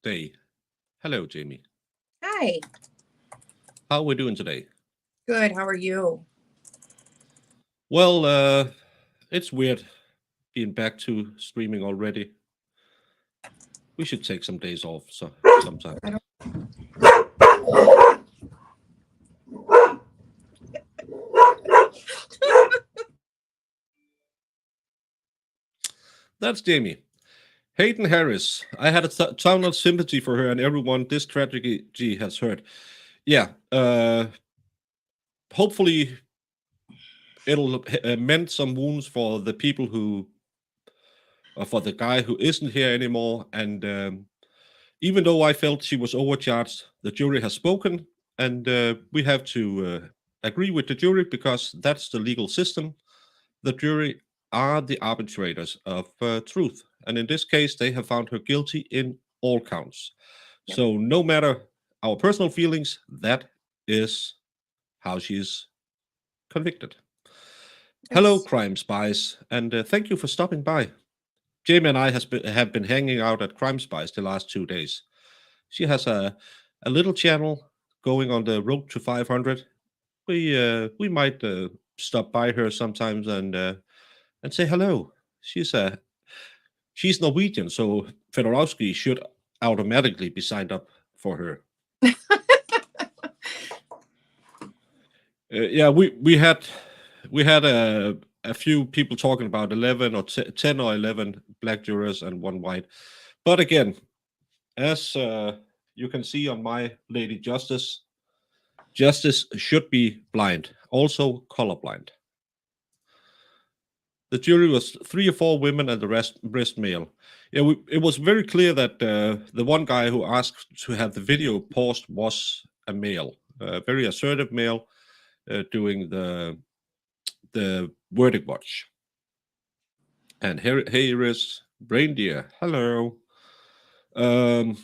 Day. Hello, Jamie. Hi. How are we doing today? Good. How are you? Well, it's weird being back to streaming already. We should take some days off sometime. I don't. That's Jamie. Hayden Harris. I had a ton of sympathy for her and everyone this tragedy has heard. Yeah. Hopefully, it'll mend some wounds for the people for the guy who isn't here anymore. And even though I felt she was overcharged, the jury has spoken, and we have to agree with the jury because that's the legal system. The jury are the arbitrators of truth, and in this case, they have found her guilty in all counts. Yep. So, no matter our personal feelings, that is how she is convicted. Hello, Yes. crime spies, and thank you for stopping by. Jamie and I have been hanging out at Crime Spies the last 2 days. She has a little channel going on the road to 500. We might stop by her sometimes and say hello. She's Norwegian, so Fedorowski should automatically be signed up for her. Yeah, we had a few people talking about 11 or 10 or 11 black jurors and one white. But again, as you can see on my Lady Justice, justice should be blind, also colorblind. The jury was 3 or 4 women and the rest male. Yeah, it was very clear that the one guy who asked to have the video paused was a male, a very assertive male, doing the verdict watch. And here is Reindeer. Hello. Um,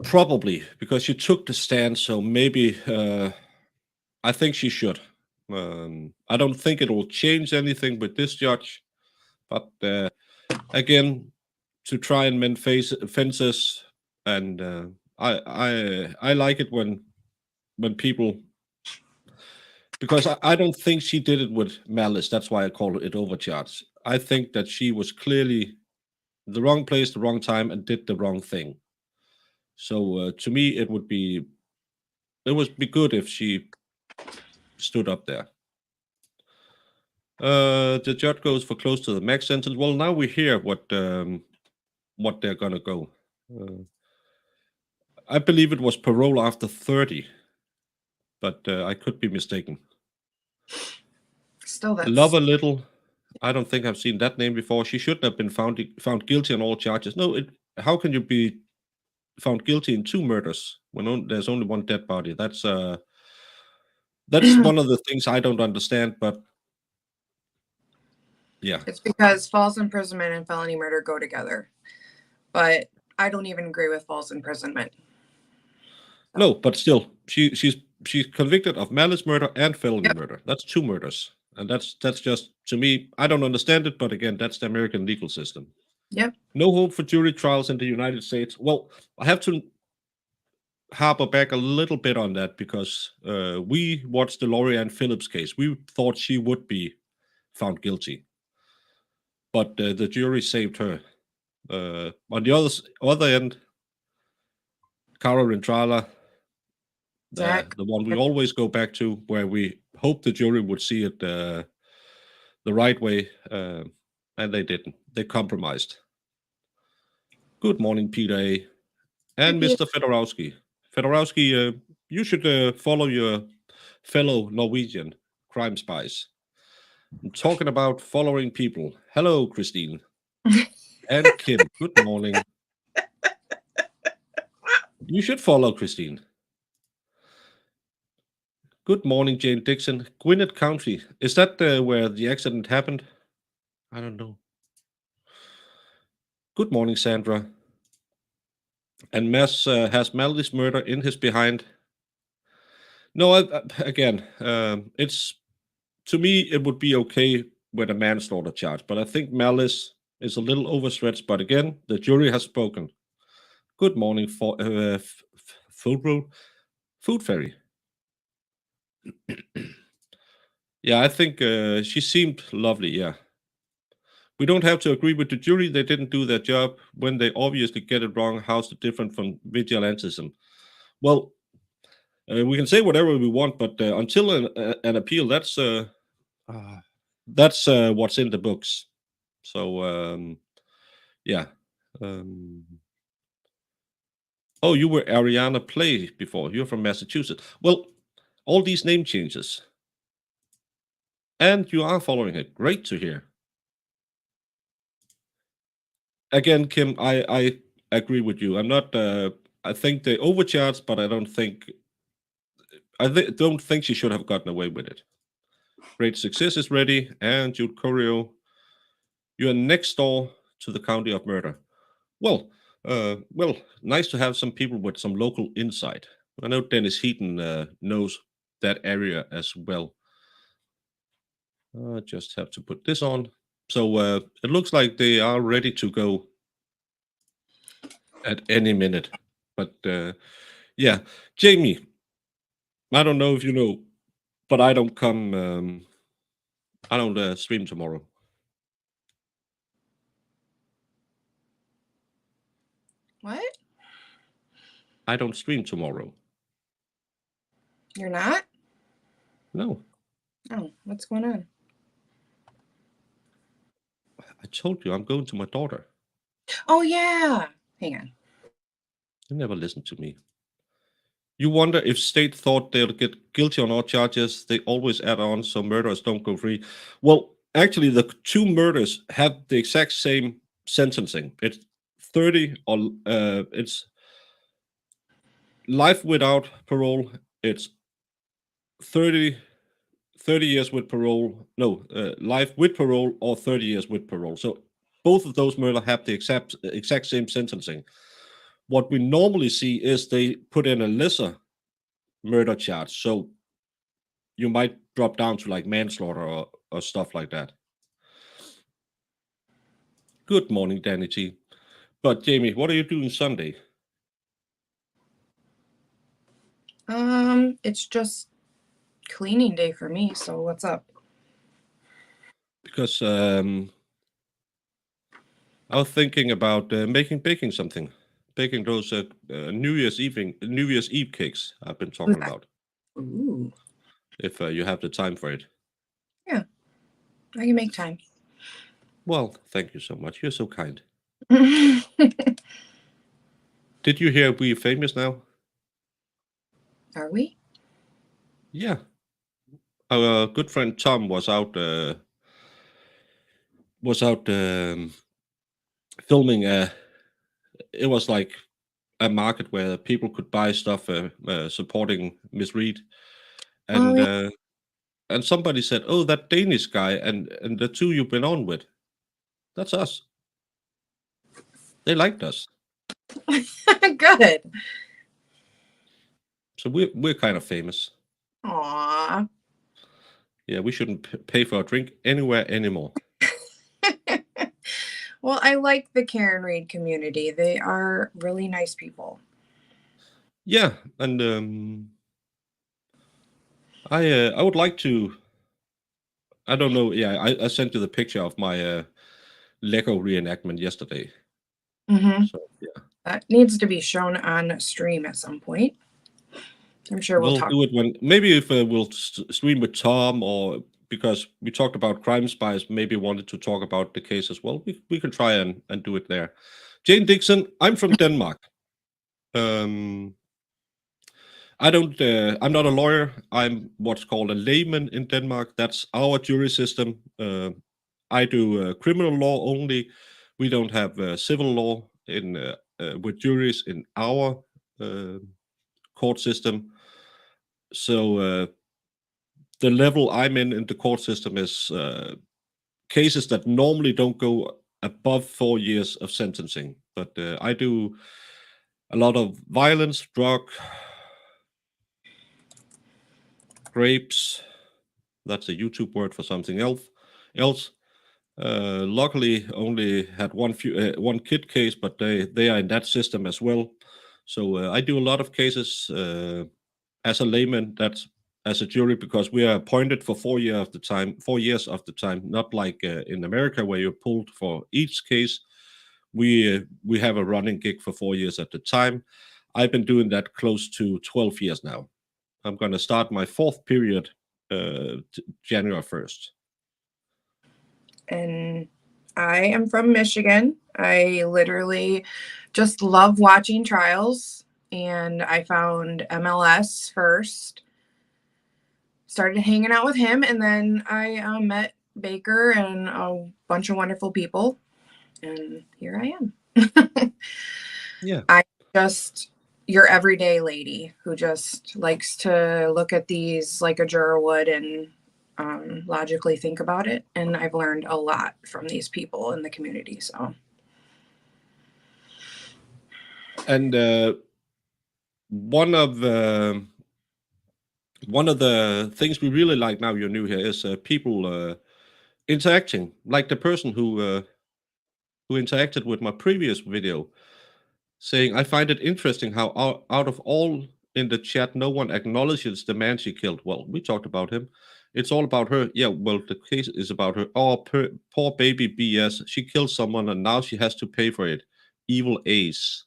Probably because she took the stand, so maybe I think she should. I don't think it will change anything with this judge, but again, to try and mend fences, and I like it when people, because I don't think she did it with malice. That's why I call it overcharge. I think that she was clearly the wrong place, the wrong time, and did the wrong thing. So to me, it would be good if she stood up there. The judge goes for close to the max sentence. Well, now we hear what they're gonna go. I believe it was parole after 30, but I could be mistaken. Still, Love that's a little. I don't think I've seen that name before. She shouldn't have been found guilty on all charges. No, how can you be found guilty in 2 murders when there's only one dead body? That's one of the things I don't understand. But yeah, it's because false imprisonment and felony murder go together. But I don't even agree with false imprisonment. So, no, but still, she's convicted of malice murder and felony yep. murder. That's 2 murders, and that's just, to me. I don't understand it, but again, that's the American legal system. Yep. No hope for jury trials in the United States. Well, I have to harper back a little bit on that because we watched the Lorianne Phillips case. We thought she would be found guilty, but the jury saved her. On the other end, Cara Rentrala, Zach. the one we always go back to, where we hope the jury would see it the right way, and they didn't. They compromised. Good morning, Peter A. Hi, And Pete. Mr. Fedorowski. Fedorowski, you should follow your fellow Norwegian crime spies. I'm talking about following people. Hello, Christine. And Kim, good morning. You should follow Christine. Good morning, Jane Dixon. Gwinnett County. Is that where the accident happened? I don't know. Good morning, Sandra. And Mass has malice murder in his behind. No, again, it's, to me, it would be okay with a manslaughter charge, but I think malice is a little overstretched, but again, the jury has spoken. Good morning, for food fairy. Yeah, I think she seemed lovely. Yeah, we don't have to agree with the jury. They didn't do their job when they obviously get it wrong. How's it different from vigilantism? Well, we can say whatever we want, but until an appeal, that's what's in the books. So yeah. Oh, you were Ariana Play before. You're from Massachusetts. Well, all these name changes, and you are following it. Great to hear. Again, Kim, I agree with you. I'm not. I think they overcharged, but I don't think. Don't think she should have gotten away with it. Great Success is ready, and Jude Corio, you are next door to the county of murder. Well, nice to have some people with some local insight. I know Dennis Heaton knows that area as well. I just have to put this on. So it looks like they are ready to go at any minute. But yeah, Jamie, I don't know if you know, but I don't come. I don't stream tomorrow. What? I don't stream tomorrow. You're not? No, Oh, what's going on? I told you I'm going to my daughter. Oh, yeah. Hang on. You never listen to me. You wonder if state thought they'll get guilty on all charges. They always add on so murderers don't go free. Well, actually, the two murders have the exact same sentencing. It's 30 or it's life without parole. It's 30 years with parole. No, life with parole or 30 years with parole. So both of those murders have the exact same sentencing. What we normally see is they put in a lesser murder charge. So you might drop down to like manslaughter or stuff like that. Good morning, Danny T. But Jamie, what are you doing Sunday? It's just cleaning day for me, so what's up? Because I was thinking about baking something, baking those New Year's Eve cakes I've been talking about. Ooh. If you have the time for it. Yeah, I can make time. Well, thank you so much. You're so kind. Did you hear we're famous now? Are we? Yeah. Our good friend Tom was out filming. It was like a market where people could buy stuff supporting Miss Reed, and Oh, and somebody said, "Oh, that Danish guy and the two you've been on with, that's us." They liked us, yeah. Good. so we're kind of famous. Aw. Yeah, we shouldn't pay for a drink anywhere anymore. Well, I like the Karen Reed community. They are really nice people. Yeah, and I would like to. I don't know. Yeah, I sent you the picture of my Lego reenactment yesterday. Mm-hmm. So yeah, That needs to be shown on stream at some point. I'm sure we'll we'll talk. do it when maybe if we'll stream with Tom, or because we talked about Crime Spies, maybe wanted to talk about the case as well. We can try and do it there. Jane Dixon, I'm from Denmark. I don't. I'm not a lawyer. I'm what's called a layman in Denmark. That's our jury system. I do criminal law only. We don't have civil law in with juries in our court system. So the level I'm in the court system is cases that normally don't go above 4 years of sentencing. But I do a lot of violence, drug, grapes. That's a YouTube word for something else. Luckily, only had one kid case, but they are in that system as well. So I do a lot of cases as a layman. That's as a jury because we are appointed for 4 years of the time. 4 years of the time, not like in America where you're pulled for each case. We have a running gig for 4 years at the time. I've been doing that close to 12 years now. I'm going to start my fourth period January 1st. And I am from Michigan. I literally just love watching trials. And I found MLS first, started hanging out with him, and then I met Baker and a bunch of wonderful people. And here I am. Yeah. I just your everyday lady who just likes to look at these like a juror would and logically think about it. And I've learned a lot from these people in the community. So, and one of the things we really like now you're new here is people interacting, like the person who interacted with my previous video, saying, I find it interesting how out of all in the chat, no one acknowledges the man she killed. Well, we talked about him. It's all about her. Yeah, well, the case is about her. Oh, poor baby BS. She killed someone and now she has to pay for it. Evil Ace.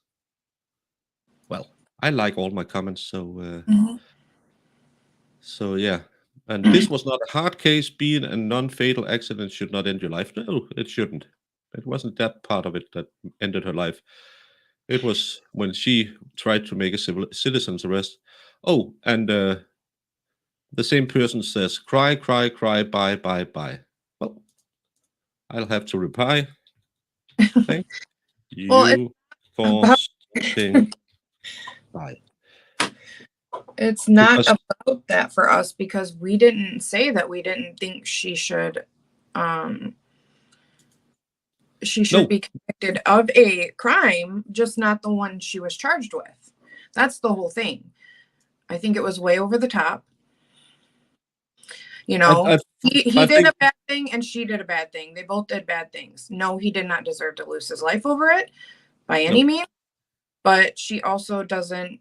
Well, I like all my comments, so so yeah. And this was not a hard case. Being a non-fatal accident should not end your life. No, it shouldn't. It wasn't that part of it that ended her life. It was when she tried to make a citizen's arrest. Oh, and the same person says, cry, cry, cry, bye, bye, bye. Well, I'll have to reply. Thank you for stopping by. It's not Because about that for us because we didn't say that we didn't think she should no, be convicted of a crime, just not the one she was charged with. That's the whole thing. I think it was way over the top. You know, he did a bad thing and she did a bad thing. They both did bad things. No, he did not deserve to lose his life over it by any means, but she also doesn't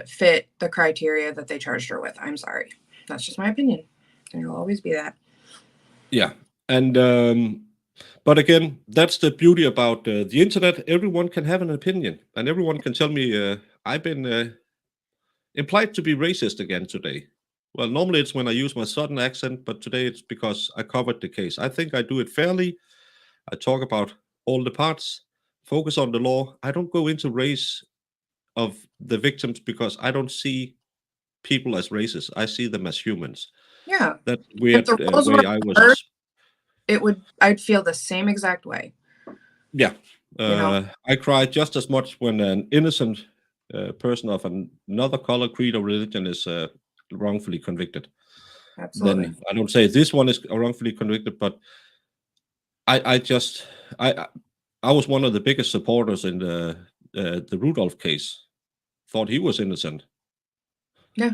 fit the criteria that they charged her with. I'm sorry. That's just my opinion. And it'll always be that. Yeah. And but again, that's the beauty about the internet. Everyone can have an opinion and everyone can tell me I've been implied to be racist again today. Well, normally it's when I use my southern accent, but today it's because I covered the case. I think I do it fairly. I talk about all the parts, focus on the law. I don't go into race of the victims because I don't see people as racist. I see them as humans. Yeah. That weird way I was. I'd feel the same exact way. Yeah. I cry just as much when an innocent person of another color, creed, or religion is wrongfully convicted. Absolutely. Then I don't say this one is wrongfully convicted, but I was one of the biggest supporters in the Rudolph case. Thought he was innocent. Yeah.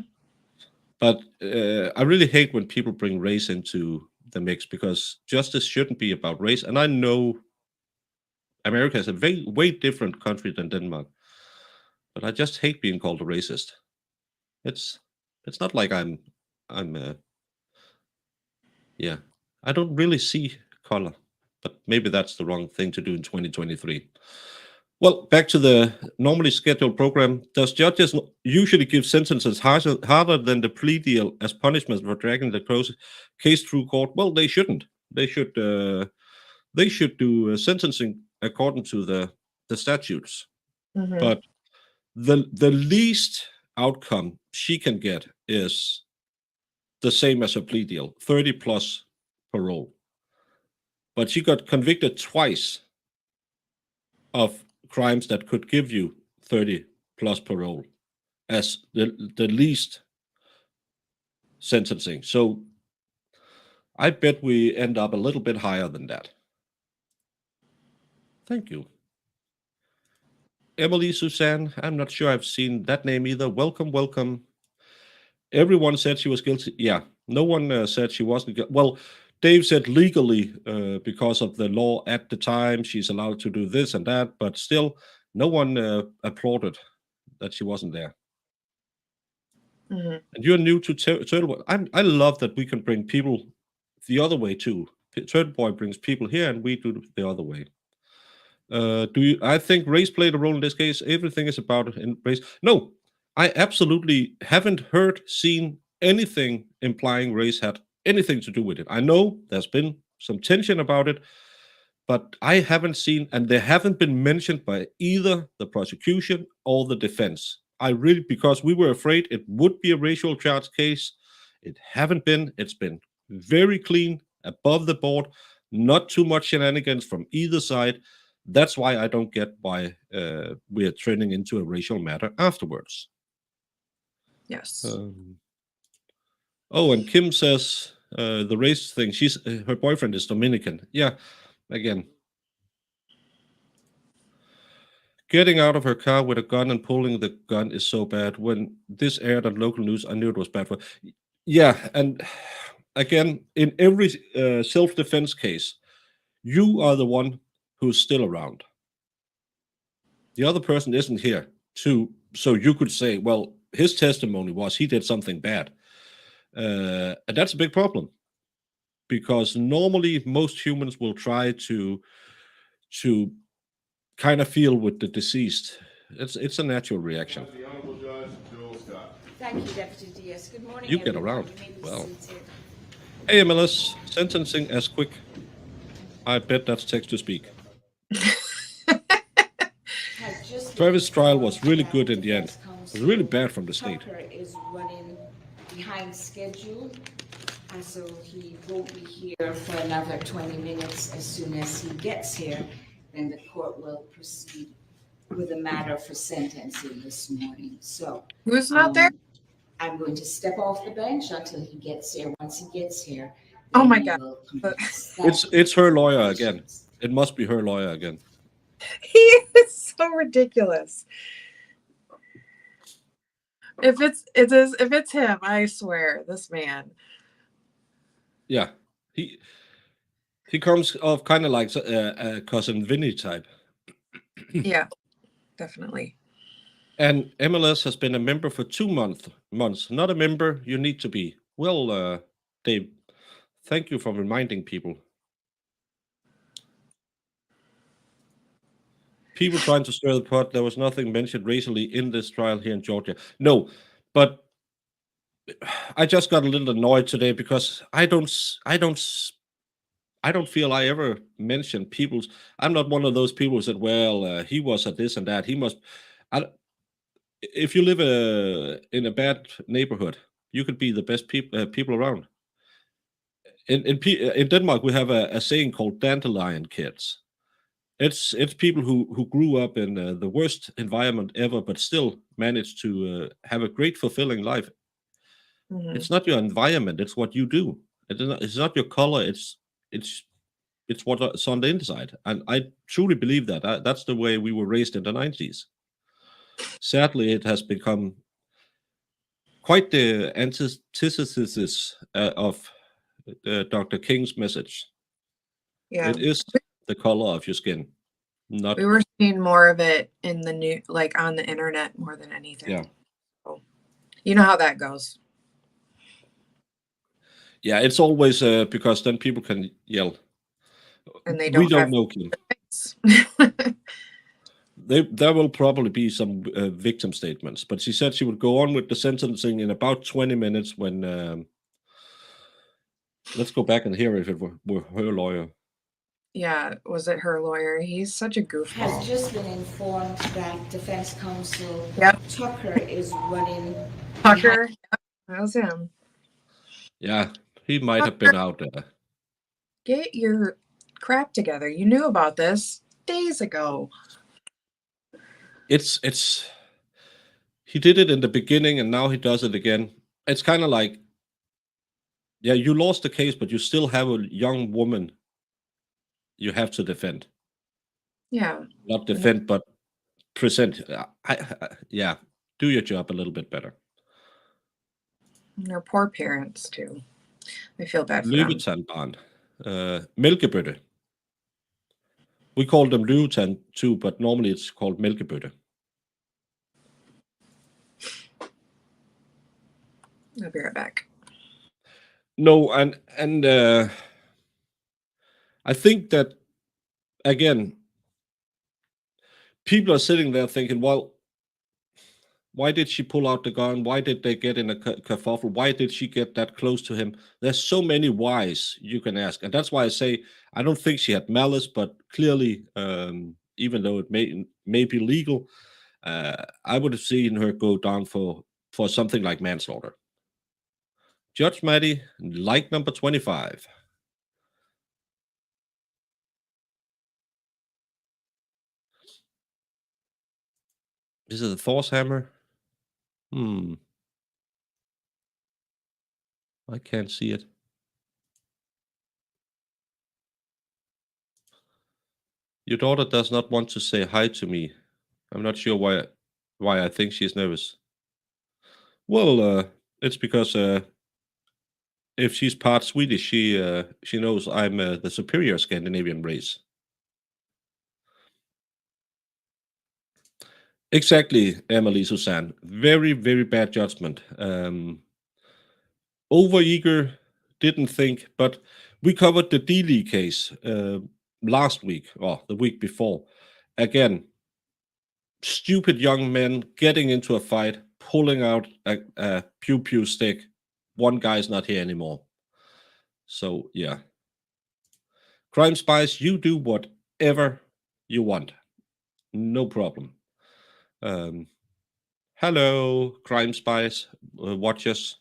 But I really hate when people bring race into the mix because justice shouldn't be about race. And I know America is a way different country than Denmark, but I just hate being called a racist. It's not like I'm yeah. I don't really see color, but maybe that's the wrong thing to do in 2023. Well, back to the normally scheduled program. Does judges usually give sentences harder than the plea deal as punishment for dragging the case through court? Well, they shouldn't. They should do sentencing according to the statutes. Mm-hmm. But the least outcome she can get is the same as a plea deal, 30 plus parole. But she got convicted twice of crimes that could give you 30 plus parole as the least sentencing. So I bet we end up a little bit higher than that. Thank you. Emily Suzanne, I'm not sure I've seen that name either. Welcome, welcome. Everyone said she was guilty. Yeah, no one said she wasn't guilty. Well, Dave said legally, because of the law at the time, she's allowed to do this and that, but still, no one applauded that she wasn't there. Mhm. And you're new to Turtle Boy. I love that we can bring people the other way too. Turtle Boy brings people here, and we do the other way. I think race played a role in this case? Everything is about in race. No, I absolutely haven't heard, seen anything implying race had anything to do with it. I know there's been some tension about it, but I haven't seen, and they haven't been mentioned by either the prosecution or the defense. Because we were afraid it would be a racial charge case. It haven't been. It's been very clean, above the board, not too much shenanigans from either side. That's why I don't get why we're turning into a racial matter afterwards. Yes. Oh, and Kim says the race thing. Her boyfriend is Dominican. Yeah, again, getting out of her car with a gun and pulling the gun is so bad. When this aired on local news, I knew it was bad for. Yeah, and again, in every self-defense case, you are the one who's still around. The other person isn't here so you could say, well, his testimony was he did something bad. And that's a big problem, because normally most humans will try to kind of feel with the deceased. It's a natural reaction. The Honorable Judge Bill Scott. Thank you, Deputy Diaz. Good morning, You get everyone. around. You may be Well. seated. Hey, MLS, sentencing as quick. I bet that's text to speak. Has just Travis' been trial was really informed good that in the end. defense It was counsel really bad from the state. Tucker is running behind schedule, and so he won't be here for another 20 minutes. As soon as he gets here, then the court will proceed with a matter for sentencing this morning. So Who's not there? I'm going to step off the bench until he gets here. Once he gets here, Oh then my we God. will commence. It's her lawyer again. It must be her lawyer again. He is so ridiculous. If it's him, I swear, this man. Yeah, he comes off kind of like a cousin Vinny type. Yeah, definitely. And MLS has been a member for 2 months. Not a member you need to be. Well, Dave, thank you for reminding people. People trying to stir the pot. There was nothing mentioned racially in this trial here in Georgia. No, but I just got a little annoyed today because I don't feel I ever mentioned people's. I'm not one of those people who said, well, he was at this and that. He must. If you live in a bad neighborhood, you could be the best people around. In Denmark, we have a saying called dandelion kids. It's people who grew up in the worst environment ever, but still managed to have a great, fulfilling life. Mhm. It's not your environment; it's what you do. It's not your color. It's what's on the inside. And I truly believe that. That's the way we were raised in the 90s. Sadly, it has become quite the antithesis of Dr. King's message. Yeah. It is the color of your skin, not. We were seeing more of it in the new, like on the internet more than anything. Yeah. So, you know how that goes. Yeah, it's always because then people can yell. And they We don't don't have know, Kim. face. There will probably be some victim statements, but she said she would go on with the sentencing in about 20 minutes when. Let's go back and hear if it were her lawyer. Yeah, was it her lawyer? He's such a Has goofball. just been informed that defense counsel Yep. Tucker is running. Tucker. Yep, that was him. Yeah, he might have been out there. Get your crap together. You knew about this days ago. It's he did it in the beginning and now he does it again. It's kind of like, yeah, you lost the case, but you still have a young woman you have to defend. Yeah. Not defend, but present. Yeah, do your job a little bit better. And their poor parents too. I feel bad for them. Løvetanbarn. mælkebøtte. We call them lutan too, but normally it's called mælkebøtte. I'll be right back. No, and I think that again, people are sitting there thinking, well, why did she pull out the gun? Why did they get in a kerfuffle? Why did she get that close to him? There's so many whys you can ask, and that's why I say I don't think she had malice, but clearly, even though it may be legal, I would have seen her go down for something like manslaughter. Judge Maddie, like number 25. Is it the Thor's hammer? I can't see it. Your daughter does not want to say hi to me. I'm not sure why I think she's nervous. Well, it's because if she's part Swedish, she knows I'm the superior Scandinavian race. Exactly, Emily Suzanne. Very, very bad judgment. Overeager, didn't think, but we covered the Dealey case last week or the week before. Again, stupid young men getting into a fight, pulling out a pew stick. One guy's not here anymore. So, yeah. Crime Spies, you do whatever you want. No problem. Hello, Crime Spies watchers.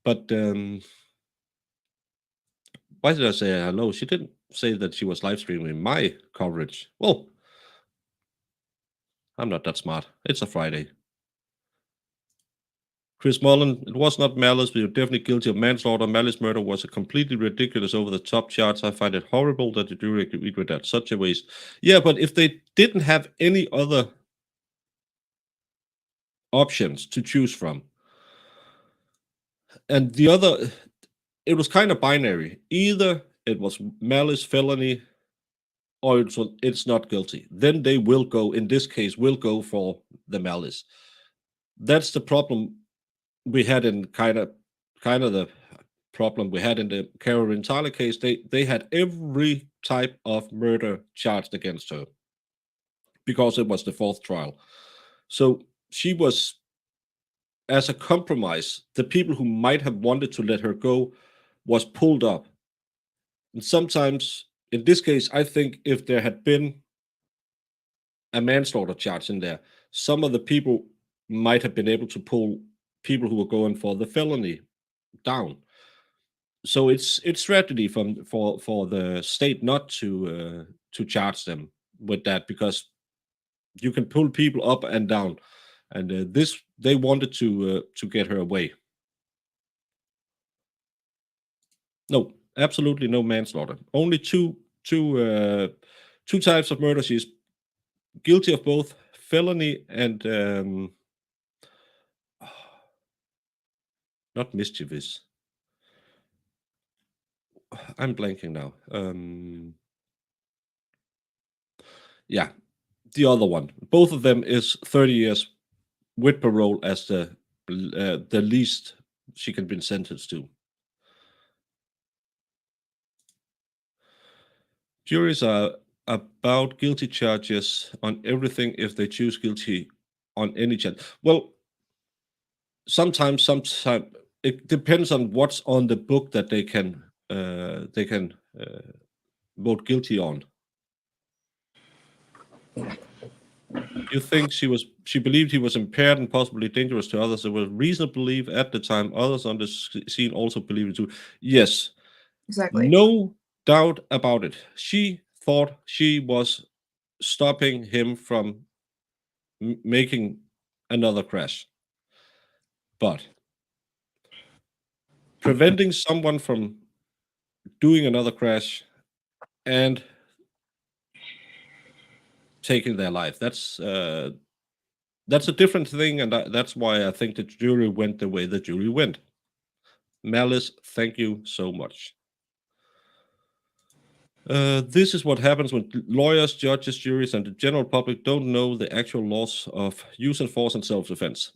But why did I say hello? She didn't say that she was live streaming my coverage. Well, I'm not that smart. It's a Friday. Chris Mullen, it was not malice, but you're definitely guilty of manslaughter. Malice murder was a completely ridiculous over-the-top charge. I find it horrible that you do agreed with that. Such a waste. Yeah, but if they didn't have any other options to choose from, and the other, it was kind of binary. Either it was malice, felony, or it's not guilty. Then they will go, in this case, will go for the malice. That's the problem we had in kind of the problem we had in the Caroline Tyler case. They had every type of murder charged against her because it was the fourth trial. So she was, as a compromise, the people who might have wanted to let her go was pulled up. And sometimes, in this case, I think if there had been a manslaughter charge in there, some of the people might have been able to pull people who were going for the felony down. So it's strategy for the state not to charge them with that, because you can pull people up and down, and this they wanted to get her away. No, absolutely no manslaughter. Only two types of murder. She's guilty of both felony and not mischievous. I'm blanking now. Yeah, the other one. Both of them is 30 years with parole as the least she can be sentenced to. Juries are about guilty charges on everything if they choose guilty on any charge. Well, sometimes it depends on what's on the book that they can vote guilty on. You think she believed he was impaired and possibly dangerous to others. There was reason to believe at the time. Others on the scene also believed it too. Yes, Exactly. no doubt about it. She thought she was stopping him from making another crash, but preventing someone from doing another crash and taking their life, that's a different thing, and that's why I think the jury went the way the jury went. Malice, thank you so much. This is what happens when lawyers, judges, juries, and the general public don't know the actual laws of use and force and self-defense.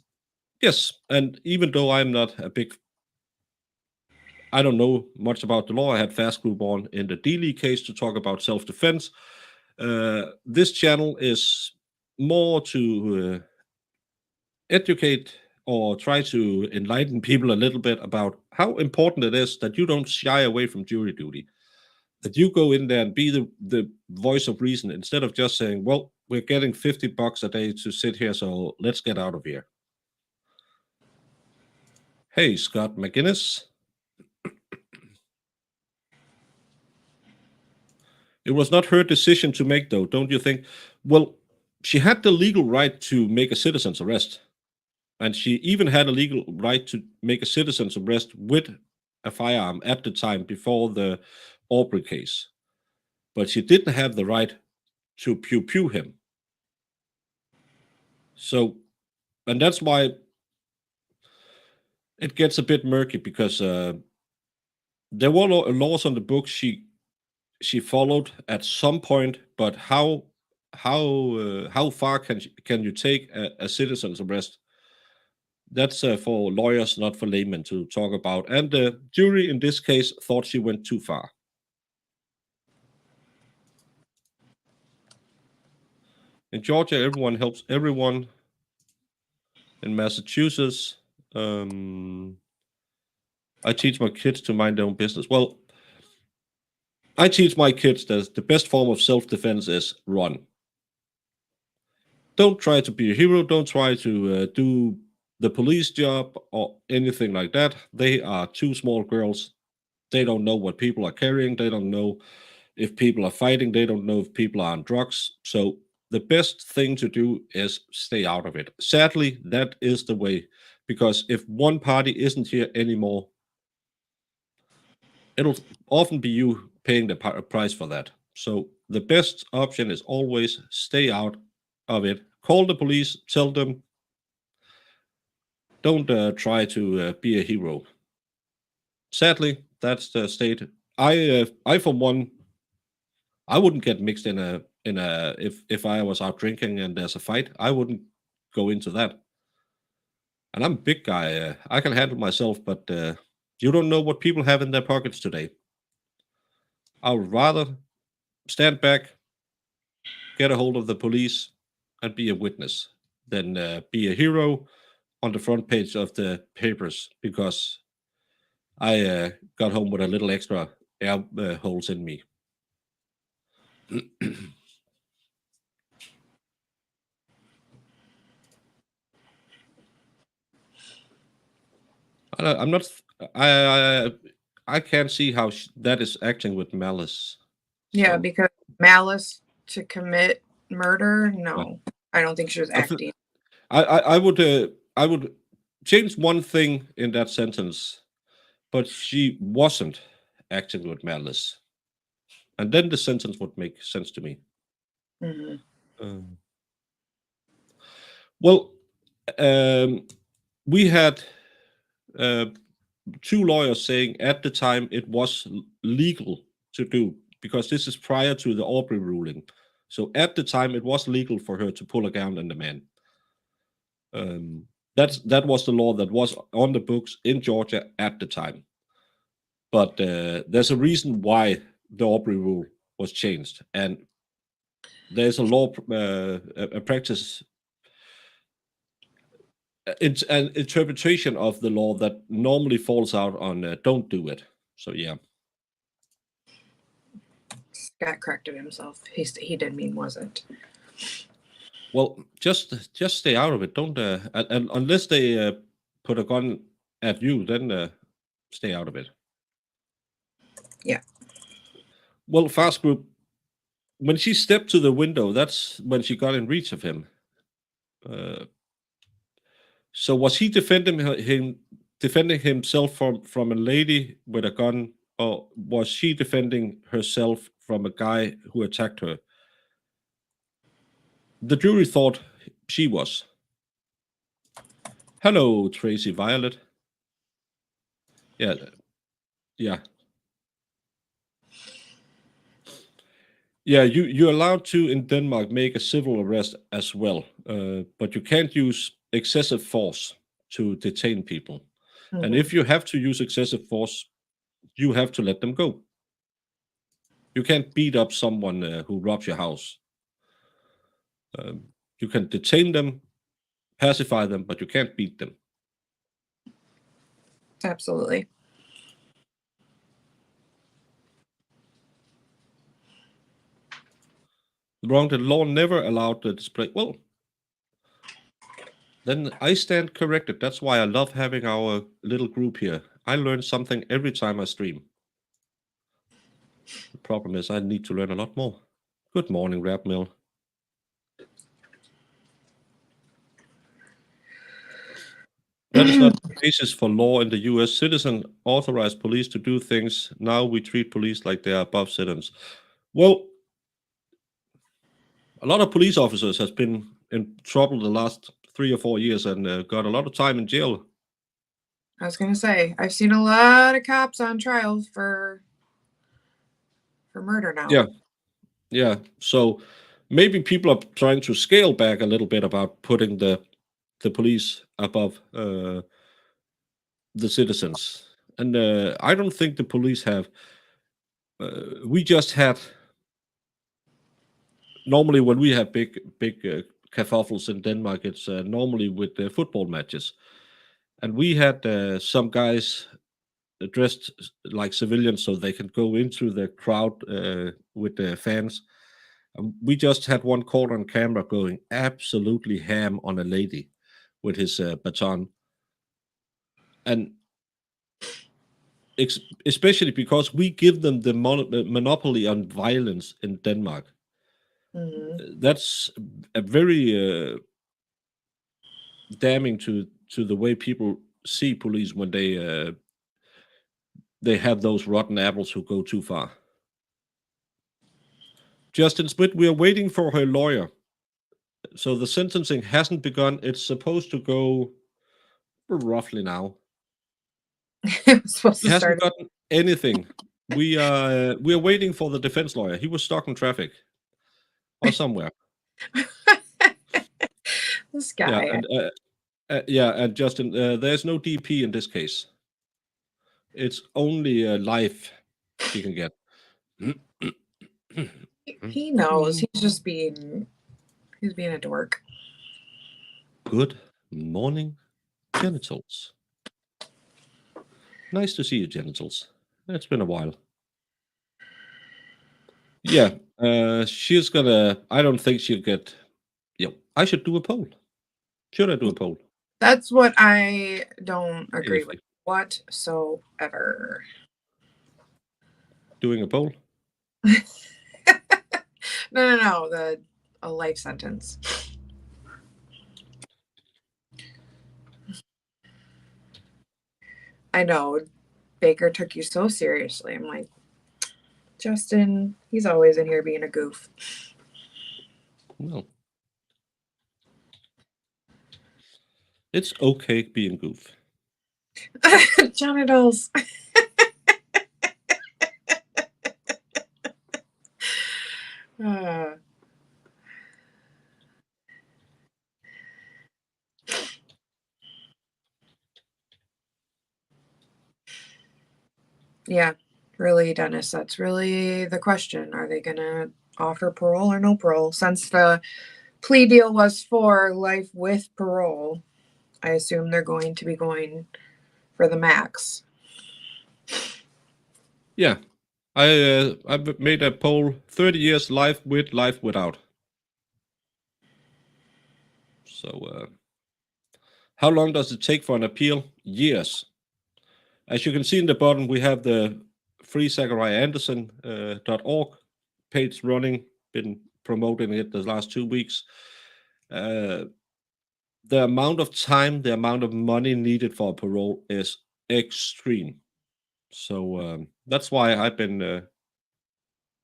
Yes, and even though I'm not I don't know much about the law. I had Fast Group on in the D-League case to talk about self-defense. This channel is more to educate or try to enlighten people a little bit about how important it is that you don't shy away from jury duty. That you go in there and be the voice of reason instead of just saying, well, we're getting $50 a day to sit here, so let's get out of here. Hey, Scott McGinnis. It was not her decision to make, though, don't you think? Well, she had the legal right to make a citizen's arrest. And she even had a legal right to make a citizen's arrest with a firearm at the time before the Aubrey case. But she didn't have the right to pew him. So, and that's why it gets a bit murky, because there were laws on the books she followed at some point, but how far can you take a citizen's arrest? That's for lawyers, not for laymen to talk about. And the jury in this case thought she went too far. In Georgia, everyone helps everyone. In Massachusetts, I teach my kids to mind their own business. Well, I teach my kids that the best form of self-defense is run. Don't try to be a hero. Don't try to do the police job or anything like that. They are two small girls. They don't know what people are carrying. They don't know if people are fighting. They don't know if people are on drugs. So the best thing to do is stay out of it. Sadly, that is the way, because if one party isn't here anymore, it'll often be you paying the price for that. So the best option is always stay out of it. Call the police, tell them, don't try to be a hero. Sadly, that's the state. I for one, I wouldn't get mixed in a if I was out drinking and there's a fight, I wouldn't go into that. And I'm a big guy. I can handle myself, but you don't know what people have in their pockets today. I would rather stand back, get a hold of the police, and be a witness than be a hero on the front page of the papers because I got home with a little extra air holes in me. I'm not. I can't see how that is acting with malice. Yeah, So, because malice to commit murder, no. Yeah. I don't think she was acting. I would change one thing in that sentence, but she wasn't acting with malice, and then the sentence would make sense to me. Mhm. Well, we had two lawyers saying at the time it was legal to do, because this is prior to the Aubrey ruling. So at the time it was legal for her to pull a gun on the man. That was the law that was on the books in Georgia at the time. But there's a reason why the Aubrey rule was changed, and there's a law, a practice, it's an interpretation of the law that normally falls out on don't do it. So yeah. Scott corrected himself. He did mean wasn't. Well, just stay out of it. Don't and unless they put a gun at you, then stay out of it. Yeah. Well, Fast Group, when she stepped to the window, that's when she got in reach of him. So was he defending himself from a lady with a gun, or was she defending herself from a guy who attacked her? The jury thought she was. Hello, Tracy Violet. Yeah. Yeah, you're allowed to in Denmark make a civil arrest as well, but you can't use excessive force to detain people. And Mhm. if you have to use excessive force, you have to let them go. You can't beat up someone who robs your house. You can detain them, pacify them, but you can't beat them. Absolutely. Wrong, the law never allowed the display. Well, then I stand corrected. That's why I love having our little group here. I learn something every time I stream. The problem is I need to learn a lot more. Good morning, Rap Mill. That is not the basis for law in the US. Citizen authorized police to do things. Now we treat police like they are above citizens. Well, a lot of police officers has been in trouble the last 3 or 4 years and got a lot of time in jail. I was gonna say, I've seen a lot of cops on trial for murder now. Yeah. So maybe people are trying to scale back a little bit about putting the police above the citizens. And I don't think the police have. We just had. Normally, when we have big kerfuffles in Denmark, it's normally with football matches, and we had some guys dressed like civilians so they can go into the crowd with the fans. We just had one caught on camera going absolutely ham on a lady with his baton, and especially because we give them the monopoly on violence in Denmark. That's a very damning to the way people see police when they have those rotten apples who go too far. Justin Smith, we are waiting for her lawyer. So the sentencing hasn't begun. It's supposed to go roughly now. It was supposed He to hasn't start. gotten anything. We are waiting for the defense lawyer. He was stuck in traffic or somewhere. This Yeah, guy. and Justin, there's no DP in this case. It's only life he can get. He knows. He's being a dork. Good morning, genitals. Nice to see you, genitals. It's been a while. Yeah, she's gonna. I don't think she'll get. Yeah, I should do a poll. Should I do a poll? That's what I don't agree with Seriously. whatsoever. Doing a poll? No. A life sentence. I know. Baker took you so seriously. I'm like, Justin, he's always in here being a goof. No. It's okay being goof. Genitals. Yeah, really, Dennis, that's really the question. Are they going to offer parole or no parole? Since the plea deal was for life with parole, I assume they're going to be going for the max. Yeah, I've made a poll: 30 years, life with, life without. So, how long does it take for an appeal? Years. As you can see in the bottom, we have the freezachariahanderson.org page running. Been promoting it the last 2 weeks. The amount of time, the amount of money needed for parole is extreme. So that's why I've been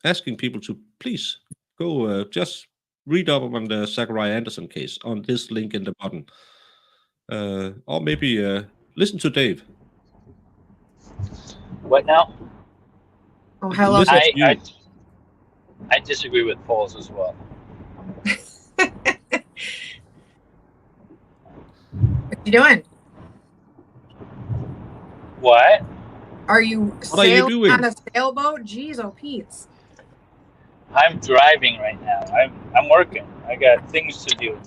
asking people to please go just read up on the Zachariah Anderson case on this link in the bottom. Or maybe listen to Dave. What now? Oh, hello. Listen to you. I disagree with polls as well. What you doing? What? Are you What are you sailing doing? on a sailboat? Jeez, oh Pete's. I'm driving right now. I'm working. I got things to do.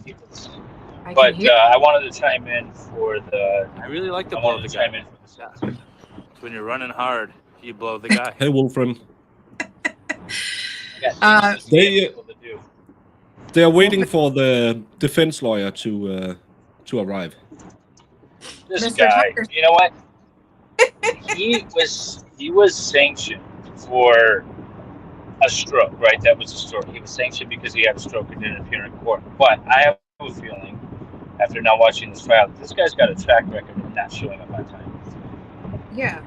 I can But hear. I wanted to chime in for the. I really like to I blow wanted the to guy. chime in for the Yeah. sentence. It's when you're running hard, you blow the guy. Hey, Wolfram. I got things to see and They people to do. they are waiting for the defense lawyer to arrive. This Mr. guy, Tucker. you know what? He was sanctioned for a stroke, right? That was a stroke. He was sanctioned because he had a stroke and didn't appear in court. But I have a feeling, after now watching this trial, this guy's got a track record of not showing up on time. Yeah.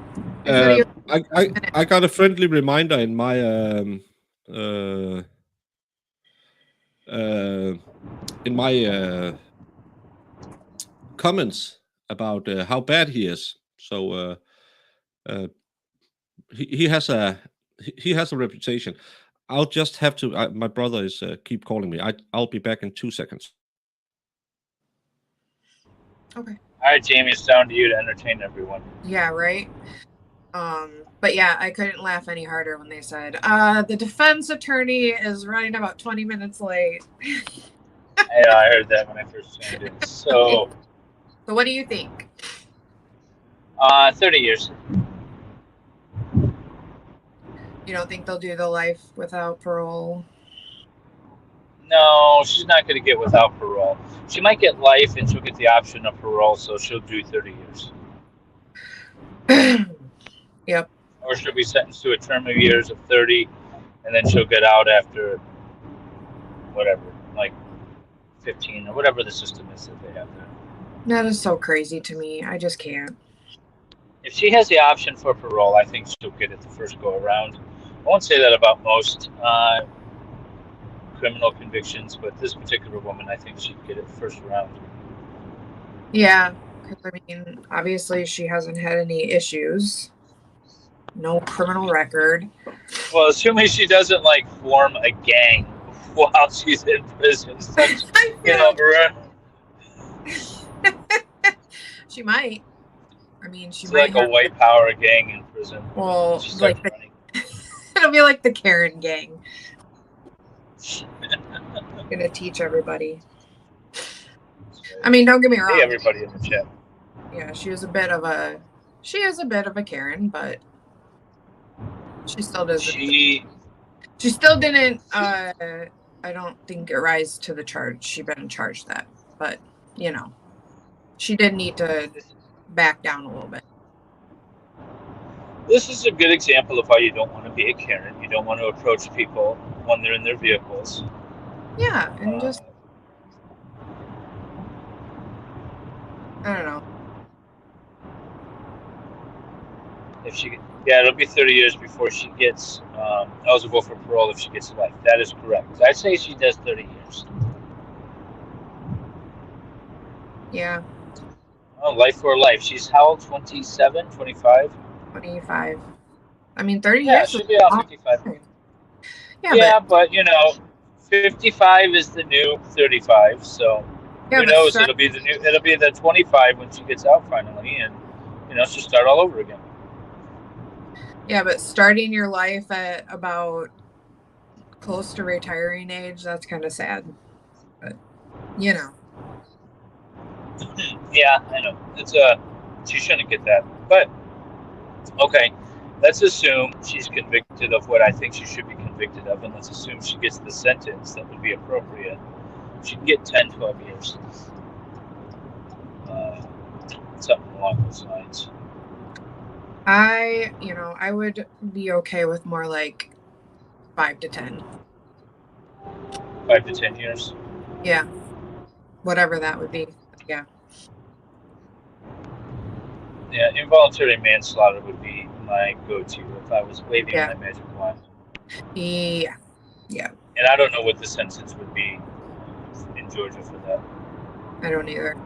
I said he I got a friendly reminder in my comments about how bad he is. So he has a reputation. I'll just have to. My brother is keep calling me. I'll be back in 2 seconds. Okay. All right, Jamie, it's down to you to entertain everyone. Yeah, right. But yeah, I couldn't laugh any harder when they said, the defense attorney is running about 20 minutes late. I heard that when I first tuned in. So, So what do you think? 30 years. You don't think they'll do the life without parole? No, she's not going to get without parole. She might get life, and she'll get the option of parole, so she'll do 30 years. Yep. Or she'll be sentenced to a term of years of 30, and then she'll get out after whatever, like 15 or whatever the system is that they have there. That is so crazy to me. I just can't. If she has the option for parole, I think she'll get it the first go around. I won't say that about most criminal convictions, but this particular woman, I think she'd get it first round. Yeah, because I mean, obviously she hasn't had any issues. No criminal record. Well, assuming she doesn't like form a gang while she's in prison, such, you know, she might. I mean, she it's might like a have white power gang in prison. Well, She like starts running. it'll be like the Karen gang. Gonna teach everybody. I mean, don't get me wrong. Hey, everybody in the chat. Yeah, she is a bit of a Karen, but she still doesn't. She still didn't. I don't think rise to the charge. She been charged that, but you know, she did need to back down a little bit. This is a good example of how you don't want to be a Karen. You don't want to approach people when they're in their vehicles. Yeah, and just I don't know. If she, yeah, it'll be 30 years before she gets eligible for parole if she gets life. That is correct. I'd say she does 30 years. Yeah. Oh, life for life. She's how old? 27, 25? 25. I mean, 30 Yeah, years. she'll be out 55. Yeah, but you know, 55 is the new 35. So who knows? It'll be the 25 when she gets out finally, and you know, she'll start all over again. Yeah, but starting your life at about close to retiring age, that's kind of sad. But you know. Yeah, I know. She shouldn't get that. But okay, let's assume she's convicted of what I think she should be convicted of, and let's assume she gets the sentence that would be appropriate. She can get 10, 12 years. Something along those lines. I would be okay with more like 5 to 10. 5 to 10 years? Yeah. Whatever that would be. Yeah. Yeah, involuntary manslaughter would be my go-to if I was waving my magic wand. Yeah. Yeah. And I don't know what the sentence would be in Georgia for that. I don't either.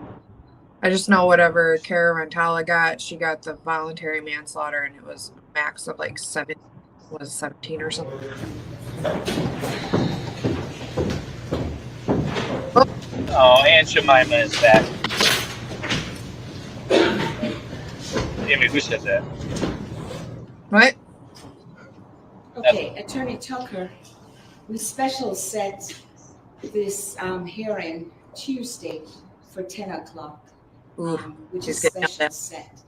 I just know whatever Cara Rantala got, she got the voluntary manslaughter, and it was a max of like 7 was 17 or something. Oh, Aunt Jemima is back. Amy, who said that? What? Okay, Attorney Tucker, we special set this hearing Tuesday for 10 o'clock, Ooh, which is he's getting special up set.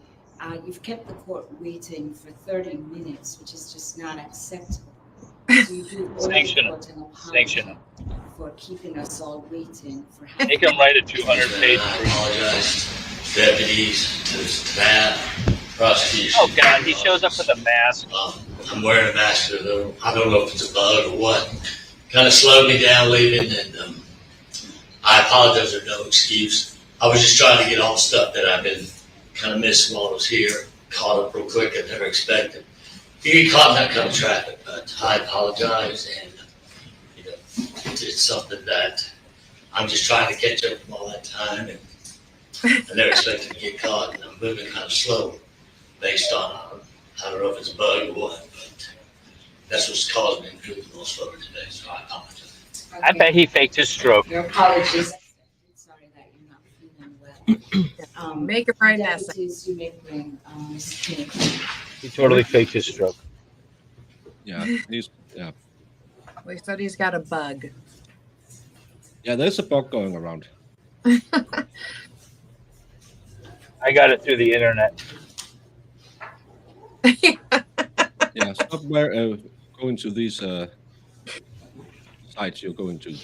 You've kept the court waiting for 30 minutes, which is just not acceptable. So you do owe the Sanction him. court an Sanction apology him. for keeping us all waiting for Make him write a 200-page I brief. apologize to deputies, to the staff, prosecution. Oh, God, he shows up with a mask. I'm wearing a mask, though. I don't know if it's a bug or what. Kind of slowed me down leaving, and I apologize. There's no excuse. I was just trying to get all the stuff that I've been kind of missing while I was here, caught up real quick. I never expected. You get caught in that kind of traffic, but I apologize, and it's something that I'm just trying to catch up from all that time, and I never expected to get caught, and I'm moving kind of slow based on, I don't know if it's a bug or what, but that's what's causing me to move a little slower today, so I apologize. I bet he faked his stroke. Your apologies. Sorry that you're not feeling well. Make it right, Nessa. Deputies, you may bring Ms. King. He totally faked his stroke. Yeah, yeah. We said he's got a bug. Yeah, there's a bug going around. I got it through the internet. Yeah, stop going to these sites you're going to.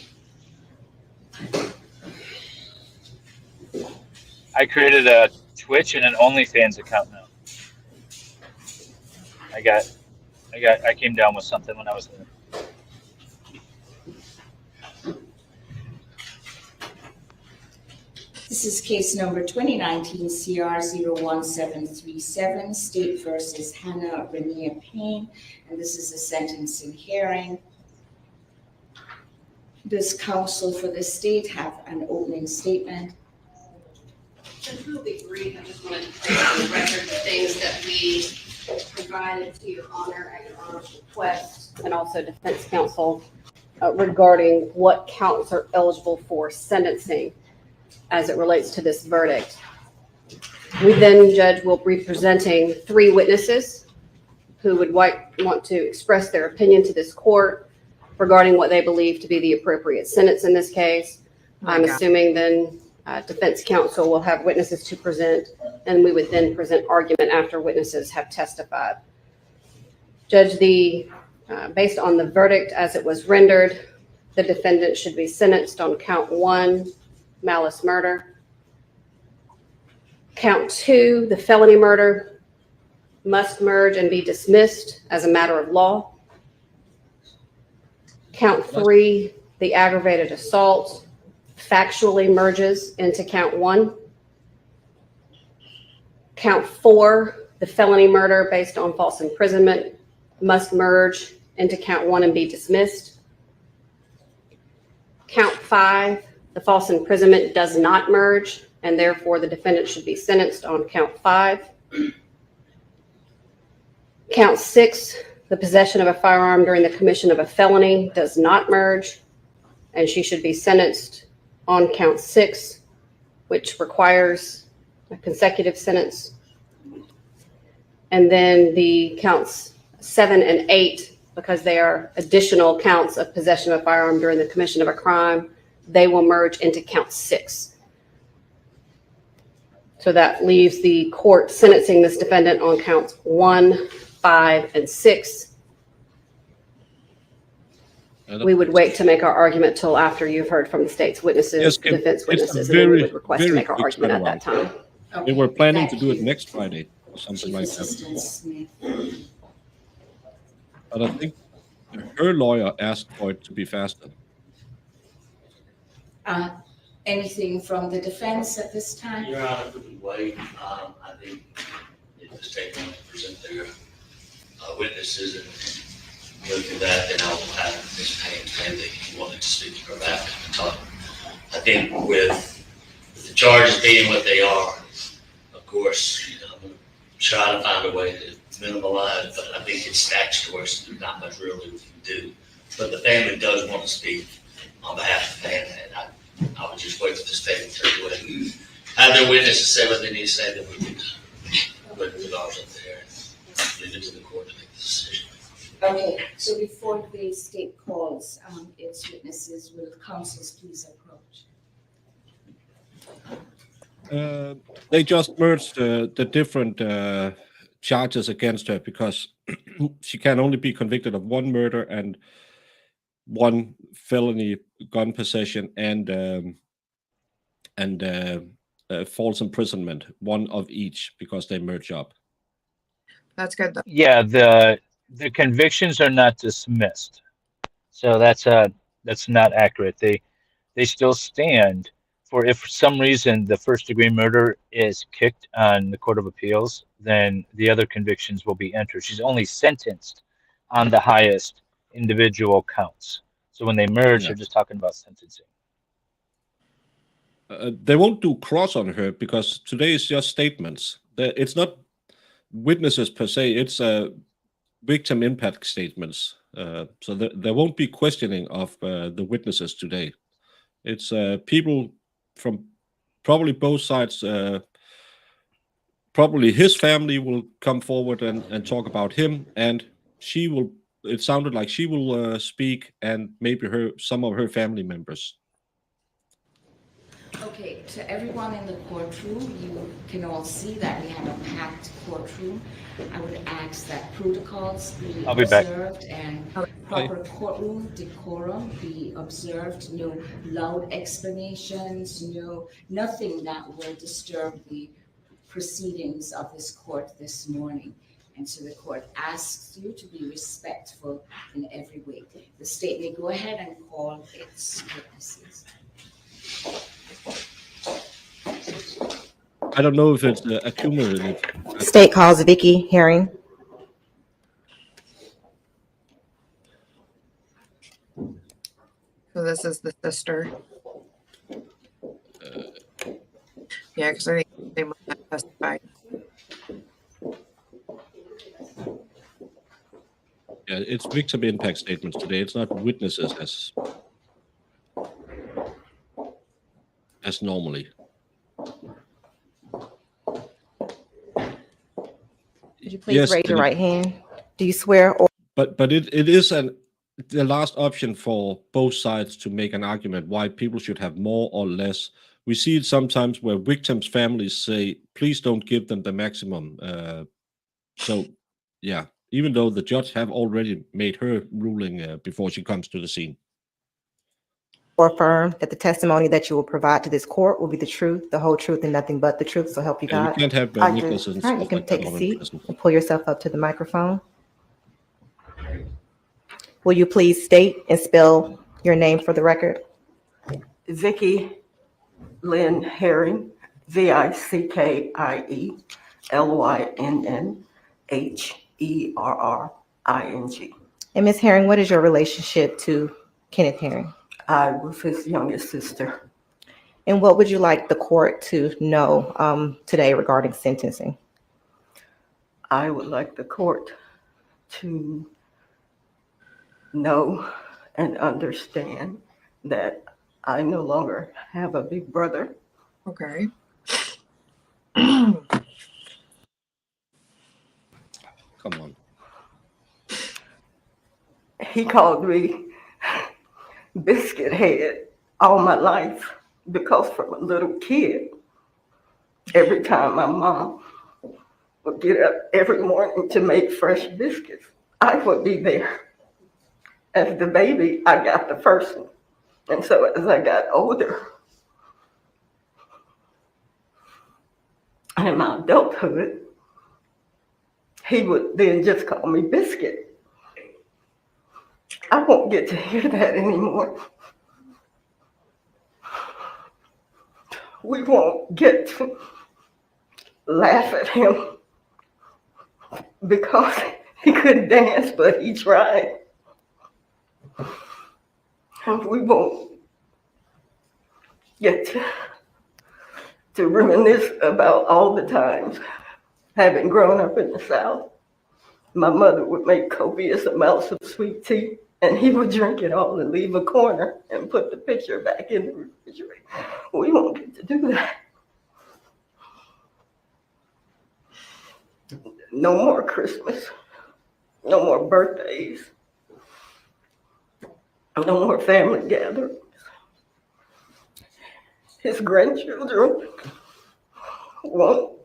I created a Twitch and an OnlyFans account now. I came down with something when I was there. This is case number 2019 CR 01737, State versus Hannah Payne, and this is a sentencing hearing. Does counsel for the state have an opening statement? It will be brief. I just wanted to place on the record the things that we provided to your honor at your honor's request, and also defense counsel regarding what counts are eligible for sentencing as it relates to this verdict. We then, Judge, will be presenting 3 witnesses who would want to express their opinion to this court regarding what they believe to be the appropriate sentence in this case. I'm assuming then defense counsel will have witnesses to present, and we would then present argument after witnesses have testified. Judge, based on the verdict as it was rendered, the defendant should be sentenced on count 1, malice murder. Count 2, the felony murder, must merge and be dismissed as a matter of law. Count 3, the aggravated assault, factually merges into count 1. Count 4, the felony murder based on false imprisonment, must merge into count 1 and be dismissed. Count 5, the false imprisonment does not merge, and therefore the defendant should be sentenced on count 5. Count 6, the possession of a firearm during the commission of a felony does not merge, and she should be sentenced on count 6, which requires a consecutive sentence. And then the counts 7 and 8, because they are additional counts of possession of a firearm during the commission of a crime, they will merge into count 6. So that leaves the court sentencing this defendant on counts 1, 5, and 6. We would wait to make our argument till after you've heard from the state's witnesses, Yes, the defense it's a witnesses, and then we would request to very make our quick argument at that turnaround. time. We were planning to Thank do it you. next Friday or something Chief like Assistant that. Smith. But I think her lawyer asked for it to be faster. Anything from the defense at this time? Your Honor, if we could wait, I think if the state wants to present their witnesses and go through that, then I'll have Ms. Payne, if you wanted to speak to her back and talk. I think with the charges being what they are, of course, I'm going to try to find a way to minimalized, but I think it's statutory, so there's not much really we can do. But the family does want to speak on behalf of the Hannah, and I would just wait for the state to take away. Have their witnesses say what they need to say, then we can put the dollars up there and leave it to the court to make the decision. Okay, so before the state calls its witnesses, will counsels please approach? They just merged the different charges against her because she can only be convicted of one murder and one felony gun possession and false imprisonment, one of each, because they merge up. That's good though. Yeah, the convictions are not dismissed, so that's not accurate. They still stand for if for some reason the first degree murder is kicked on the Court of Appeals, then the other convictions will be entered. She's only sentenced on the highest individual counts. So when they merge, Yeah. they're just talking about sentencing. They won't do cross on her because today is just statements. It's not witnesses per se. It's victim impact statements. So there won't be questioning of the witnesses today. It's people from probably both sides. Probably his family will come forward and talk about him, and she will. It sounded like she will speak, and maybe some of her family members. Okay, to everyone in the courtroom, you can all see that we have a packed courtroom. I would ask that protocols be I'll be back. observed and proper courtroom decorum be observed. No loud explanations, nothing that will disturb the proceedings of this court this morning. And so the court asks you to be respectful in every way. The state may go ahead and call its witnesses. I don't know if it's accumulative. State calls Vicky Herring. So this is the sister. Yeah, because I think they must have testified. Yeah, it's victim impact statements today. It's not witnesses as normally. Would you please Yes, raise your and right hand? Do you swear or But it is the last option for both sides to make an argument why people should have more or less. We see it sometimes where victims' families say, please don't give them the maximum. So, yeah, even though the judge have already made her ruling before she comes to the scene. affirm that the testimony that you will provide to this court will be the truth, the whole truth, and nothing but the truth, so help you Yeah, you God? can't have I do. witnesses and All right, you stuff can like that take a all in seat prison. and pull yourself up to the microphone. Will you please state and spell your name for the record? Vicky Lynn Herring, VICKIE LYNNHERRING. And Ms. Herring, what is your relationship to Kenneth Herring? I was his youngest sister. And what would you like the court to know today regarding sentencing? I would like the court to know and understand that I no longer have a big brother. Okay. Come on. He called me biscuit head all my life because from a little kid, every time my mom would get up every morning to make fresh biscuits, I would be there. As the baby, I got the first one. And so as I got older, in my adulthood, he would then just call me biscuit. I won't get to hear that anymore. We won't get to laugh at him because he couldn't dance, but he tried. And we won't get to reminisce about all the times having grown up in the South My mother would make copious amounts of sweet tea, and he would drink it all and leave a corner and put the picture back in the refrigerator. We won't get to do that. No more Christmas. No more birthdays. No more family gatherings. His grandchildren won't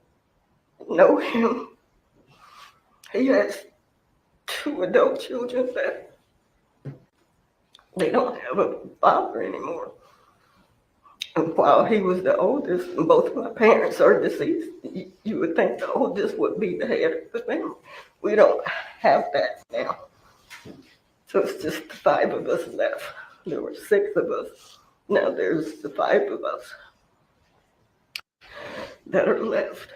know him. He has 2 adult children that they don't have a father anymore. And while he was the oldest, and both of my parents are deceased, you would think the oldest would be the head of the family. We don't have that now. So it's just the 5 of us left. There were 6 of us. Now there's the 5 of us that are left.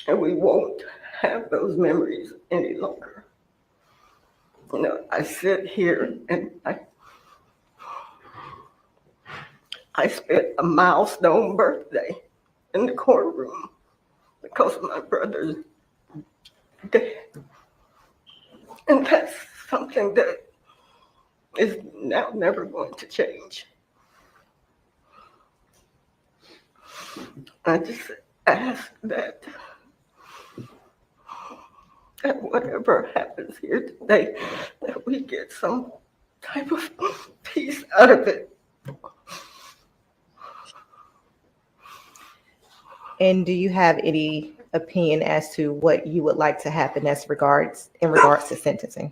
And we won't have those memories any longer. You know, I sit here and I spent a milestone birthday in the courtroom because of my brother's death. And that's something that is now never going to change. I just ask that whatever happens here today, that we get some type of peace out of it. And do you have any opinion as to what you would like to happen in regards to sentencing?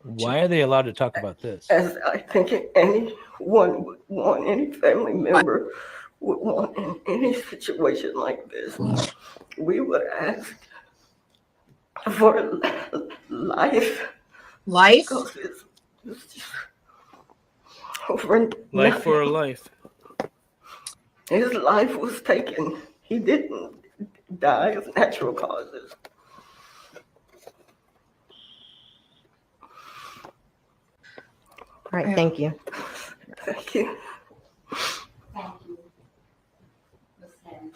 Why are they allowed to talk about this? As I think anyone would want, any family member would want in any situation like this, we would ask for life. Life? Because it's just over Life for a nothing. life. His life was taken. He didn't die of natural causes. All right, thank you. Thank you. Thank you. Ms. Hannah.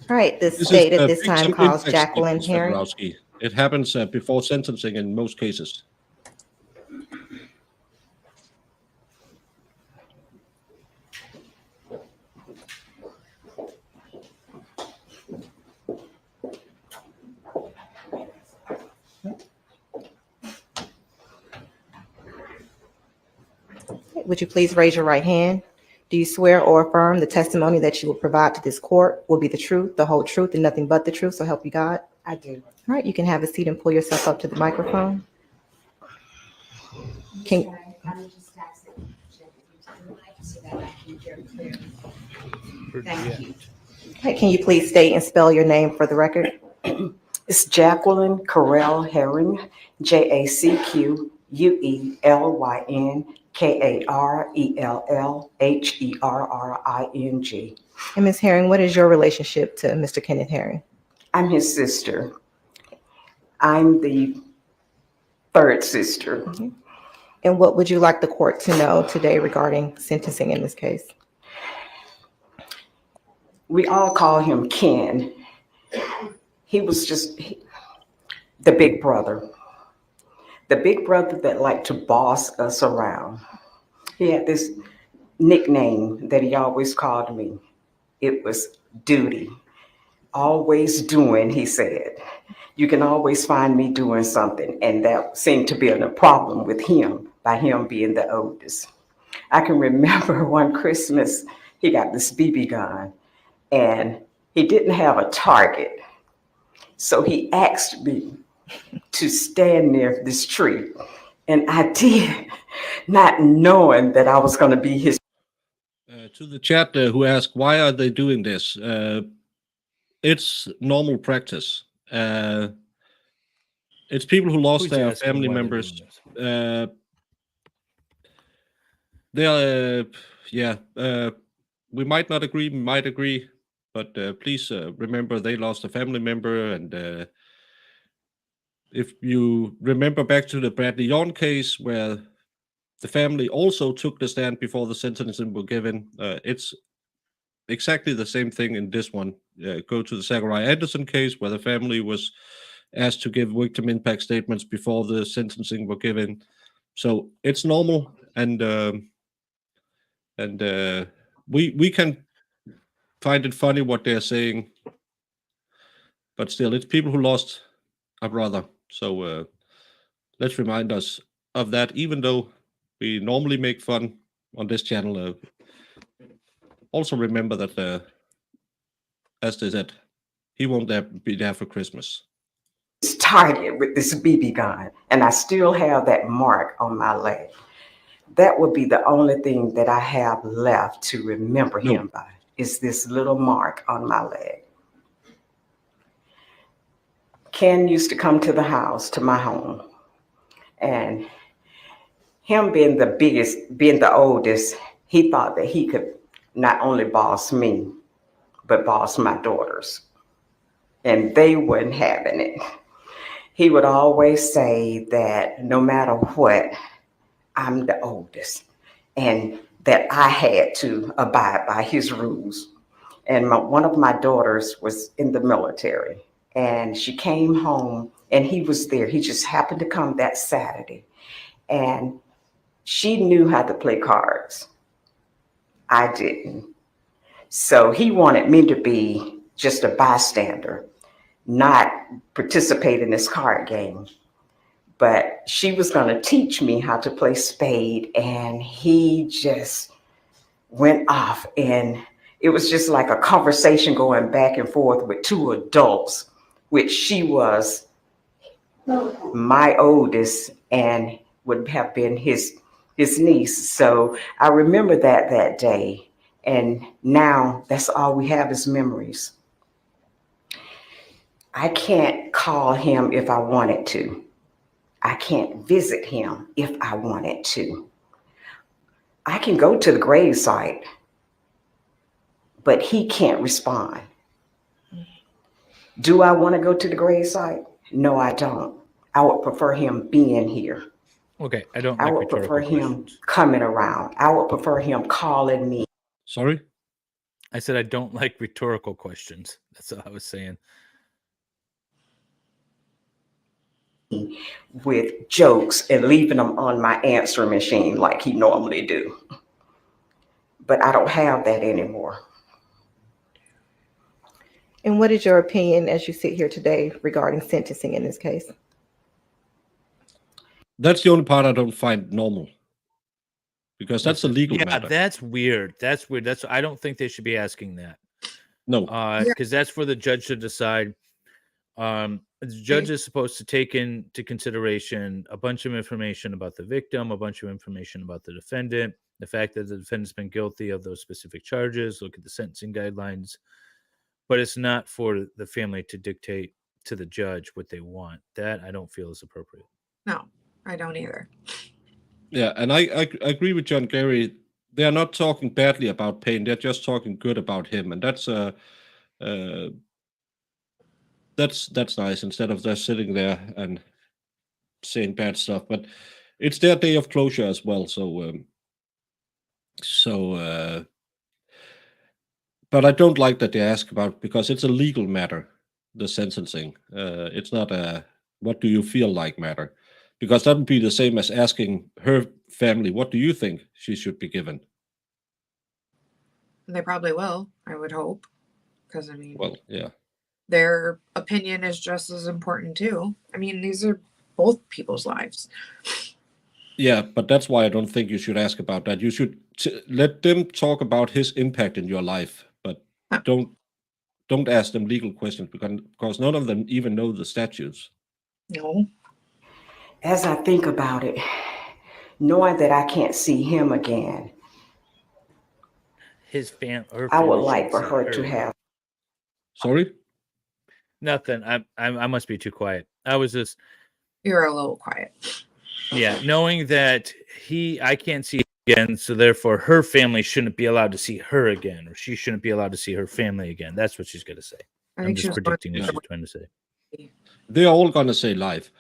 All right, the This is state at a this time victim calls impact Jacqueline statement, Mr. Herring. Borowski. It happens before sentencing in most cases. Would you please raise your right hand? Do you swear or affirm the testimony that you will provide to this court will be the truth, the whole truth, and nothing but the truth, so help you God? I do. All right, you can have a seat and pull yourself up to the microphone. Can- Sorry, I'm just asking to the mic so that I can hear clearly. Thank you. Okay, can you please state and spell your name for the record? It's Jacqueline Carell Herring, JACQUELYN KARELLHERRING. And Ms. Herring, what is your relationship to Mr. Kenneth Herring? I'm his sister. I'm the 3rd sister. Okay. And what would you like the court to know today regarding sentencing in this case? We all call him Ken. He was just the big brother. The big brother that liked to boss us around. He had this nickname that he always called me. It was Duty. Always doing, he said. You can always find me doing something. And that seemed to be a problem with him, by him being the oldest. I can remember one Christmas, he got this BB gun and he didn't have a target. So he asked me to stand near this tree. And I did, not knowing that I was going to be his. To the chat who asked, why are they doing this? It's normal practice. It's people who lost Who's their asking family why they're members. doing this? We might not agree, we might agree, but please remember they lost a family member, and if you remember back to the Bradley Yawn case where the family also took the stand before the sentencing were given, it's exactly the same thing in this one. Go to the Zachariah Anderson case where the family was asked to give victim impact statements before the sentencing were given. So it's normal, and we can find it funny what they're saying, but still, it's people who lost a brother. So let's remind us of that, even though we normally make fun on this channel. Also remember that, as they said, he won't be there for Christmas. Target with this BB gun, and I still have that mark on my leg. That would be the only thing that I have left to remember him by, is this little mark on my leg. Ken used to come to the house, to my home, and him being the biggest, being the oldest, he thought that he could not only boss me, but boss my daughters. And they weren't having it. He would always say that no matter what, I'm the oldest, and that I had to abide by his rules. And one of my daughters was in the military, and she came home, and he was there. He just happened to come that Saturday, and she knew how to play cards. I didn't. So he wanted me to be just a bystander, not participate in this card game. But she was going to teach me how to play spade, and he just went off, and it was just like a conversation going back and forth with two adults, which she was my oldest and would have been his niece. So I remember that day, and now that's all we have is memories. I can't call him if I wanted to. I can't visit him if I wanted to. I can go to the gravesite, but he can't respond. Do I want to go to the gravesite? No, I don't. I would prefer him being here. Okay, I would prefer him coming around. I would prefer him calling me. Sorry? I said I don't like rhetorical questions. That's what I was saying. With jokes and leaving them on my answer machine like he normally do. But I don't have that anymore. And what is your opinion as you sit here today regarding sentencing in this case? That's the only part I don't find normal, because that's a legal matter. That's weird. That's weird. I don't think they should be asking that. No, because that's for the judge to decide. The judge is supposed to take into consideration a bunch of information about the victim, a bunch of information about the defendant, the fact that the defendant's been guilty of those specific charges, look at the sentencing guidelines. But it's not for the family to dictate to the judge what they want. That I don't feel is appropriate. No, I don't either. Yeah, and I agree with John Gary. They are not talking badly about Payne. They're just talking good about him, and that's nice, instead of just sitting there and saying bad stuff. But it's their day of closure as well. But I don't like that they ask about, because it's a legal matter, the sentencing. It's not a what do you feel like matter, because that would be the same as asking her family, what do you think she should be given? They probably will, I would hope, because I mean, Well, yeah. Their opinion is just as important too. I mean, these are both people's lives. Yeah, but that's why I don't think you should ask about that. You should let them talk about his impact in your life, but don't ask them legal questions, because none of them even know the statutes. No. As I think about it, knowing that I can't see him again, His family. I would like for her to have. Sorry? Nothing. I must be too quiet. I was just. You're a little quiet. Yeah, knowing that I can't see again, so therefore her family shouldn't be allowed to see her again, or she shouldn't be allowed to see her family again. That's what she's going to say. I'm just predicting what she's trying to say. they're all gonna say life.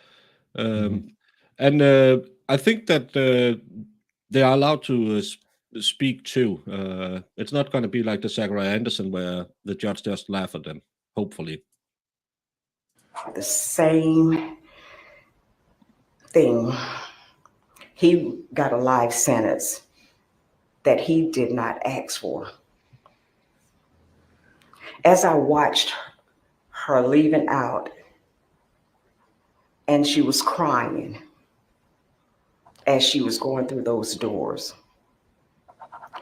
And I think that they are allowed to speak too. It's not going to be like the Zachariah Anderson where the judge just laugh at them. Hopefully, The same thing. He got a life sentence that he did not ask for. As I watched her leaving out, and she was crying as she was going through those doors.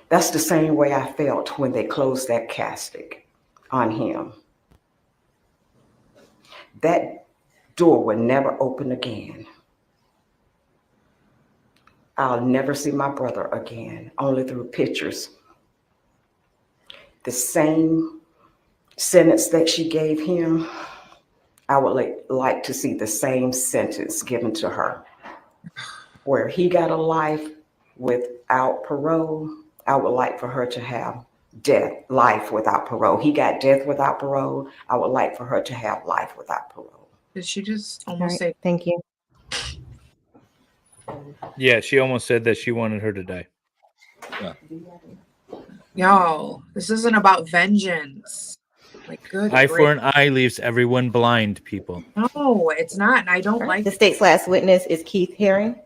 That's the same way I felt when they closed that casket on him. That door would never open again. I'll never see my brother again, only through pictures. The same sentence that she gave him, I would like to see the same sentence given to her. Where he got a life without parole, I would like for her to have life without parole. He got death without parole. I would like for her to have life without parole. Did she just almost say? Thank you. Yeah, she almost said that she wanted her to die. yeah. Yo, this isn't about vengeance. Like, good. Eye for an eye leaves everyone blind, people. No, it's not, and I don't like. The state's last witness is Keith Herring.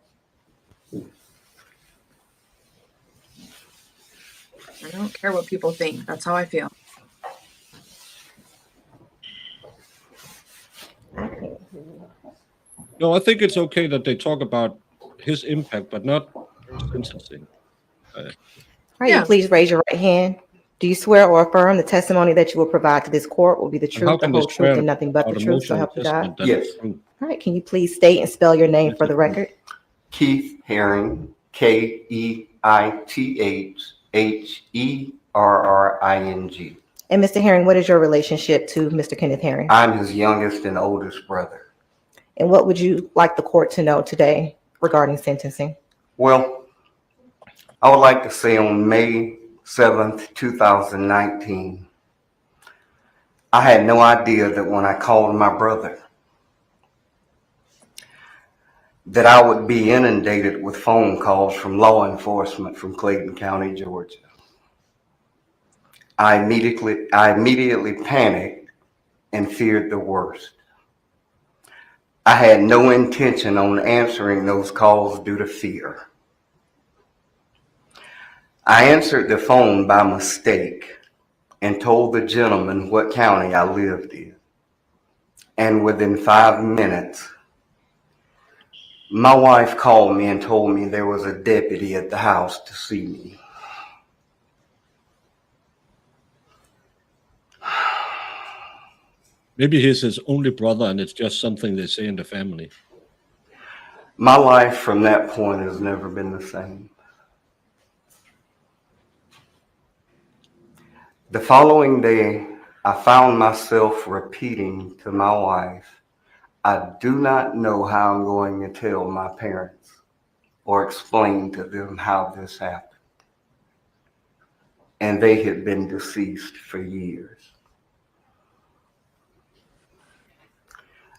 I don't care what people think. That's how I feel. No, I think it's okay that they talk about his impact, but not sentencing. All right, please raise your right hand. Do you swear or affirm the testimony that you will provide to this court will be the truth, the whole truth, and nothing but the truth, so help you God? Yes. All right, can you please state and spell your name for the record? Keith Herring, KeithHerring. And Mr. Herring, what is your relationship to Mr. Kenneth Herring? I'm his youngest and oldest brother. And what would you like the court to know today regarding sentencing? Well, I would like to say on May 7th, 2019, I had no idea that when I called my brother, that I would be inundated with phone calls from law enforcement from Clayton County, Georgia. I immediately panicked and feared the worst. I had no intention on answering those calls due to fear. I answered the phone by mistake and told the gentleman what county I lived in. And within 5 minutes, my wife called me and told me there was a deputy at the house to see me. Maybe he's his only brother and it's just something they say in the family. My life from that point has never been the same. The following day, I found myself repeating to my wife, I do not know how I'm going to tell my parents or explain to them how this happened. And they had been deceased for years.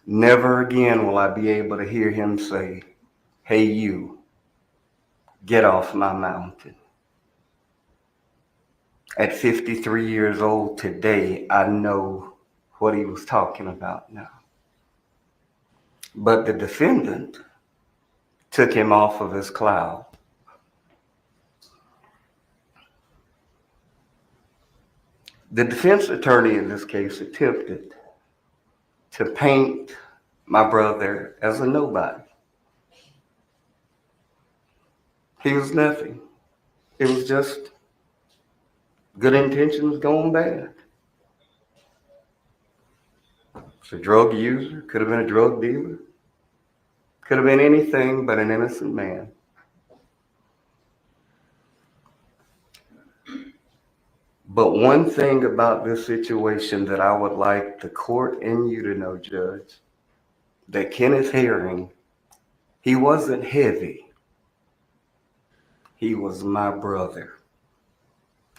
Never again will I be able to hear him say, hey, you, get off my mountain. At 53 years old today, I know what he was talking about now. But the defendant took him off of his cloud. The defense attorney in this case attempted to paint my brother as a nobody. He was nothing. It was just good intentions going bad. It's a drug user, could have been a drug dealer, could have been anything but an innocent man. But one thing about this situation that I would like the court and you to know, Judge, that Kenneth Herring, he wasn't heavy. He was my brother.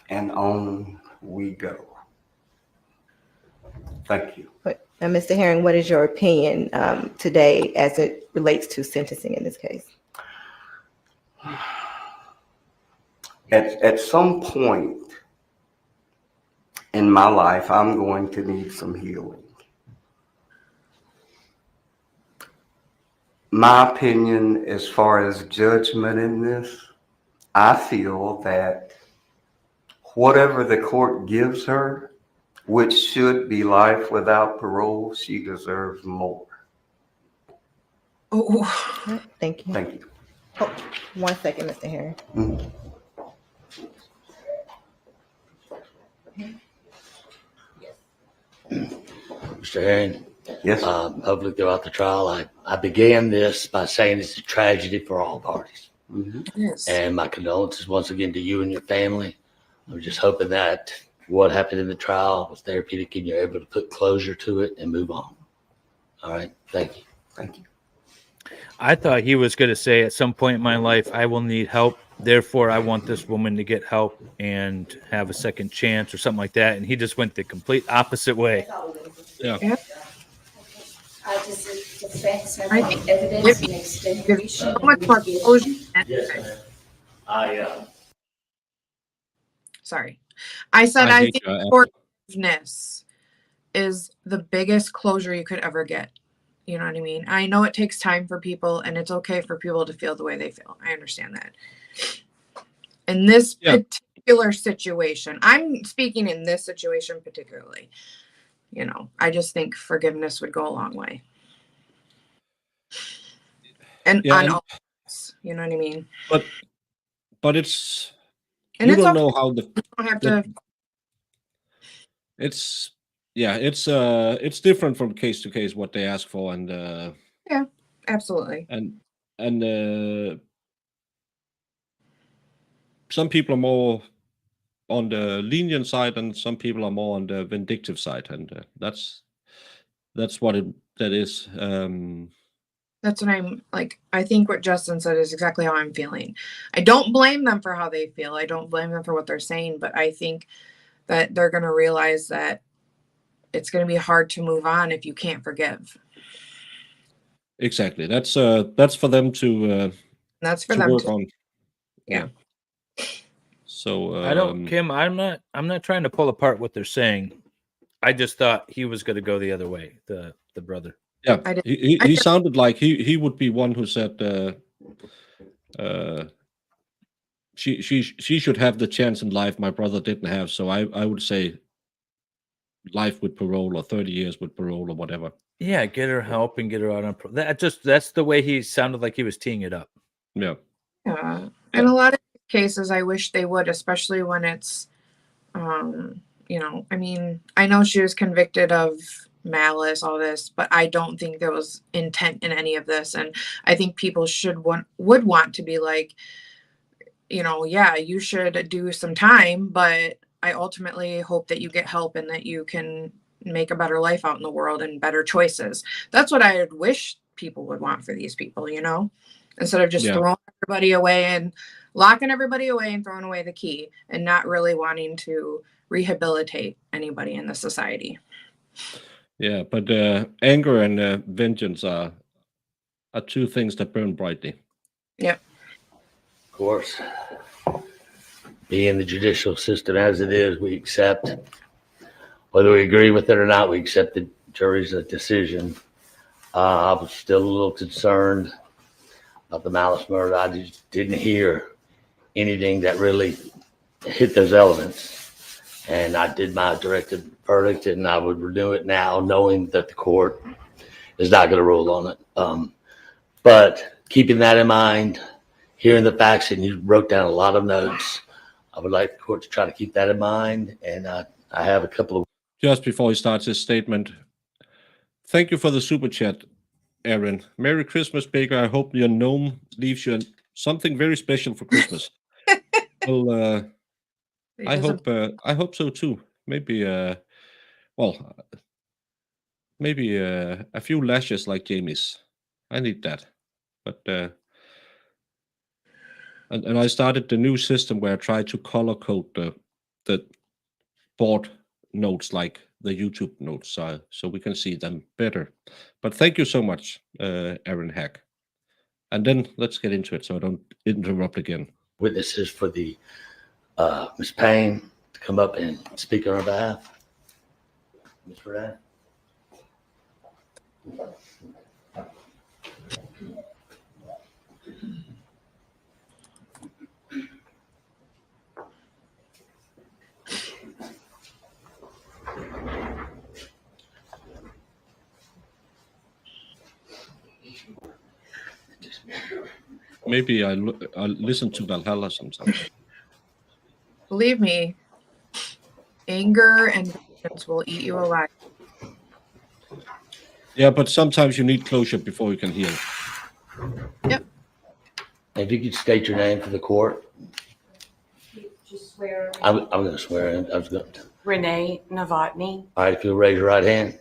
And on we go. Thank you. But And Mr. Herring, what is your opinion today as it relates to sentencing in this case? At some point in my life, I'm going to need some healing. My opinion as far as judgment in this, I feel that whatever the court gives her, which should be life without parole, she deserves more. Oh, All right, thank you. Thank you. Oh, 1 second, Mr. Herring. Mhm. Mr. Herring, Yes. hopefully throughout the trial, I began this by saying it's a tragedy for all parties. Mhm. yes. And my condolences once again to you and your family. I'm just hoping that what happened in the trial was therapeutic and you're able to put closure to it and move on. All right. Thank you. Thank you. I thought he was going to say at some point in my life, I will need help. Therefore, I want this woman to get help and have a second chance or something like that. And he just went the complete opposite way. Yeah. Yeah. Does the defense have I any think evidence There's and extenuation? so much more closure. Yes, ma'am. Sorry. I said I I hate think your forgiveness is the biggest closure you could ever get. You know what I mean? I know it takes time for people and it's okay for people to feel the way they feel. I understand that. In this Yeah. particular situation, I'm speaking in this situation particularly, you know, I just think forgiveness would go a long way. And Yeah, on and- all, you know what I mean? But it's And you it's don't okay. know how the You don't have to. it's yeah it's different from case to case what they ask for and Yeah, absolutely. and some people are more on the lenient side and some people are more on the vindictive side, and that's what that is. That's what I'm like. I think what Justin said is exactly how I'm feeling. I don't blame them for how they feel. I don't blame them for what they're saying, but I think that they're going to realize that it's going to be hard to move on if you can't forgive. Exactly. That's for them to That's for to them work to. on. Yeah. So I don't, Kim, I'm not trying to pull apart what they're saying. I just thought he was going to go the other way, the brother. Yeah, I did- he sounded like he would be one who said she should have the chance in life my brother didn't have. So I would say life with parole or 30 years with parole or whatever. Yeah, get her help and get her out on that's the way he sounded like he was teeing it up. Yeah. Yeah. In a lot of cases, I wish they would, especially when it's, you know, I mean, I know she was convicted of malice, all this, but I don't think there was intent in any of this. And I think people would want to be like, you know, yeah, you should do some time, but I ultimately hope that you get help and that you can make a better life out in the world and better choices. That's what I would wish people would want for these people, you know, instead of just throwing everybody away and locking everybody away and throwing away the key and not really wanting to rehabilitate anybody in the society. Yeah, but anger and vengeance are two things that burn brightly. Yep. Of course. Being the judicial system as it is, we accept, whether we agree with it or not, we accept the jury's decision. I was still a little concerned about the malice murder. I just didn't hear anything that really hit those elements. And I did my directed verdict, and I would renew it now, knowing that the court is not going to rule on it. But keeping that in mind, hearing the facts, and you wrote down a lot of notes, I would like the court to try to keep that in mind. And I have a couple of. Just before he starts his statement, thank you for the super chat, Aaron. Merry Christmas, Baker. I hope your gnome leaves you something very special for Christmas. Well, I hope so too. Maybe maybe a few lashes like Jamie's. I need that. But and I started the new system where I try to color code the board notes like the YouTube notes so we can see them better. But thank you so much, Aaron Hack. And then let's get into it so I don't interrupt again. Witnesses for the Ms. Payne to come up and speak on our behalf. Ms. Renee? Maybe I listen to Valhalla sometimes. Believe me, anger and vengeance will eat you alive. Yeah, but sometimes you need closure before you can heal. Yep. If you could state your name for the court. Just swear. I'm going to swear. I was going to. Renee Novotny. All right, if you'll raise your right hand.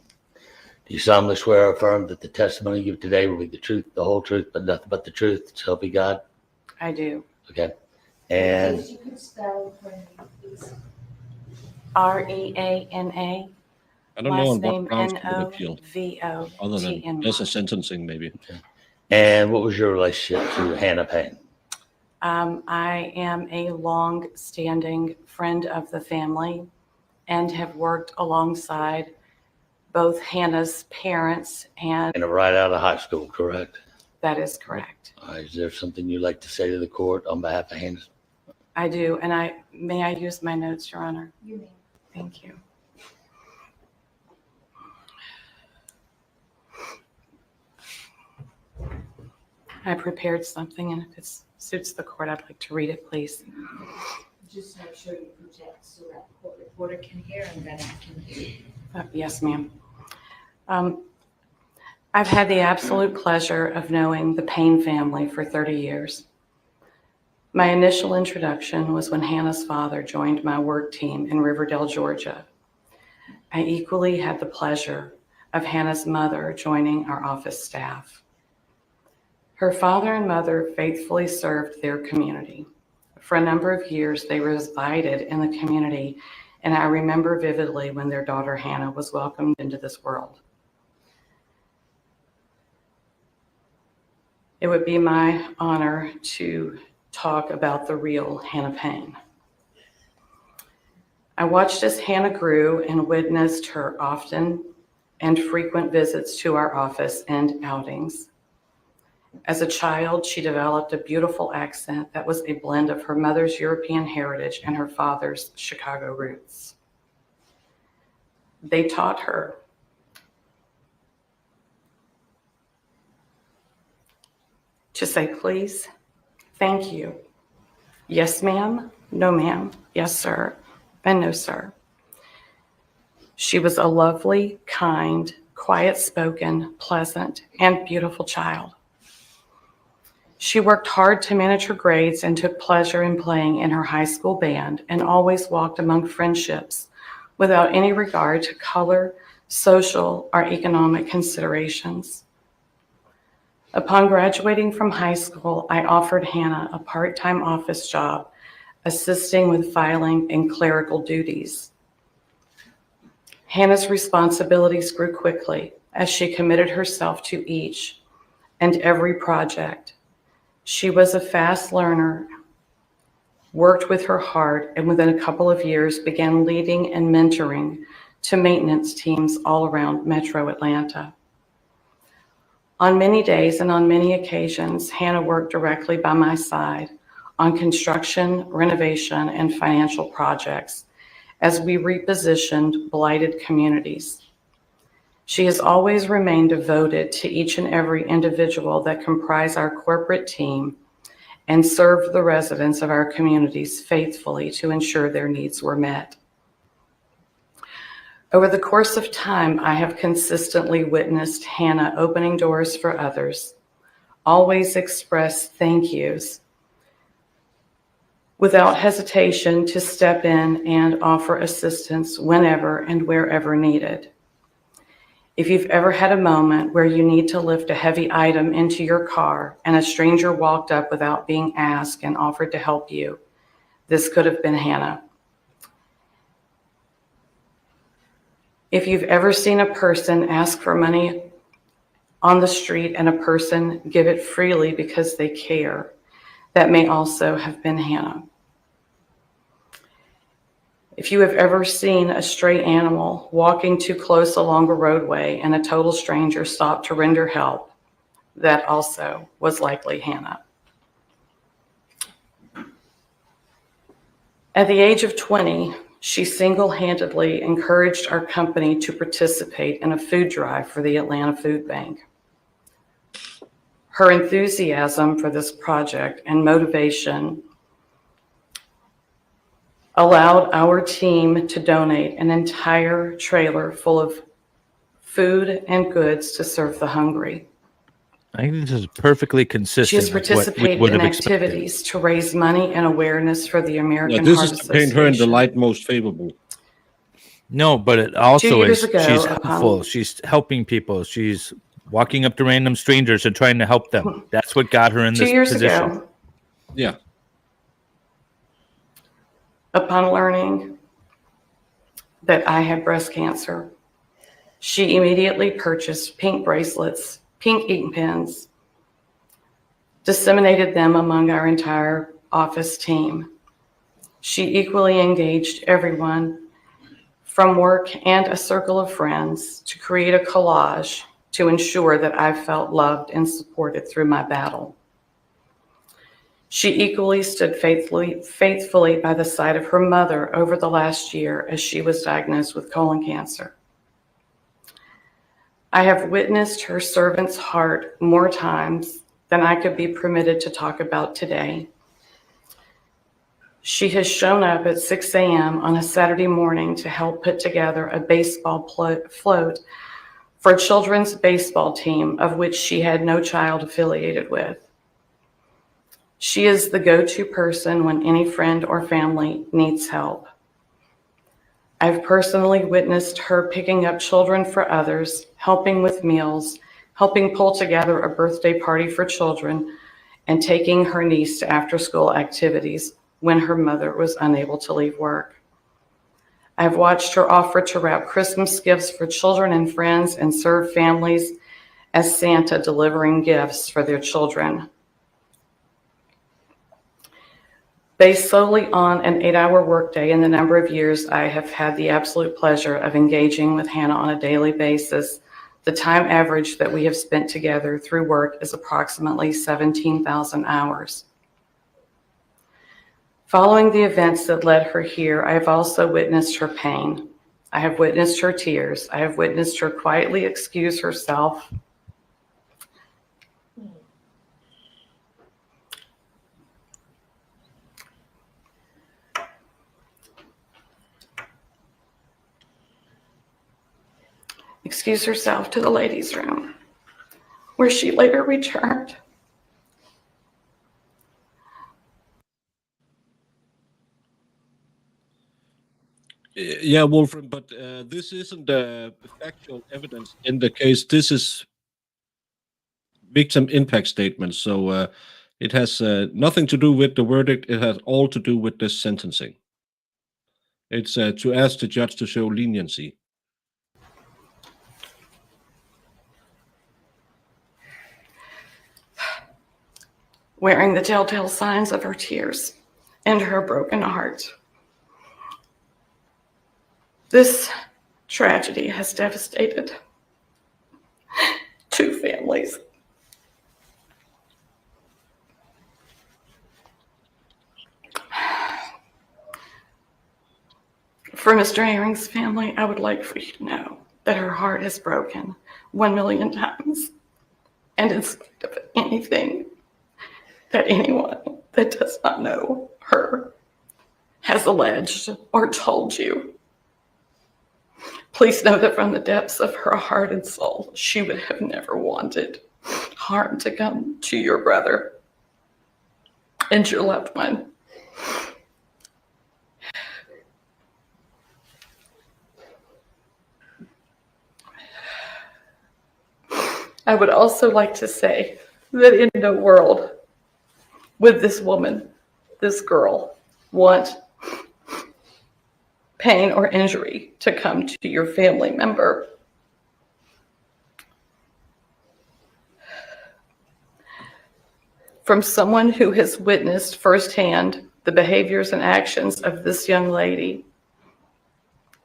Do you solemnly swear or affirm that the testimony you give today will be the truth, the whole truth, but nothing but the truth, so help you God? I do. Okay. And Please, you could spell for me, please. REANA. I don't know on Last what name grounds you would appeal, other than NOVOTNY. just a sentencing, maybe. and what was your relationship to Hannah Payne? I am a long-standing friend of the family and have worked alongside both Hannah's parents and. And right out of high school, correct? That is correct. All right, is there something you'd like to say to the court on behalf of Hannah? I do, and may I use my notes, Your Honor? You may. Thank you. I prepared something, and if it suits the court, I'd like to read it, please. Just make sure you project so that the court reporter can hear and then I can hear. Yes, ma'am. I've had the absolute pleasure of knowing the Payne family for 30 years. My initial introduction was when Hannah's father joined my work team in Riverdale, Georgia. I equally had the pleasure of Hannah's mother joining our office staff. Her father and mother faithfully served their community. For a number of years, they resided in the community, and I remember vividly when their daughter Hannah was welcomed into this world. It would be my honor to talk about the real Hannah Payne. I watched as Hannah grew and witnessed her often and frequent visits to our office and outings. As a child, she developed a beautiful accent that was a blend of her mother's European heritage and her father's Chicago roots. They taught her to say please, thank you, yes ma'am, no ma'am, yes sir, and no sir. She was a lovely, kind, quiet-spoken, pleasant, and beautiful child. She worked hard to manage her grades and took pleasure in playing in her high school band and always walked among friendships without any regard to color, social, or economic considerations. Upon graduating from high school, I offered Hannah a part-time office job assisting with filing and clerical duties. Hannah's responsibilities grew quickly as she committed herself to each and every project. She was a fast learner, worked with her heart, and within a couple of years began leading and mentoring to maintenance teams all around Metro Atlanta. On many days and on many occasions, Hannah worked directly by my side on construction, renovation, and financial projects as we repositioned blighted communities. She has always remained devoted to each and every individual that comprise our corporate team and served the residents of our communities faithfully to ensure their needs were met. Over the course of time, I have consistently witnessed Hannah opening doors for others, always express thank yous, without hesitation to step in and offer assistance whenever and wherever needed. If you've ever had a moment where you need to lift a heavy item into your car and a stranger walked up without being asked and offered to help you, this could have been Hannah. If you've ever seen a person ask for money on the street and a person give it freely because they care, that may also have been Hannah. If you have ever seen a stray animal walking too close along a roadway and a total stranger stop to render help, that also was likely Hannah. At the age of 20, she single-handedly encouraged our company to participate in a food drive for the Atlanta Food Bank. Her enthusiasm for this project and motivation allowed our team to donate an entire trailer full of food and goods to serve the hungry. I think this is perfectly consistent. She has with what we participated would in have expected. activities to raise money and awareness for the American This Heart is to paint her in the Association. light most favorable. No, but it also 2 years is ago, she's upon- helpful. She's helping people. She's walking up to random strangers and trying to help them. That's what got her in 2 this years position. ago, Yeah. upon learning that I had breast cancer, she immediately purchased pink bracelets, pink ink pens, disseminated them among our entire office team. She equally engaged everyone from work and a circle of friends to create a collage to ensure that I felt loved and supported through my battle. She equally stood faithfully by the side of her mother over the last year as she was diagnosed with colon cancer. I have witnessed her servant's heart more times than I could be permitted to talk about today. She has shown up at 6 a.m. on a Saturday morning to help put together a baseball float for a children's baseball team of which she had no child affiliated with. She is the go-to person when any friend or family needs help. I've personally witnessed her picking up children for others, helping with meals, helping pull together a birthday party for children, and taking her niece to after-school activities when her mother was unable to leave work. I've watched her offer to wrap Christmas gifts for children and friends and serve families as Santa delivering gifts for their children. Based solely on an 8-hour workday and the number of years I have had the absolute pleasure of engaging with Hannah on a daily basis, the time average that we have spent together through work is approximately 17,000 hours. Following the events that led her here, I have also witnessed her pain. I have witnessed her tears. I have witnessed her quietly excuse herself. Excuse herself to the ladies' room, where she later returned. Yeah, Wolfram, but this isn't factual evidence in the case. This is victim impact statement. So it has nothing to do with the verdict. It has all to do with the sentencing. It's to ask the judge to show leniency. Wearing the telltale signs of her tears and her broken heart. This tragedy has devastated 2 families. For Mr. Herring's family, I would like for you to know that her heart is broken 1 million times. And in spite of anything that anyone that does not know her has alleged or told you, please know that from the depths of her heart and soul, she would have never wanted harm to come to your brother and your loved one. I would also like to say that in no world would this woman, this girl, want pain or injury to come to your family member. From someone who has witnessed firsthand the behaviors and actions of this young lady,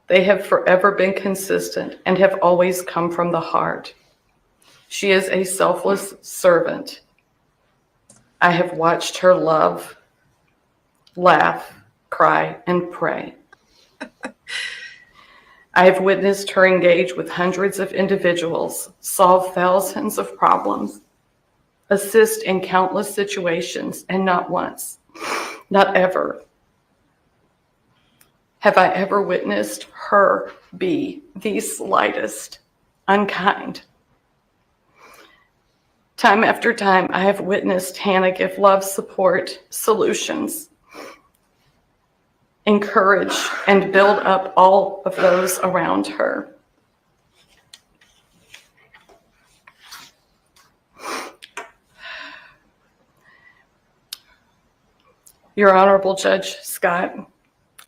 they have forever been consistent and have always come from the heart. She is a selfless servant. I have watched her love, laugh, cry, and pray. I have witnessed her engage with hundreds of individuals, solve thousands of problems, assist in countless situations, and not once, not ever, have I ever witnessed her be the slightest unkind. Time after time, I have witnessed Hannah give love, support, solutions, encourage, and build up all of those around her. Your Honorable Judge Scott,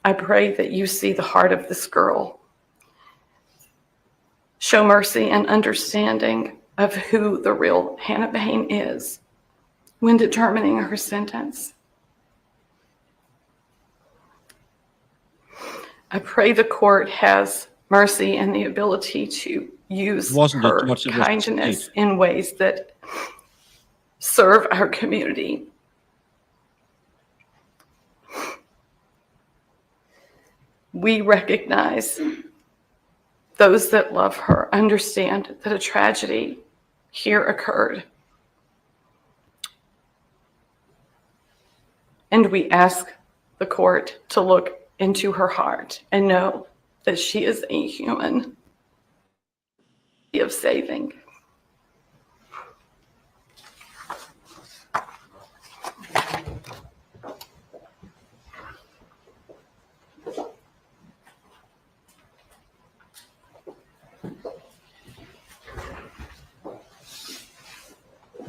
I pray that you see the heart of this girl. Show mercy and understanding of who the real Hannah Payne is when determining her sentence. I pray the court has mercy and the ability to use her kindness in ways that serve our community. We recognize those that love her understand that a tragedy here occurred. And we ask the court to look into her heart and know that she is a human of saving.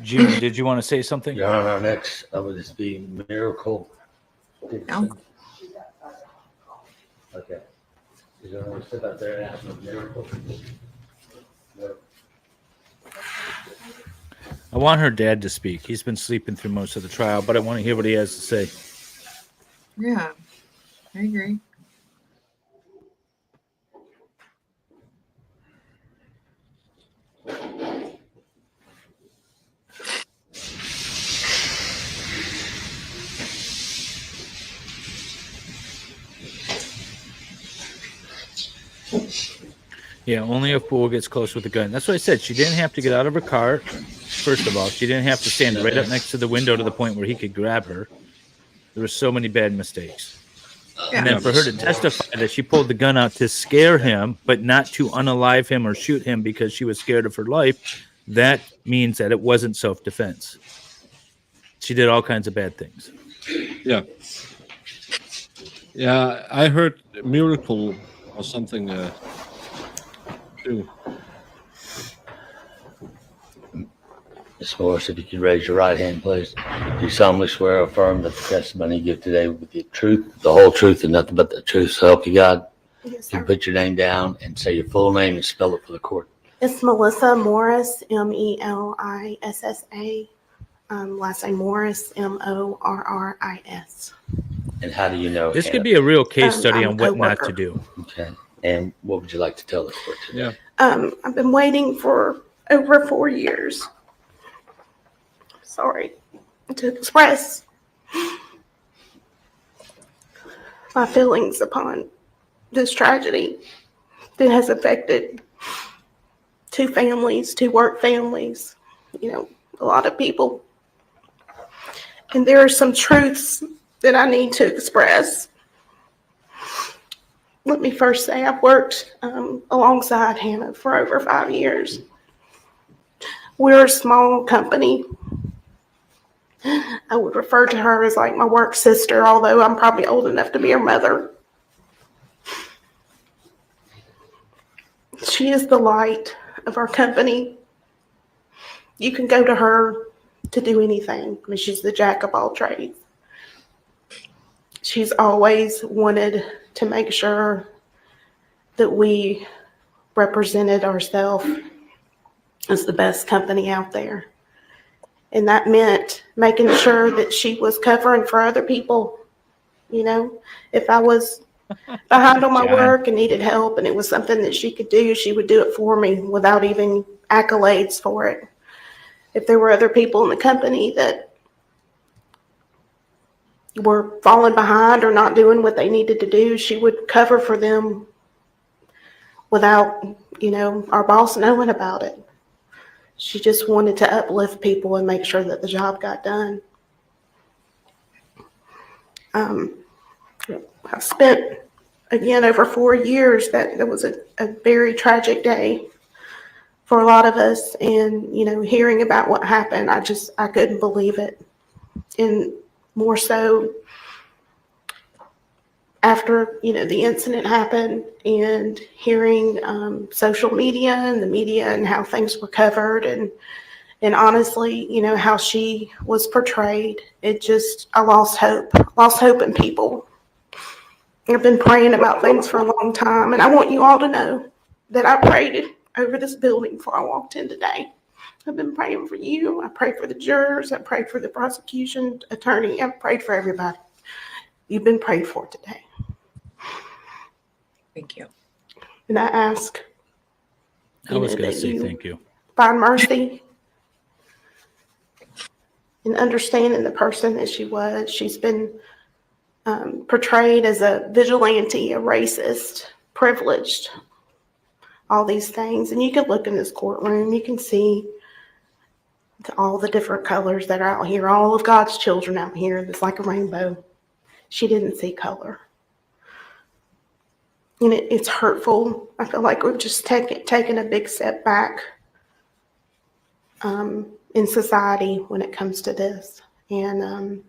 Jimmy, did you want to say something? Your Honor, next would this be Miracle? No. Okay. Is there anyone sit out there and ask for Miracle? No. I want her dad to speak. He's been sleeping through most of the trial, but I want to hear what he has to say. Yeah, I agree. Yeah, only if Bull gets close with a gun. That's what I said. She didn't have to get out of her car. First of all, she didn't have to stand right up next to the window to the point where he could grab her. There were so many bad mistakes. And then for her to testify that she pulled the gun out to scare him, but not to unalive him or shoot him because she was scared of her life, that means that it wasn't self-defense. She did all kinds of bad things. Yeah. Yeah, I heard Miracle or something too. Ms. Morris, if you could raise your right hand, please. Do you solemnly swear or affirm that the testimony you give today will be the truth, the whole truth, and nothing but the truth, so help you God? Yes, You sir. put your name down and say your full name and spell it for the court. It's Melissa Morris, Melissa. Last name Morris, Morris. And how do you know? This Hannah? could be a real case study I'm on a what not to coworker. do. Okay. And what would you like to tell the court today? Yeah. I've been waiting for over 4 years. Sorry, to express my feelings upon this tragedy that has affected 2 families, 2 work families, a lot of people. And there are some truths that I need to express. Let me first say I've worked alongside Hannah for over 5 years. We're a small company. I would refer to her as like my work sister, although I'm probably old enough to be her mother. She is the light of our company. You can go to her to do anything. She's the jack of all trades. She's always wanted to make sure that we represented ourselves as the best company out there. And that meant making sure that she was covering for other people. You know, if I was behind on my work and needed help and it was something that she could do, she would do it for me without even accolades for it. If there were other people in the company that were falling behind or not doing what they needed to do, she would cover for them without, you know, our boss knowing about it. She just wanted to uplift people and make sure that the job got done. I spent, again, over 4 years. That was a very tragic day for a lot of us. And, you know, hearing about what happened, I couldn't believe it. And more so after, you know, the incident happened and hearing social media and the media and how things were covered and honestly, you know, how she was portrayed, I lost hope in people. I've been praying about things for a long time, and I want you all to know that I prayed over this building before I walked in today. I've been praying for you. I prayed for the jurors. I prayed for the prosecution attorney. I've prayed for everybody. You've been prayed for today. Thank you. And I ask, I was going to say thank you. Find mercy in understanding the person that she was. She's been portrayed as a vigilante, a racist, privileged, all these things. And you can look in this courtroom, you can see all the different colors that are out here, all of God's children out here. It's like a rainbow. She didn't see color. And it's hurtful. I feel like we've just taken a big step back in society when it comes to this. And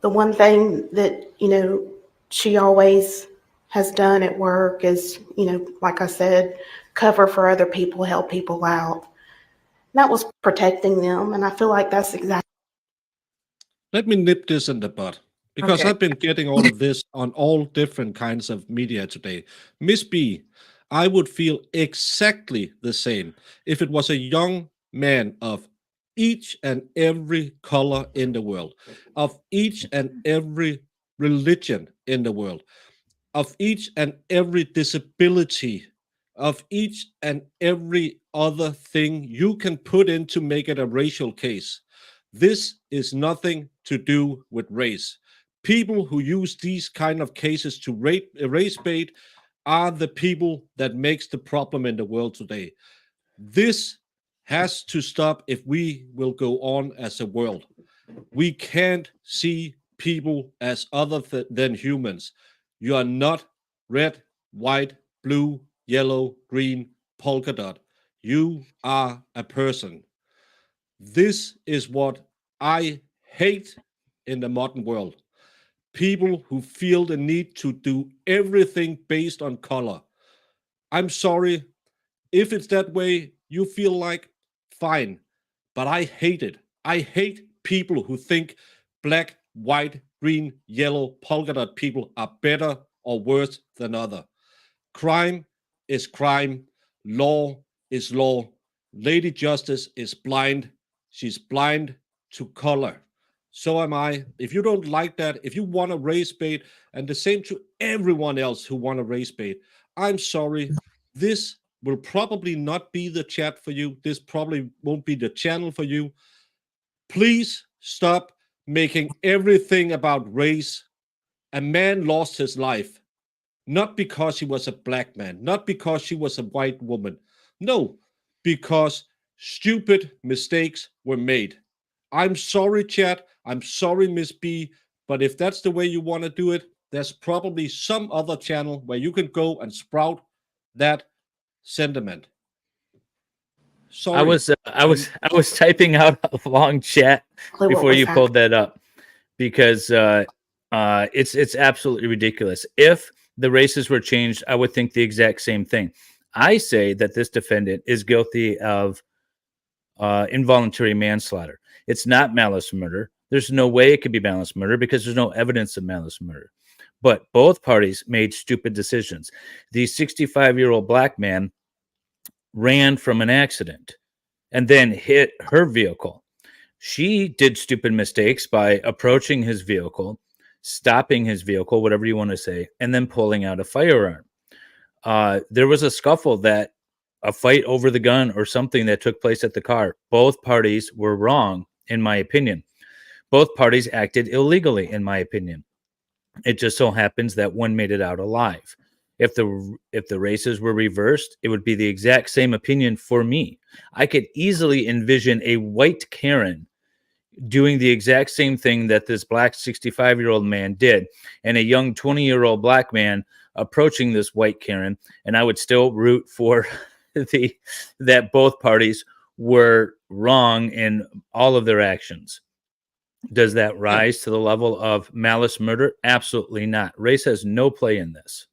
the one thing that, you know, she always has done at work is, you know, like I said, cover for other people, help people out. And that was protecting them. And I feel like that's exactly. Let me nip this in the bud, because Okay. I've been getting all of this on all different kinds of media today. Miss B, I would feel exactly the same if it was a young man of each and every color in the world, of each and every religion in the world, of each and every disability, of each and every other thing you can put in to make it a racial case. This is nothing to do with race. People who use these kind of cases to race bait are the people that makes the problem in the world today. This has to stop if we will go on as a world. We can't see people as other than humans. You are not red, white, blue, yellow, green, polka dot. You are a person. This is what I hate in the modern world. People who feel the need to do everything based on color. I'm sorry. If it's that way, you feel like, fine. But I hate it. I hate people who think black, white, green, yellow, polka dot people are better or worse than other. Crime is crime. Law is law. Lady Justice is blind. She's blind to color. So am I. If you don't like that, if you want to race bait, and the same to everyone else who want to race bait, I'm sorry. This will probably not be the chat for you. This probably won't be the channel for you. Please stop making everything about race. A man lost his life, not because he was a black man, not because she was a white woman. No, because stupid mistakes were made. I'm sorry, chat. I'm sorry, Miss B. But if that's the way you want to do it, there's probably some other channel where you can go and sprout that sentiment. Sorry. I was typing out a long chat before you pulled that up, because it's absolutely ridiculous. If the races were changed, I would think the exact same thing. I say that this defendant is guilty of involuntary manslaughter. It's not malice murder. There's no way it could be malice murder because there's no evidence of malice murder. But both parties made stupid decisions. The 65-year-old black man ran from an accident and then hit her vehicle. She did stupid mistakes by approaching his vehicle, stopping his vehicle, whatever you want to say, and then pulling out a firearm. There was a scuffle, a fight over the gun or something that took place at the car. Both parties were wrong, in my opinion. Both parties acted illegally, in my opinion. It just so happens that one made it out alive. If the races were reversed, it would be the exact same opinion for me. I could easily envision a white Karen doing the exact same thing that this black 65-year-old man did, and a young 20-year-old black man approaching this white Karen, and I would still root for that both parties were wrong in all of their actions. Does that rise to the level of malice murder? Absolutely not. Race has no play in this.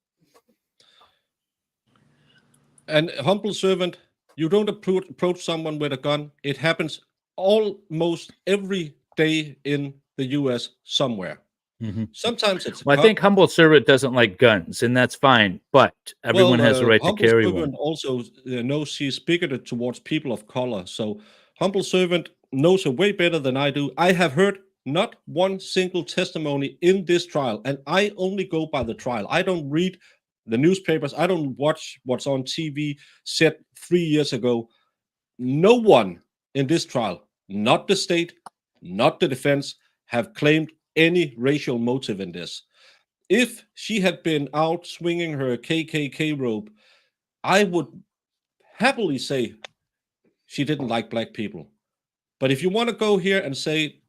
And humble servant, you don't approach someone with a gun. It happens almost every day in the U.S. somewhere. Mm-hmm. Sometimes it's. Well, I think humble servant doesn't like guns, and that's fine. But everyone has a right to carry one. Humble servant also knows he's bigoted towards people of color. So humble servant knows her way better than I do. I have heard not one single testimony in this trial, and I only go by the trial. I don't read the newspapers. I don't watch what's on TV said 3 years ago. No one in this trial, not the state, not the defense, have claimed any racial motive in this. If she had been out swinging her KKK robe, I would happily say she didn't like black people. But if you want to go here and say,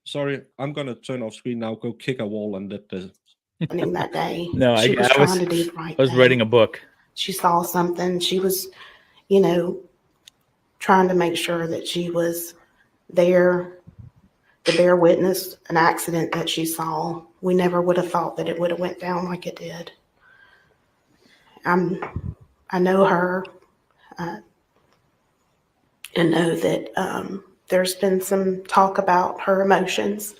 sorry, I'm going to turn off screen now, go kick a wall and let the... That day. No, she was trying to do the right I was thing. writing a book. She saw something. She was, trying to make sure that she was there to bear witness an accident that she saw. We never would have thought that it would have went down like it did. I know her and know that there's been some talk about her emotions.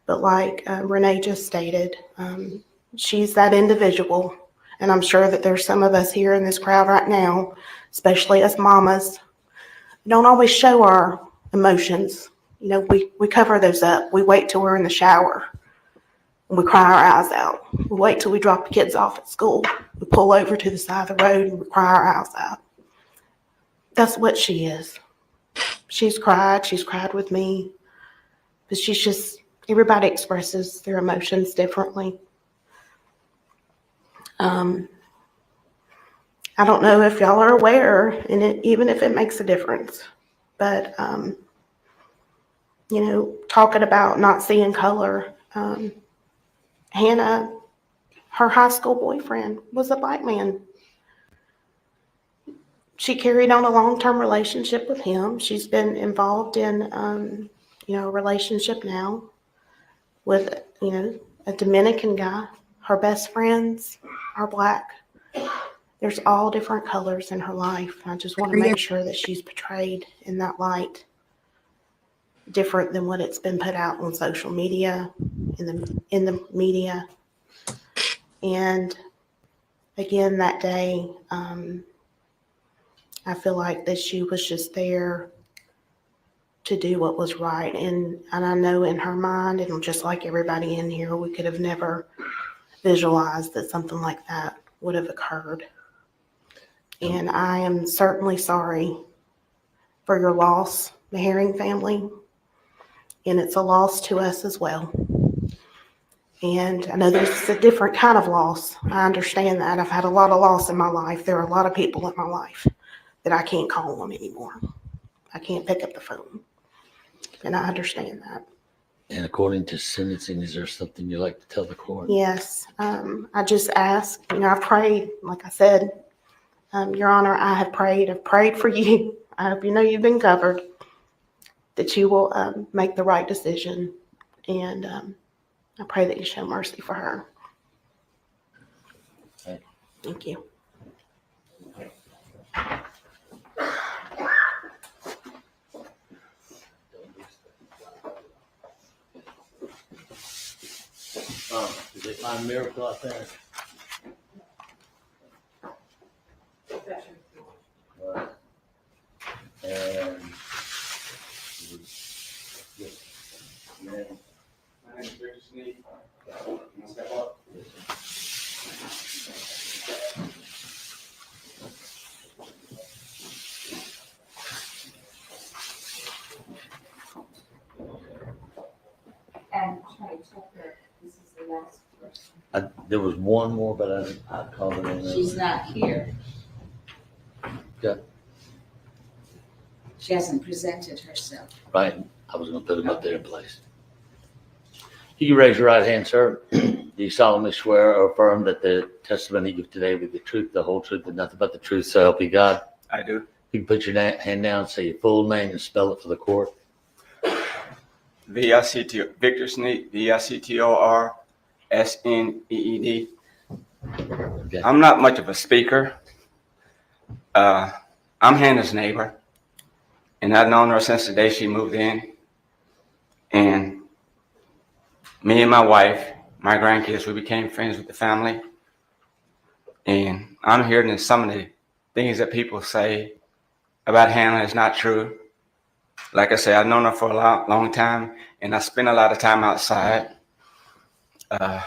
But like Renee just stated, she's that individual. And I'm sure that there's some of us here in this crowd right now, especially as mamas, don't always show our emotions. We cover those up. We wait till we're in the shower and we cry our eyes out. We wait till we drop the kids off at school. We pull over to the side of the road and we cry our eyes out. That's what she is. She's cried with me. But she's just, everybody expresses their emotions differently. I don't know if y'all are aware, and even if it makes a difference, but, talking about not seeing color, Hannah, her high school boyfriend was a black man. She carried on a long-term relationship with him. She's been involved in, a relationship now with, a Dominican guy. Her best friends are black. There's all different colors in her life. I just want to make sure that she's portrayed in that light, different than what it's been put out on social media, in the media. And again, that day, I feel like that she was just there to do what was right. And I know in her mind, and just like everybody in here, we could have never visualized that something like that would have occurred. And I am certainly sorry for your loss, the Herring family. And it's a loss to us as well. And I know there's a different kind of loss. I understand that. I've had a lot of loss in my life. There are a lot of people in my life that I can't call on anymore. I can't pick up the phone. And I understand that. And according to sentencing, is there something you'd like to tell the court? Yes. I just ask, I've prayed, like I said, Your Honor, I've prayed for you. I hope you know you've been covered, that you will make the right decision. And I pray that you show mercy for her. Thank you. Is it my miracle out there? Right. And. My name is Victor Sneed. Can I step up? And try to check her, this is the last person. There was one more, but I called it in. She's not here. Yeah. She hasn't presented herself. Right, I was gonna put him up there in place. You can raise your right hand, sir. Do you solemnly swear or affirm that the testimony you give today will be the truth, the whole truth, and nothing but the truth, so help you God? I do. You can put your hand down, say your full name, and spell it for the court. Victor Sneed, VICTOR SNEED. Okay. I'm not much of a speaker. I'm Hannah's neighbor, and I've known her since the day she moved in. And me and my wife, my grandkids, we became friends with the family. And I'm hearing that some of the things that people say about Hannah is not true. Like I say, I've known her for a long time, and I spend a lot of time outside,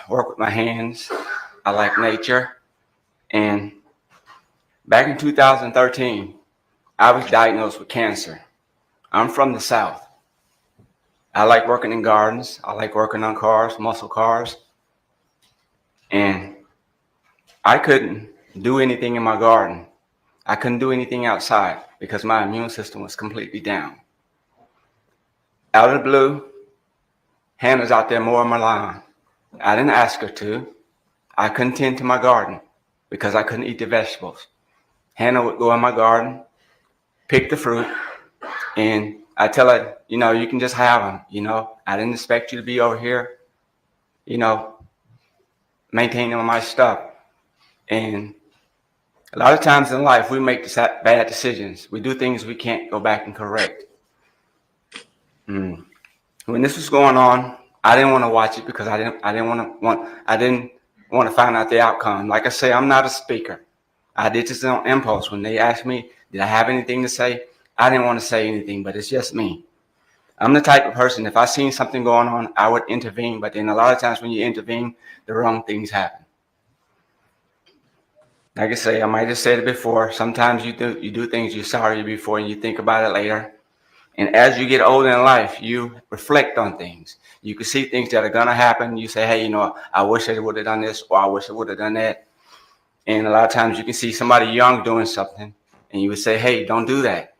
work with my hands. I like nature. And back in 2013, I was diagnosed with cancer. I'm from the South. I like working in gardens. I like working on cars, muscle cars. And I couldn't do anything in my garden. I couldn't do anything outside because my immune system was completely down. Out of the blue, Hannah's out there mowing my lawn. I didn't ask her to. I couldn't tend to my garden because I couldn't eat the vegetables. Hannah would go in my garden, pick the fruit, and I tell her, you know, you can just have them. You know, I didn't expect you to be over here, you know, maintaining my stuff. And a lot of times in life, we make bad decisions. We do things we can't go back and correct. When this was going on, I didn't want to watch it because I didn't want to find out the outcome. Like I say, I'm not a speaker. I did this on impulse. When they asked me, did I have anything to say? I didn't want to say anything, but it's just me. I'm the type of person, if I seen something going on, I would intervene. But then a lot of times when you intervene, the wrong things happen. Like I say, I might have said it before. Sometimes you do things you're sorry before and you think about it later. And as you get older in life, you reflect on things. You can see things that are going to happen. You say, hey, you know, I wish I would have done this, or I wish I would have done that. And a lot of times you can see somebody young doing something and you would say, hey, don't do that.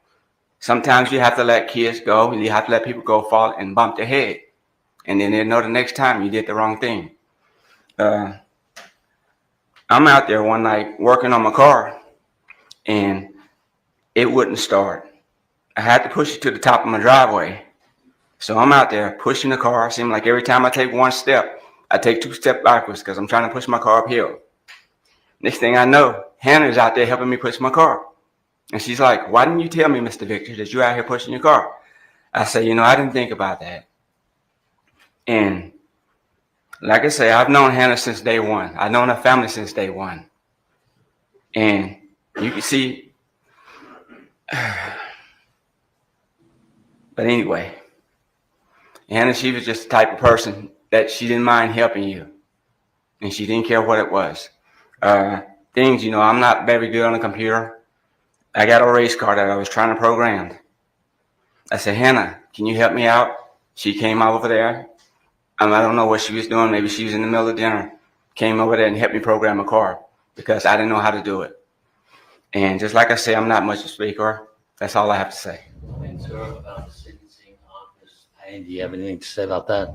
Sometimes you have to let kids go and you have to let people go fall and bump their head. And then they'll know the next time you did the wrong thing. I'm out there one night working on my car and it wouldn't start. I had to push it to the top of my driveway. So I'm out there pushing the car. It seems like every time I take one step, I take 2 steps backwards because I'm trying to push my car uphill. Next thing I know, Hannah's out there helping me push my car. And she's like, why didn't you tell me, Mr. Victor, that you're out here pushing your car? I say, you know, I didn't think about that. And like I say, I've known Hannah since day one. I've known her family since day one. And you can see, but anyway, Hannah, she was just the type of person that she didn't mind helping you. And she didn't care what it was. Things, you know, I'm not very good on a computer. I got a race car that I was trying to program. I said, Hannah, can you help me out? She came over there. I don't know what she was doing. Maybe she was in the middle of dinner. Came over there and helped me program a car because I didn't know how to do it. And just like I say, I'm not much of a speaker. That's all I have to say. And sir, about the sentencing on Ms. Payne, do you have anything to say about that?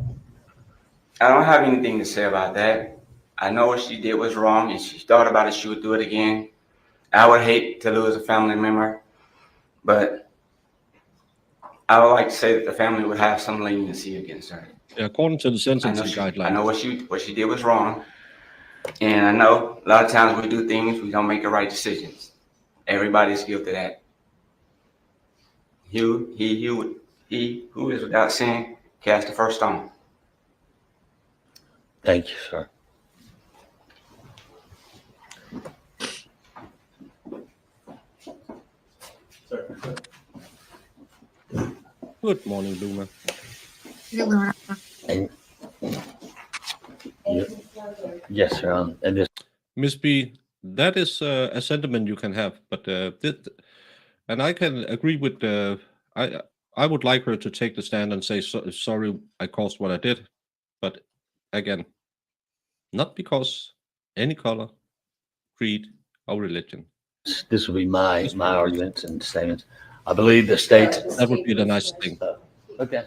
I don't have anything to say about that. I know what she did was wrong, and she thought about it, she would do it again. I would hate to lose a family member, but I would like to say that the family would have some leniency against her. According to the sentencing guidelines. I know what she did was wrong, and I know a lot of times we do things, we don't make the right decisions. Everybody's guilty of that. He who is without sin, cast the first stone. Thank you, sir. Good morning, Luna. And, yes, sir. And this, Miss B, that is a sentiment you can have, but and I can agree with I would like her to take the stand and say sorry I caused what I did, but again, not because any color, creed, or religion. this will be my arguments and statements. I believe the state. That would be the nice thing. Okay.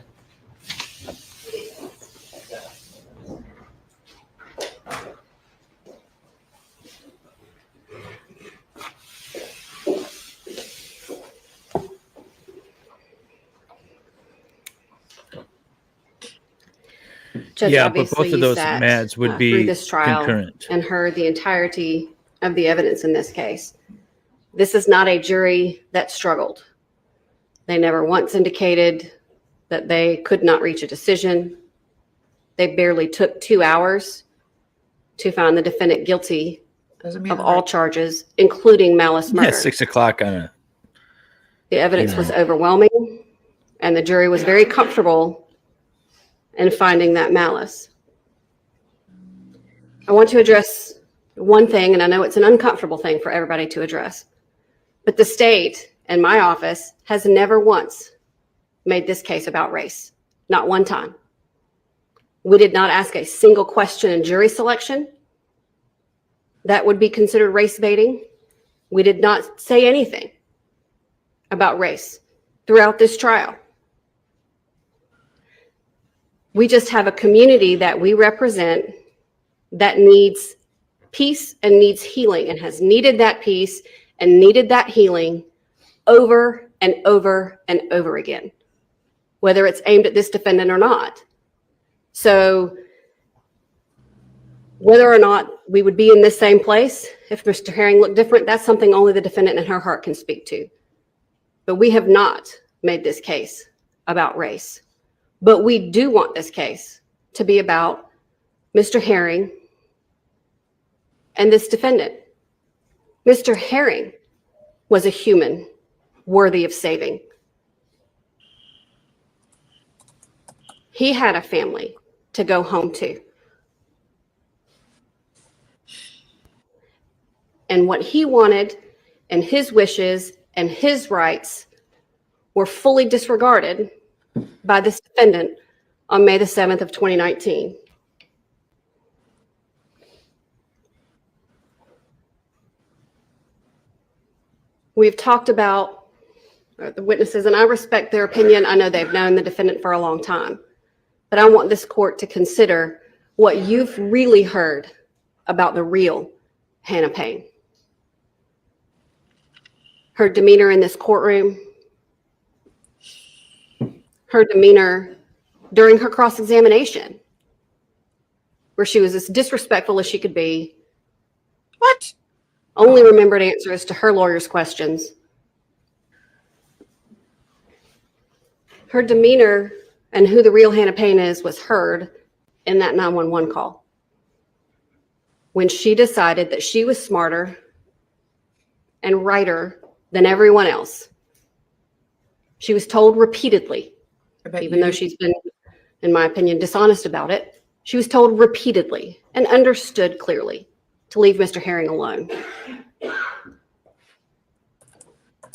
Judge Yeah, but both obviously of those sat, mads would through be this trial concurrent. and heard the entirety of the evidence in this case. This is not a jury that struggled. They never once indicated that they could not reach a decision. They barely took 2 hours to find the defendant guilty of all charges, including malice murder. Yeah, 6 o'clock on a. The evidence was overwhelming, and the jury was very comfortable in finding that malice. I want to address one thing, and I know it's an uncomfortable thing for everybody to address, but the state and my office has never once made this case about race, not one time. We did not ask a single question in jury selection that would be considered race baiting. We did not say anything about race throughout this trial. We just have a community that we represent that needs peace and needs healing and has needed that peace and needed that healing over and over and over again, whether it's aimed at this defendant or not. So whether or not we would be in this same place if Mr. Herring looked different, that's something only the defendant in her heart can speak to. But we have not made this case about race. But we do want this case to be about Mr. Herring and this defendant. Mr. Herring was a human worthy of saving. He had a family to go home to. And what he wanted and his wishes and his rights were fully disregarded by this defendant on May the 7th of 2019. We've talked about the witnesses, and I respect their opinion. I know they've known the defendant for a long time, but I want this court to consider what you've really heard about the real Hannah Payne. Her demeanor in this courtroom, her demeanor during her cross-examination, where she was as disrespectful as she could be. What? Only remembered answers to her lawyer's questions. Her demeanor and who the real Hannah Payne is was heard in that 911 call, when she decided that she was smarter and righter than everyone else. She was told repeatedly, even though she's been, in my opinion, dishonest about it, she was told repeatedly and understood clearly to leave Mr. Herring alone.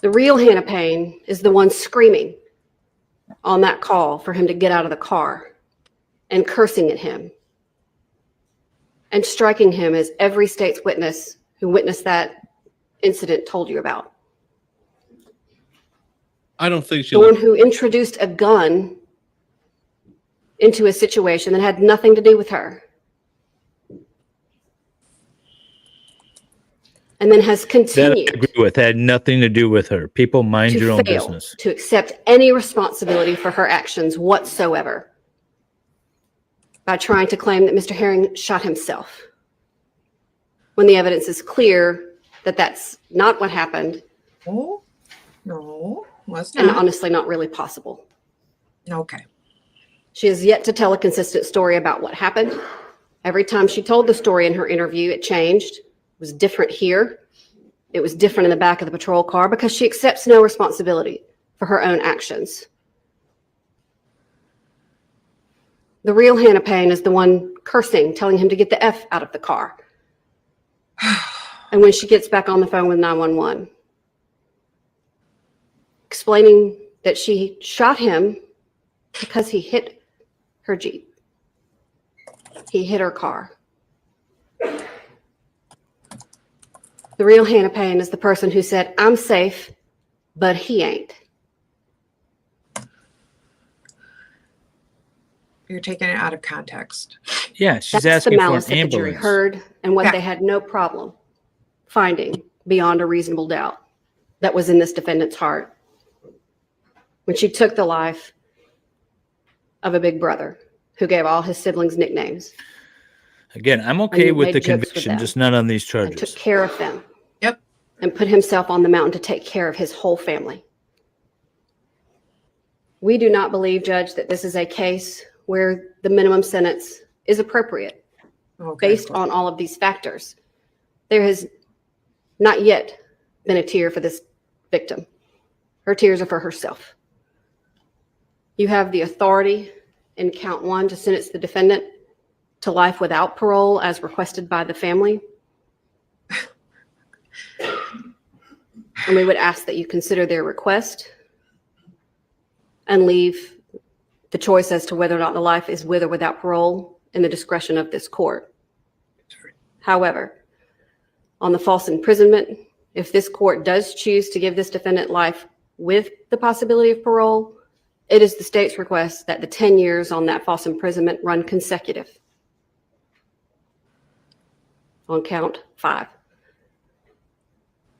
The real Hannah Payne is the one screaming on that call for him to get out of the car and cursing at him and striking him, as every state's witness who witnessed that incident told you about. I don't think The one who introduced a gun into a situation that had nothing to do with her. And then has That I continued agree with. Had nothing to do with her. People mind your to own fail business. to accept any responsibility for her actions whatsoever by trying to claim that Mr. Herring shot himself, when the evidence is clear that that's not what happened. Oh, no, was And not. honestly not really possible. Okay. She has yet to tell a consistent story about what happened Every time she told the story in her interview, it changed. It was different here. It was different in the back of the patrol car because she accepts no responsibility for her own actions. The real Hannah Payne is the one cursing, telling him to get the F out of the car. And when she gets back on the phone with 911, explaining that she shot him because he hit her Jeep. He hit her car. The real Hannah Payne is the person who said, I'm safe, but he ain't. You're taking it out of context. Yeah, she's That's the asking for an malice that the jury ambulance. heard and what they had no problem finding beyond a reasonable doubt that was in this defendant's heart when she took the life of a big brother who gave all his siblings nicknames. Again, I'm And okay he with made the jokes with conviction, them just not on these and took charges. care of them. Yep. And put himself on the mountain to take care of his whole family. We do not believe, Judge, that this is a case where the minimum sentence is appropriate based on all of these factors. There has not yet been a tear for this victim. Her tears are for herself. You have the authority in count 1 to sentence the defendant to life without parole as requested by the family. And we would ask that you consider their request and leave the choice as to whether or not the life is with or without parole in the discretion of this court. However, on the false imprisonment, if this court does choose to give this defendant life with the possibility of parole, it is the state's request that the 10 years on that false imprisonment run consecutive on count 5.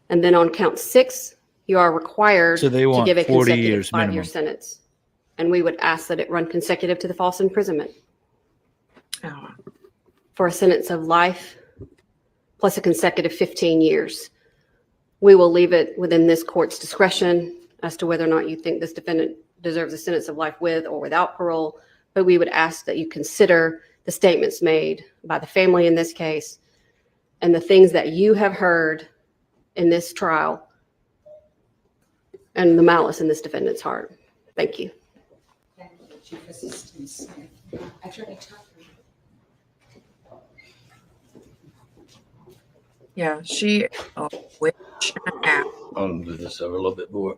And then on count 6, you are required So they to want give a 40 consecutive years 5-year minimum. sentence. And we would ask that it run consecutive to the false imprisonment for a sentence of life plus a consecutive 15 years. We will leave it within this court's discretion as to whether or not you think this defendant deserves a sentence of life with or without parole, but we would ask that you consider the statements made by the family in this case and the things that you have heard in this trial and the malice in this defendant's heart. Thank you. Thank you, Chief Assistant Smith. Attorney Tucker. Yeah, she a witch and a half. I'll move this over a little bit more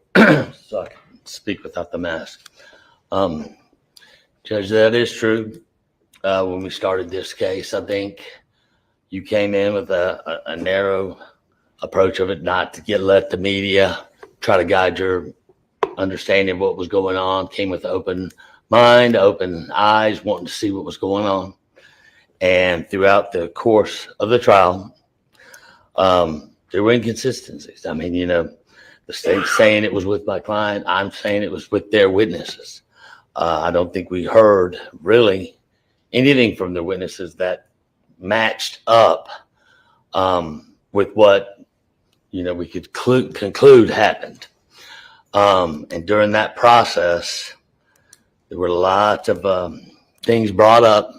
so I can speak without the mask. Judge, that is true. When we started this case, I think you came in with a narrow approach of it, not to let the media try to guide your understanding of what was going on. Came with open mind, open eyes, wanting to see what was going on. And throughout the course of the trial, there were inconsistencies. I mean, the state's saying it was with my client. I'm saying it was with their witnesses. I don't think we heard really anything from the witnesses that matched up with what we could conclude happened. And during that process, there were lots of things brought up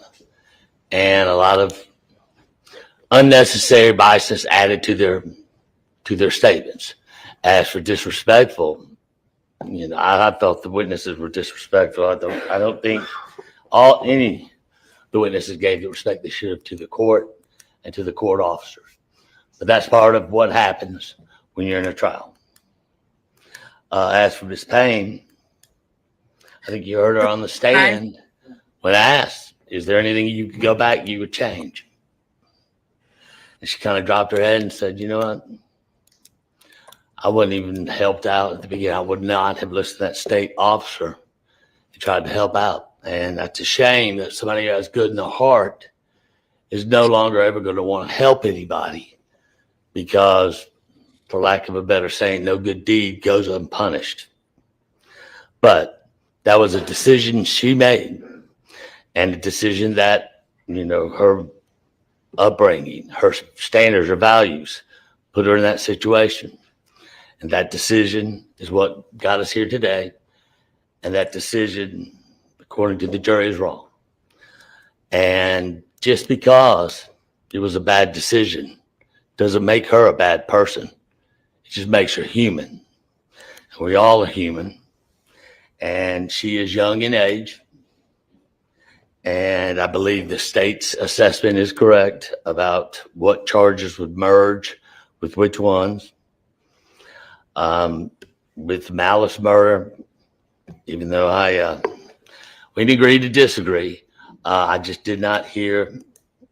and a lot of unnecessary biases added to their statements. As for disrespectful, I felt the witnesses were disrespectful. I don't think any of the witnesses gave the respect they should have to the court and to the court officers. But that's part of what happens when you're in a trial. As for Ms. Payne, I think you heard her on the stand when asked, is there anything you could go back you would change? And she kind of dropped her head and said, you know what? I wouldn't even helped out at the beginning. I would not have listened to that state officer who tried to help out. And that's a shame that somebody who has good in the heart is no longer ever going to want to help anybody because, for lack of a better saying, no good deed goes unpunished. But that was a decision she made, and a decision that, her upbringing, her standards, her values put her in that situation. And that decision is what got us here today. And that decision, according to the jury, is wrong. And just because it was a bad decision doesn't make her a bad person. It just makes her human. We all are human. And she is young in age. And I believe the state's assessment is correct about what charges would merge with which ones. With malice murder, even though we agree to disagree, I just did not hear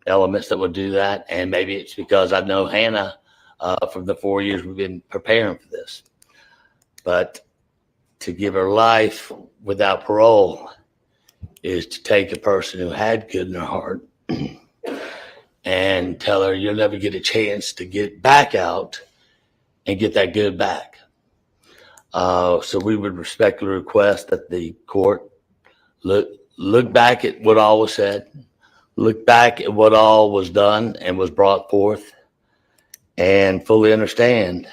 elements that would do that. And maybe it's because I know Hannah from the 4 years we've been preparing for this. But to give her life without parole is to take a person who had good in her heart and tell her you'll never get a chance to get back out and get that good back. So we would respectfully request that the court look back at what all was said, look back at what all was done and was brought forth, and fully understand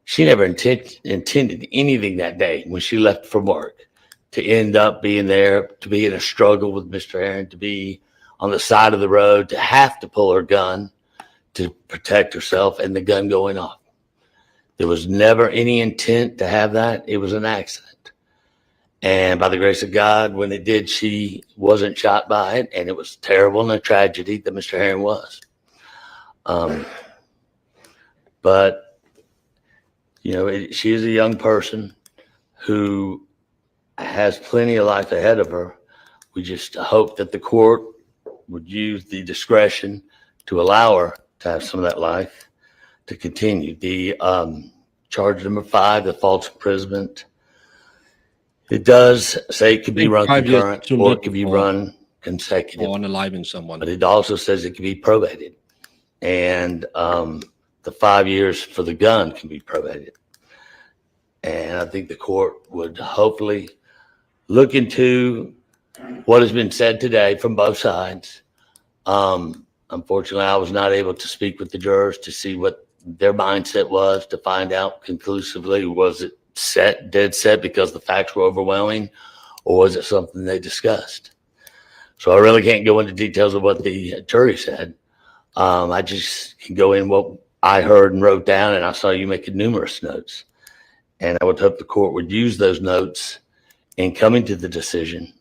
she never intended anything that day when she left from work to end up being there, to be in a struggle with Mr. Aaron, to be on the side of the road, to have to pull her gun to protect herself and the gun going off. There was never any intent to have that. It was an accident. And by the grace of God, when it did, she wasn't shot by it. And it was terrible and a tragedy that Mr. Aaron was. But, you know, she is a young person who has plenty of life ahead of her. We just hope that the court would use the discretion to allow her to have some of that life to continue. The charge number 5, the false imprisonment, it does say it could be run concurrent or it could be run consecutive. Or unaliving someone. But it also says it can be probated. And the 5 years for the gun can be probated. And I think the court would hopefully look into what has been said today from both sides. Unfortunately, I was not able to speak with the jurors to see what their mindset was, to find out conclusively, was it dead set because the facts were overwhelming, or was it something they discussed? So I really can't go into details of what the jury said. I just can go in what I heard and wrote down, and I saw you making numerous notes. And I would hope the court would use those notes in coming to the decision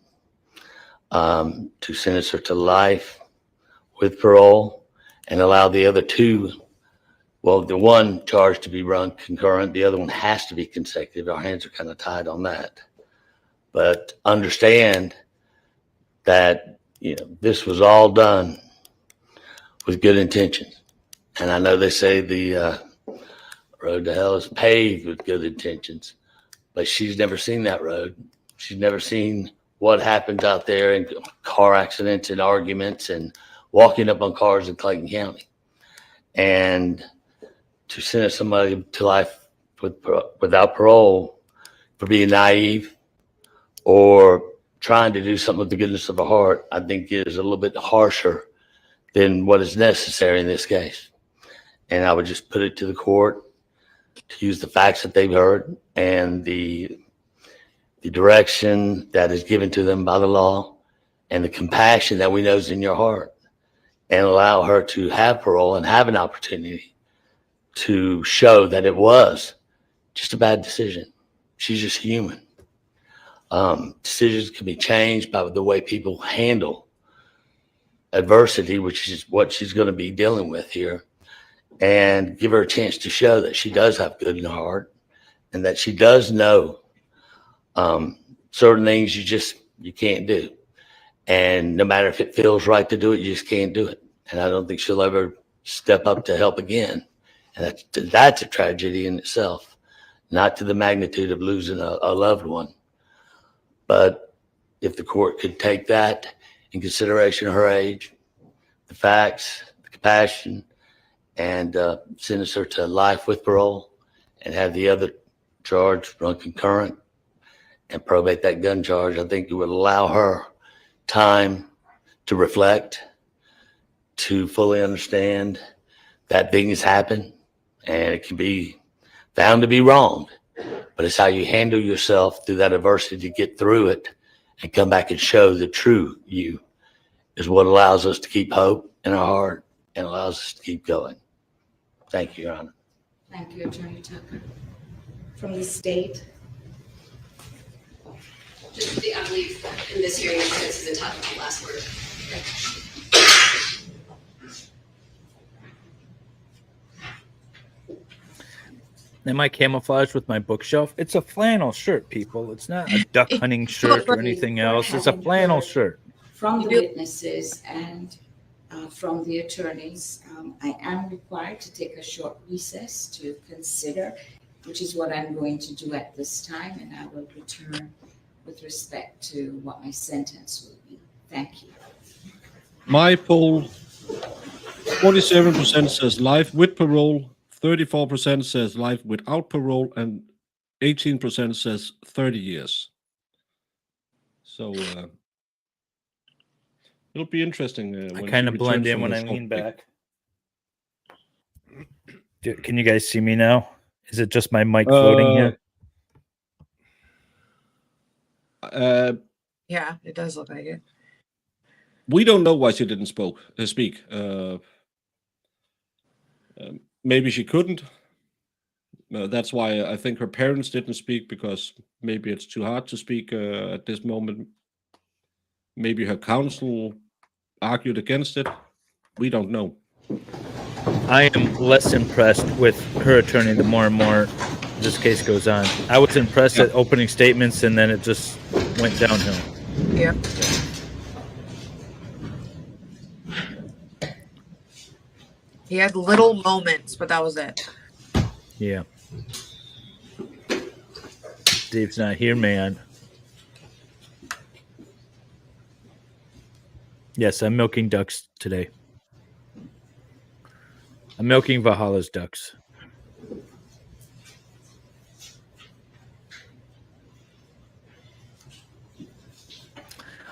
to sentence her to life with parole and allow the other two, well, the one charge to be run concurrent, the other one has to be consecutive. Our hands are kind of tied on that. But understand that, you know, this was all done with good intentions. And I know they say the road to hell is paved with good intentions, but she's never seen that road. She's never seen what happens out there in car accidents and arguments and walking up on cars in Clayton County. And to sentence somebody to life without parole for being naive or trying to do something with the goodness of a heart, I think is a little bit harsher than what is necessary in this case. And I would just put it to the court to use the facts that they've heard and the direction that is given to them by the law and the compassion that we know is in your heart, and allow her to have parole and have an opportunity to show that it was just a bad decision. She's just human. Decisions can be changed by the way people handle adversity, which is what she's going to be dealing with here, and give her a chance to show that she does have good in her heart and that she does know certain things you can't do. And no matter if it feels right to do it, you just can't do it. And I don't think she'll ever step up to help again. And that's a tragedy in itself, not to the magnitude of losing a loved one. But if the court could take that in consideration of her age, the facts, the compassion, and sentence her to life with parole and have the other charge run concurrent and probate that gun charge, I think it would allow her time to reflect, to fully understand that things happen and it can be found to be wrong, but it's how you handle yourself through that adversity to get through it and come back and show the true you is what allows us to keep hope in our heart and allows us to keep going. Thank you, Your Honor. Thank you, Attorney Tucker. From the state, Just I believe in this hearing, defense is entitled to the last word. Am I camouflaged with my bookshelf? It's a flannel shirt, people. It's not a duck hunting shirt or anything else. It's a flannel shirt. from the witnesses and from the attorneys, I am required to take a short recess to consider, which is what I'm going to do at this time, and I will return with respect to what my sentence will be. Thank you. My poll, 47% says life with parole, 34% says life without parole, and 18% says 30 years. So it'll be interesting. I kind of blend in when I lean back. Can you guys see me now? Is it just my mic floating here? Yeah, it does look like it. We don't know why she didn't speak. Maybe she couldn't. That's why I think her parents didn't speak, because maybe it's too hard to speak at this moment. Maybe her counsel argued against it. We don't know. I am less impressed with her attorney the more and more this case goes on. I was impressed at opening statements, and then it just went downhill. Yeah. He had little moments, but that was it. Yeah. Dave's not here, man. Yes, I'm milking ducks today. I'm milking Valhalla's ducks.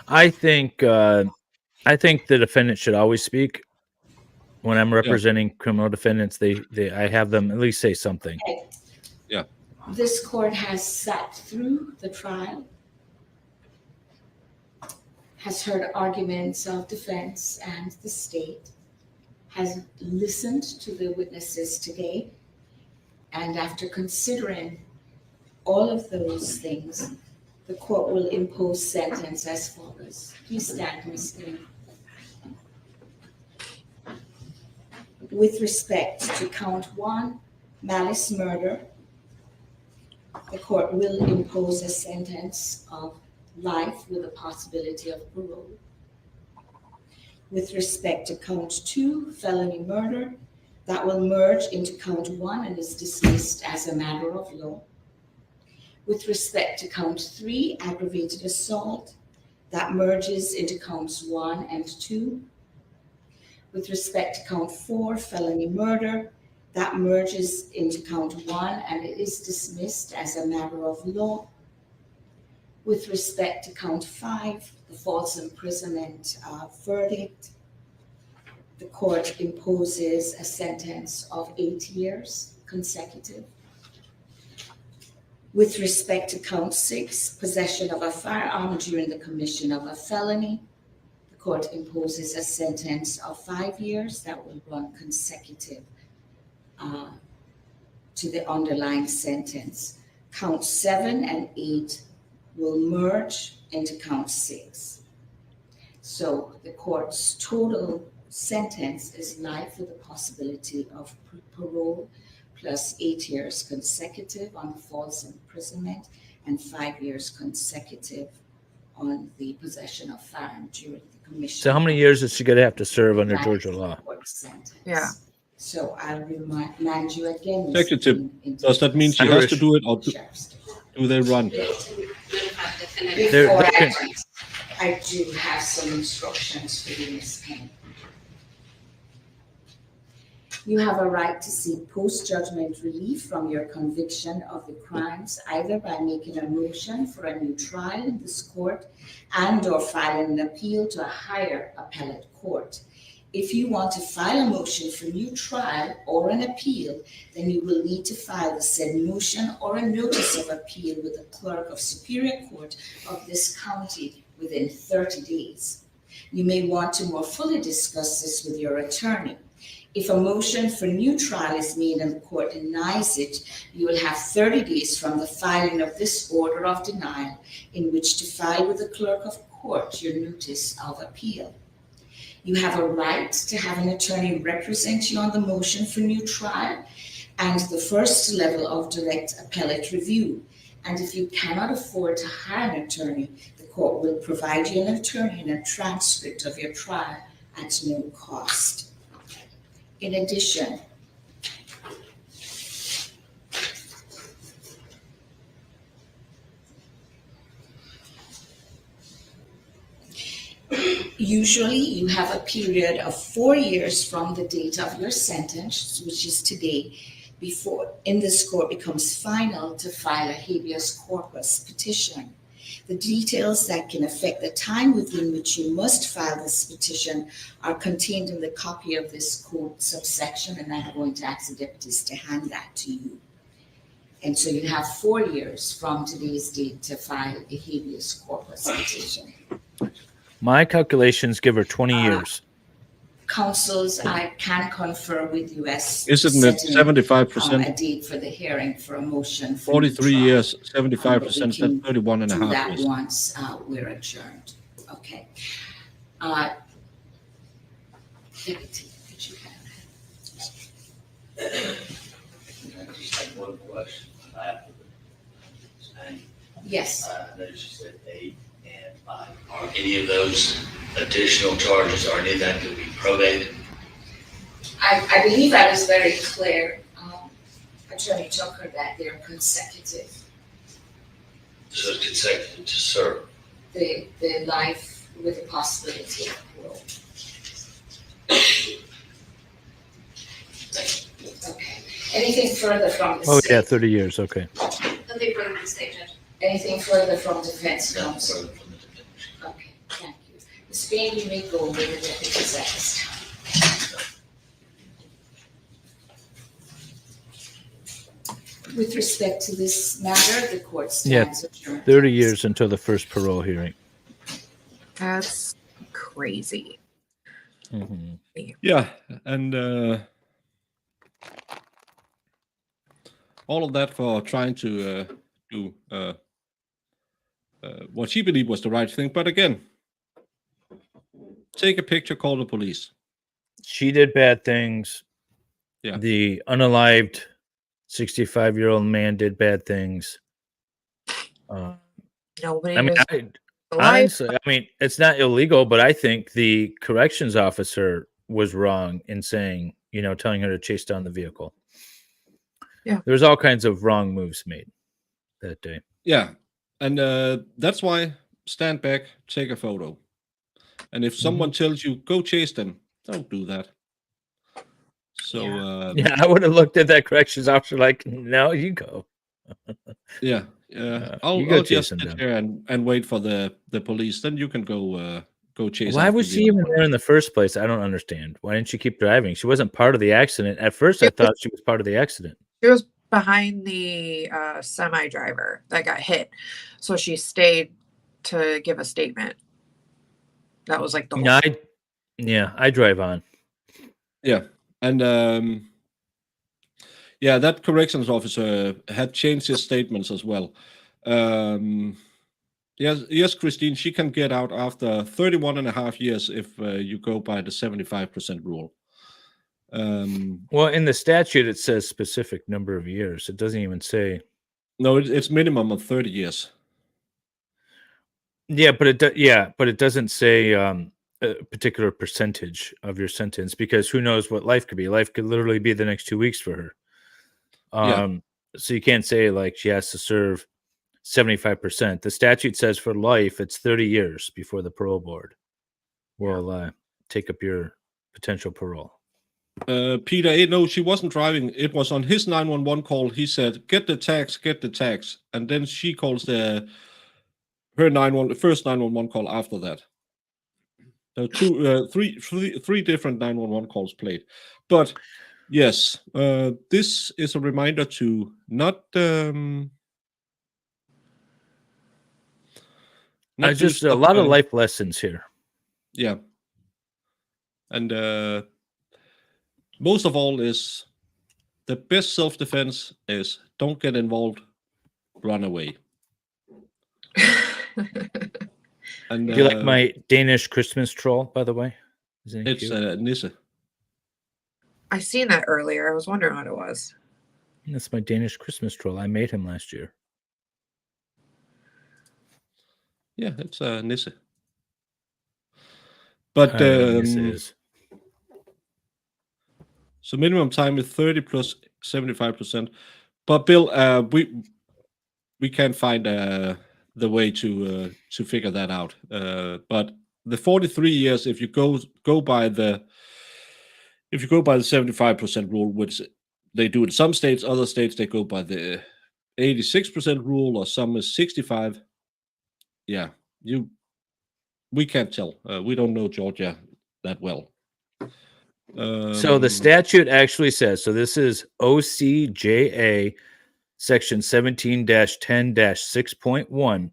I think the defendant should always speak. When I'm representing criminal defendants, I have them at least say something. Okay. Yeah. This court has sat through the trial, has heard arguments of defense and the state, has listened to the witnesses today, and after considering all of those things, the court will impose sentence as follows. Please stand, Ms. Dean. With respect to count 1, malice murder, the court will impose a sentence of life with a possibility of parole. With respect to count 2, felony murder, that will merge into count 1 and is dismissed as a matter of law. With respect to count 3, aggravated assault, that merges into counts 1 and 2. With respect to count 4, felony murder, that merges into count 1 and it is dismissed as a matter of law. With respect to count 5, the false imprisonment verdict, the court imposes a sentence of 8 years consecutive. With respect to count 6, possession of a firearm during the commission of a felony, the court imposes a sentence of 5 years that will run consecutive to the underlying sentence. Count 7 and 8 will merge into count 6. So the court's total sentence is life with a possibility of parole, plus 8 years consecutive on false imprisonment and 5 years consecutive on the possession of firearm during the commission. So how many years is she going to have to serve under Georgia law? Yeah. So I'll remind you again. Executive, does that mean she has to do it, or do they run? Before I do have some instructions for you, Ms. Payne. You have a right to seek post-judgment relief from your conviction of the crimes, either by making a motion for a new trial in this court and/or filing an appeal to a higher appellate court. If you want to file a motion for new trial or an appeal, then you will need to file the said motion or a notice of appeal with the clerk of Superior Court of this county within 30 days. You may want to more fully discuss this with your attorney. If a motion for new trial is made and the court denies it, you will have 30 days from the filing of this order of denial in which to file with the clerk of court your notice of appeal. You have a right to have an attorney represent you on the motion for new trial and the first level of direct appellate review. And if you cannot afford to hire an attorney, the court will provide you an attorney and a transcript of your trial at no cost. In addition, usually you have a period of 4 years from the date of your sentence, which is today, before in this court becomes final to file a habeas corpus petition. The details that can affect the time within which you must file this petition are contained in the copy of this code subsection, and I'm going to ask the deputies to hand that to you. And so you have 4 years from today's date to file a habeas corpus petition. My calculations give her 20 years. Counsels, I can confer with you as Isn't it setting, 75%? a date for the hearing for a motion. For 43 trial. years, 75%, that's 31 and a Do half that years. once we're adjourned. Okay. Deputy, could you have Just have one question. After the name. Yes. I noticed you said 8 and 5. Are any of those additional charges or any of that could be probated? I believe I was very clear, Attorney Tucker, that they're consecutive. So it's consecutive to serve. The life with the possibility of parole. Okay. Anything further from the Oh, state? yeah, 30 years. Okay. Nothing further from the state, Judge. Anything further from defense No counsel? further from the defendant. Okay, thank you. Ms. Payne, you may go with the deputies at this time. With respect to this matter, the court stands adjourned. 30 years until the first parole hearing. That's crazy. Mhm. Yeah, and all of that for trying to do what she believed was the right thing. But again, take a picture, call the police. She did bad things. Yeah. The unalived 65-year-old man did bad things. Nobody I mean, was alive. honestly, I mean, it's not illegal, but I think the corrections officer was wrong in saying, telling her to chase down the vehicle. Yeah. There's all kinds of wrong moves made that day. Yeah, and that's why stand back, take a photo. And if someone tells you, go chase them, don't do that. So, Yeah, I would have looked at that corrections officer like, no, you go. yeah, I'll you go just chasing sit them. here and wait for the police. Then you can go chase. Why after was the she other even one. there in the first place? I don't understand. Why didn't she keep driving? She wasn't part of the accident. At first, I thought she was part of the accident. She was behind the semi driver that got hit, so she stayed to give a statement. That was like the whole. I drive on. Yeah, and yeah, that corrections officer had changed his statements as well. Yes, Christine, she can get out after 31 and a half years if you go by the 75% rule. Well, in the statute, it says specific number of years. It doesn't even say. No, it's minimum of 30 years. Yeah, but it doesn't say a particular percentage of your sentence, because who knows what life could be. Life could literally be the next 2 weeks for her. So you can't say like she has to serve 75%. The statute says for life, it's 30 years before the parole board will take up your potential parole. Peter, no, she wasn't driving. It was on his 911 call. He said, get the tax. And then she calls her first 911 call after that. So three different 911 calls played. But yes, this is a reminder to not Just a lot of life lessons here. Yeah. And most of all is the best self-defense is don't get involved, run away. And Do you like my Danish Christmas troll, by the way? Isn't it it's cute? Nisse. I seen that earlier. I was wondering what it was. That's my Danish Christmas troll. I made him last year. Yeah, it's Nisse. But I don't know what Nisse is. So minimum time is 30 plus 75%. But Bill, we can't find the way to figure that out. But the 43 years, if you go by the 75% rule, which they do in some states, other states they go by the 86% rule, or some is 65. Yeah, we can't tell. We don't know Georgia that well. So the statute actually says, so this is OCJA section 17-10-6.1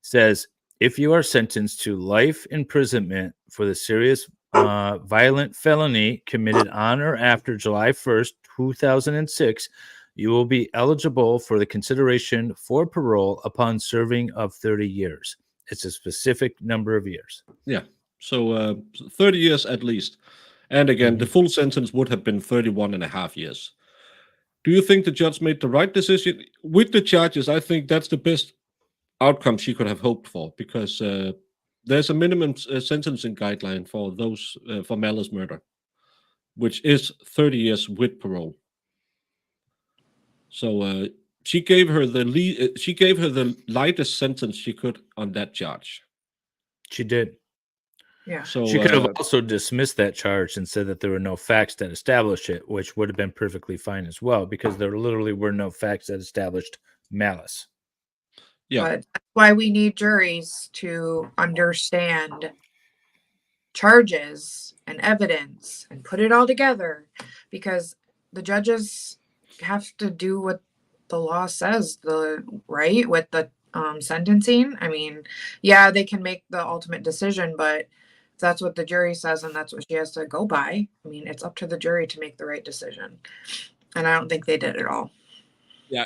says, if you are sentenced to life imprisonment for the serious violent felony committed on or after July 1st, 2006, you will be eligible for the consideration for parole upon serving of 30 years. It's a specific number of years. Yeah, so 30 years at least. And again, the full sentence would have been 31 and a half years. Do you think the judge made the right decision? With the charges, I think that's the best outcome she could have hoped for, because there's a minimum sentencing guideline for those for malice murder, which is 30 years with parole. So she gave her the lightest sentence she could on that charge. She did. Yeah. So she could have also dismissed that charge and said that there were no facts that establish it, which would have been perfectly fine as well, because there literally were no facts that established malice. Yeah. But that's why we need juries to understand charges and evidence and put it all together, because the judges have to do what the law says, right, with the sentencing. I mean, yeah, they can make the ultimate decision, but if that's what the jury says and that's what she has to go by, I mean, it's up to the jury to make the right decision. And I don't think they did at all. Yeah,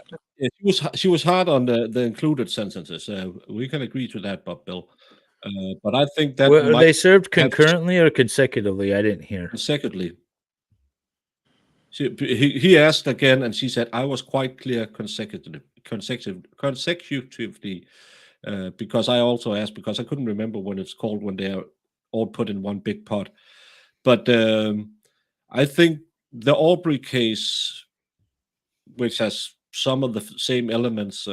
she was hard on the included sentences. We can agree to that, Bill. But I think that Were they served concurrently or consecutively? I didn't hear. Consecutively. He asked again, and she said, "I was quite clear consecutively." Because I also asked, because I couldn't remember when it's called when they are all put in one big pot. But I think the Aubrey case, which has some of the same elements,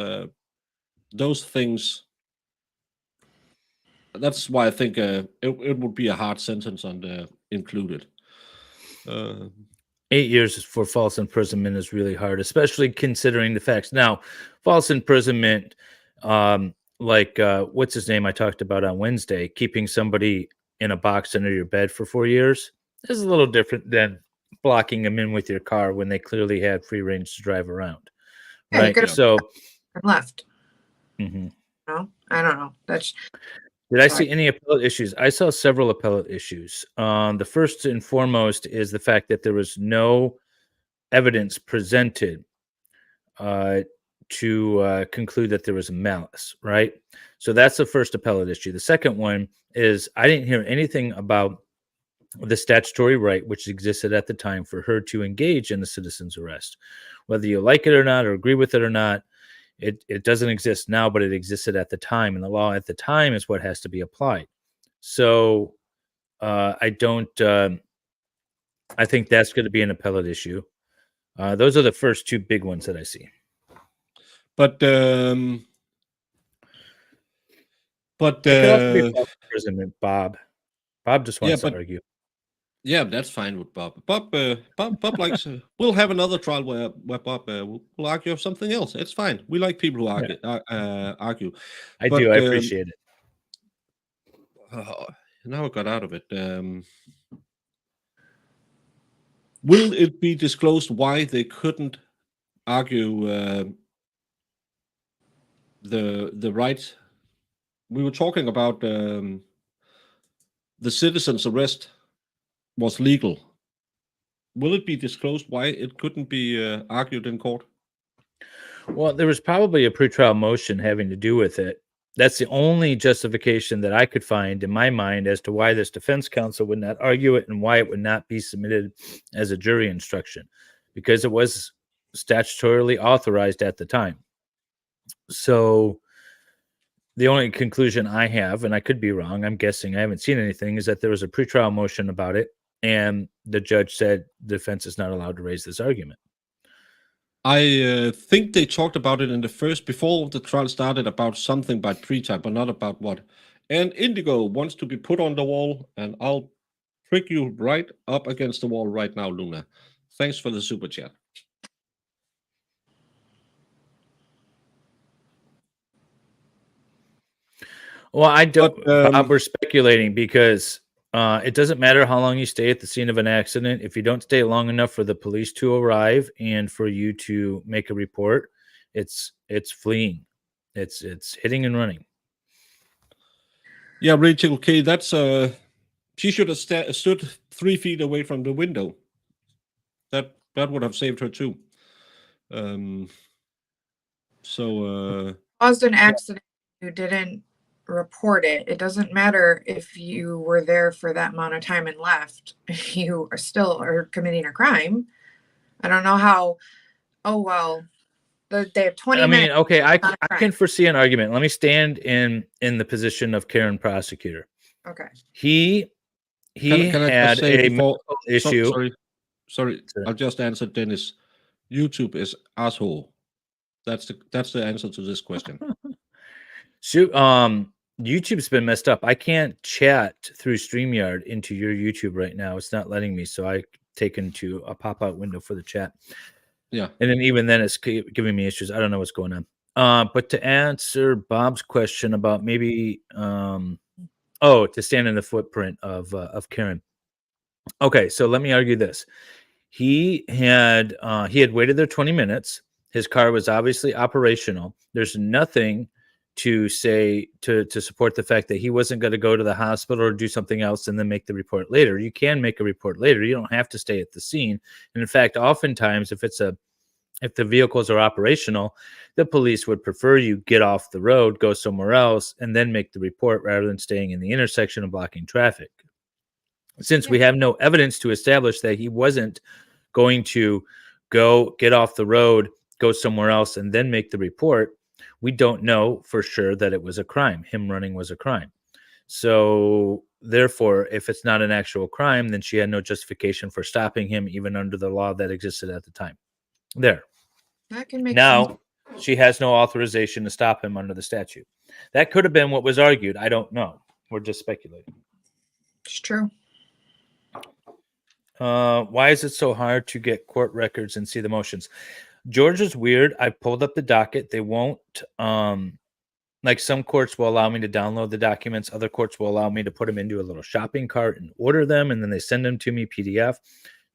those things. That's why I think it would be a hard sentence on the included. 8 years for false imprisonment is really hard, especially considering the facts. Now, false imprisonment, what's his name I talked about on Wednesday, keeping somebody in a box under your bed for 4 years is a little different than blocking them in with your car when they clearly had free range to drive around. Yeah, right. So left. Mhm. No, I don't know. Did I see any appellate issues? I saw several appellate issues. The first and foremost is the fact that there was no evidence presented to conclude that there was malice, right? So that's the first appellate issue. The second one is I didn't hear anything about the statutory right which existed at the time for her to engage in the citizen's arrest. Whether you like it or not or agree with it or not, it doesn't exist now, but it existed at the time, and the law at the time is what has to be applied. So I think that's going to be an appellate issue. Those are the first two big ones that I see. But it could also be false imprisonment, Bob. Bob just wants to argue. Yeah, that's fine with Bob. Bob likes. We'll have another trial where Bob will argue something else. It's fine. We like people who argue. Argue. I do. I appreciate it. Now I got out of it. Will it be disclosed why they couldn't argue the right? We were talking about the the citizen's arrest was legal, will it be disclosed why it couldn't be argued in court? Well, there was probably a pretrial motion having to do with it. That's the only justification that I could find in my mind as to why this defense counsel would not argue it and why it would not be submitted as a jury instruction, because it was statutorily authorized at the time. So the only conclusion I have, and I could be wrong, I'm guessing, I haven't seen anything, is that there was a pretrial motion about it, and the judge said the defense is not allowed to raise this argument. I think they talked about it in the first, before the trial started, about something by pretrial, but not about what. And Indigo wants to be put on the wall, and I'll prick you right up against the wall right now, Luna. Thanks for the super chat. Well, I don't, But, Bob, we're speculating because it doesn't matter how long you stay at the scene of an accident. If you don't stay long enough for the police to arrive and for you to make a report, it's fleeing. It's hitting and running. Yeah, Rachel K, that's she should have stood 3 feet away from the window. That would have saved her too. Caused an accident, you didn't report it. It doesn't matter if you were there for that amount of time and left. You are still committing a crime. I don't know how. Oh well, they have 20 I mean, minutes. okay, I can foresee an argument. Let me stand in the position of Karen prosecutor. Okay. He Can I had just say a before, medical issue. Sorry. I'll just answer Dennis. YouTube is asshole. That's the answer to this question. Shoot, YouTube's been messed up. I can't chat through StreamYard into your YouTube right now. It's not letting me, so I taken to a pop-out window for the chat. Yeah. And then even then it's giving me issues. I don't know what's going on. But to answer Bob's question about maybe to stand in the footprint of Karen. Okay, so let me argue this. He had waited there 20 minutes. His car was obviously operational. There's nothing to say to support the fact that he wasn't going to go to the hospital or do something else and then make the report later. You can make a report later. You don't have to stay at the scene. And in fact, oftentimes if the vehicles are operational, the police would prefer you get off the road, go somewhere else, and then make the report rather than staying in the intersection and blocking traffic. Since we have no evidence to establish that he wasn't going to go get off the road, go somewhere else, and then make the report, we don't know for sure that it was a crime. Him running was a crime. So therefore, if it's not an actual crime, then she had no justification for stopping him, even under the law that existed at the time. There. That can make now sense. She has no authorization to stop him under the statute. That could have been what was argued. I don't know. We're just speculating. It's true. Why is it so hard to get court records and see the motions? Georgia's weird. I pulled up the docket. They won't, like some courts will allow me to download the documents. Other courts will allow me to put them into a little shopping cart and order them, and then they send them to me PDF.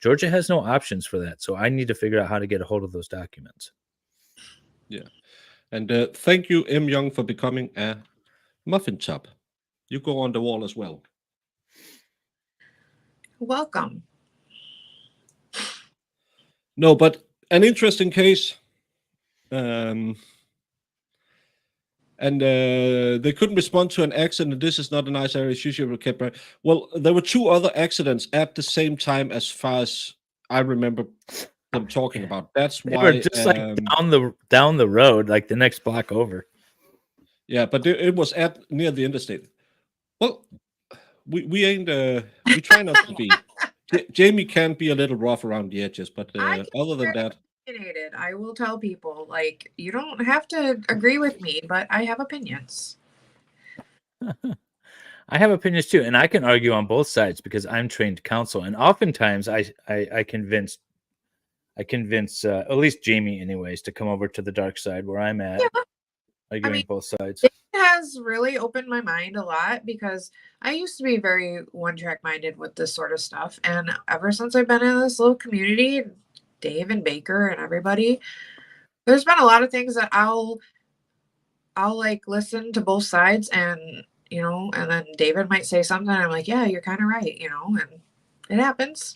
Georgia has no options for that, so I need to figure out how to get a hold of those documents. Yeah. And thank you, M. Young, for becoming a muffin top. You go on the wall as well. Welcome. No, but an interesting case. And they couldn't respond to an accident. This is not a nice area. Usually kept. Well, there were 2 other accidents at the same time, as far as I remember them talking about. That's They why were just like down the road, like the next block over. Yeah, but it was near the interstate. Well, we ain't we try not to be. Jamie can be a little rough around the edges, but other than that, I will tell people, like, you don't have to agree with me, but I have opinions. I have opinions too, and I can argue on both sides because I'm trained counsel, and oftentimes I convince at least Jamie, anyways, to come over to the dark side where I'm at, arguing both sides. It has really opened my mind a lot because I used to be very one-track minded with this sort of stuff, and ever since I've been in this little community, Dave and Baker and everybody, there's been a lot of things that I'll like listen to both sides, and you know, and then David might say something. I'm like, yeah, you're kind of right, you know, and it happens.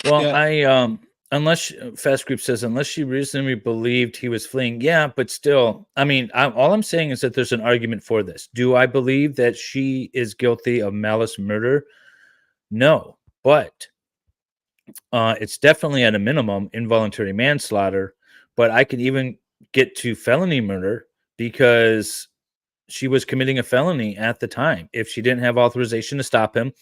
Well, Yeah. Unless Fast Group says unless she reasonably believed he was fleeing, yeah, but still, I mean, all I'm saying is that there's an argument for this. Do I believe that she is guilty of malice murder? No, but it's definitely at a minimum involuntary manslaughter. But I can even get to felony murder because she was committing a felony at the time. If she didn't have authorization to stop him,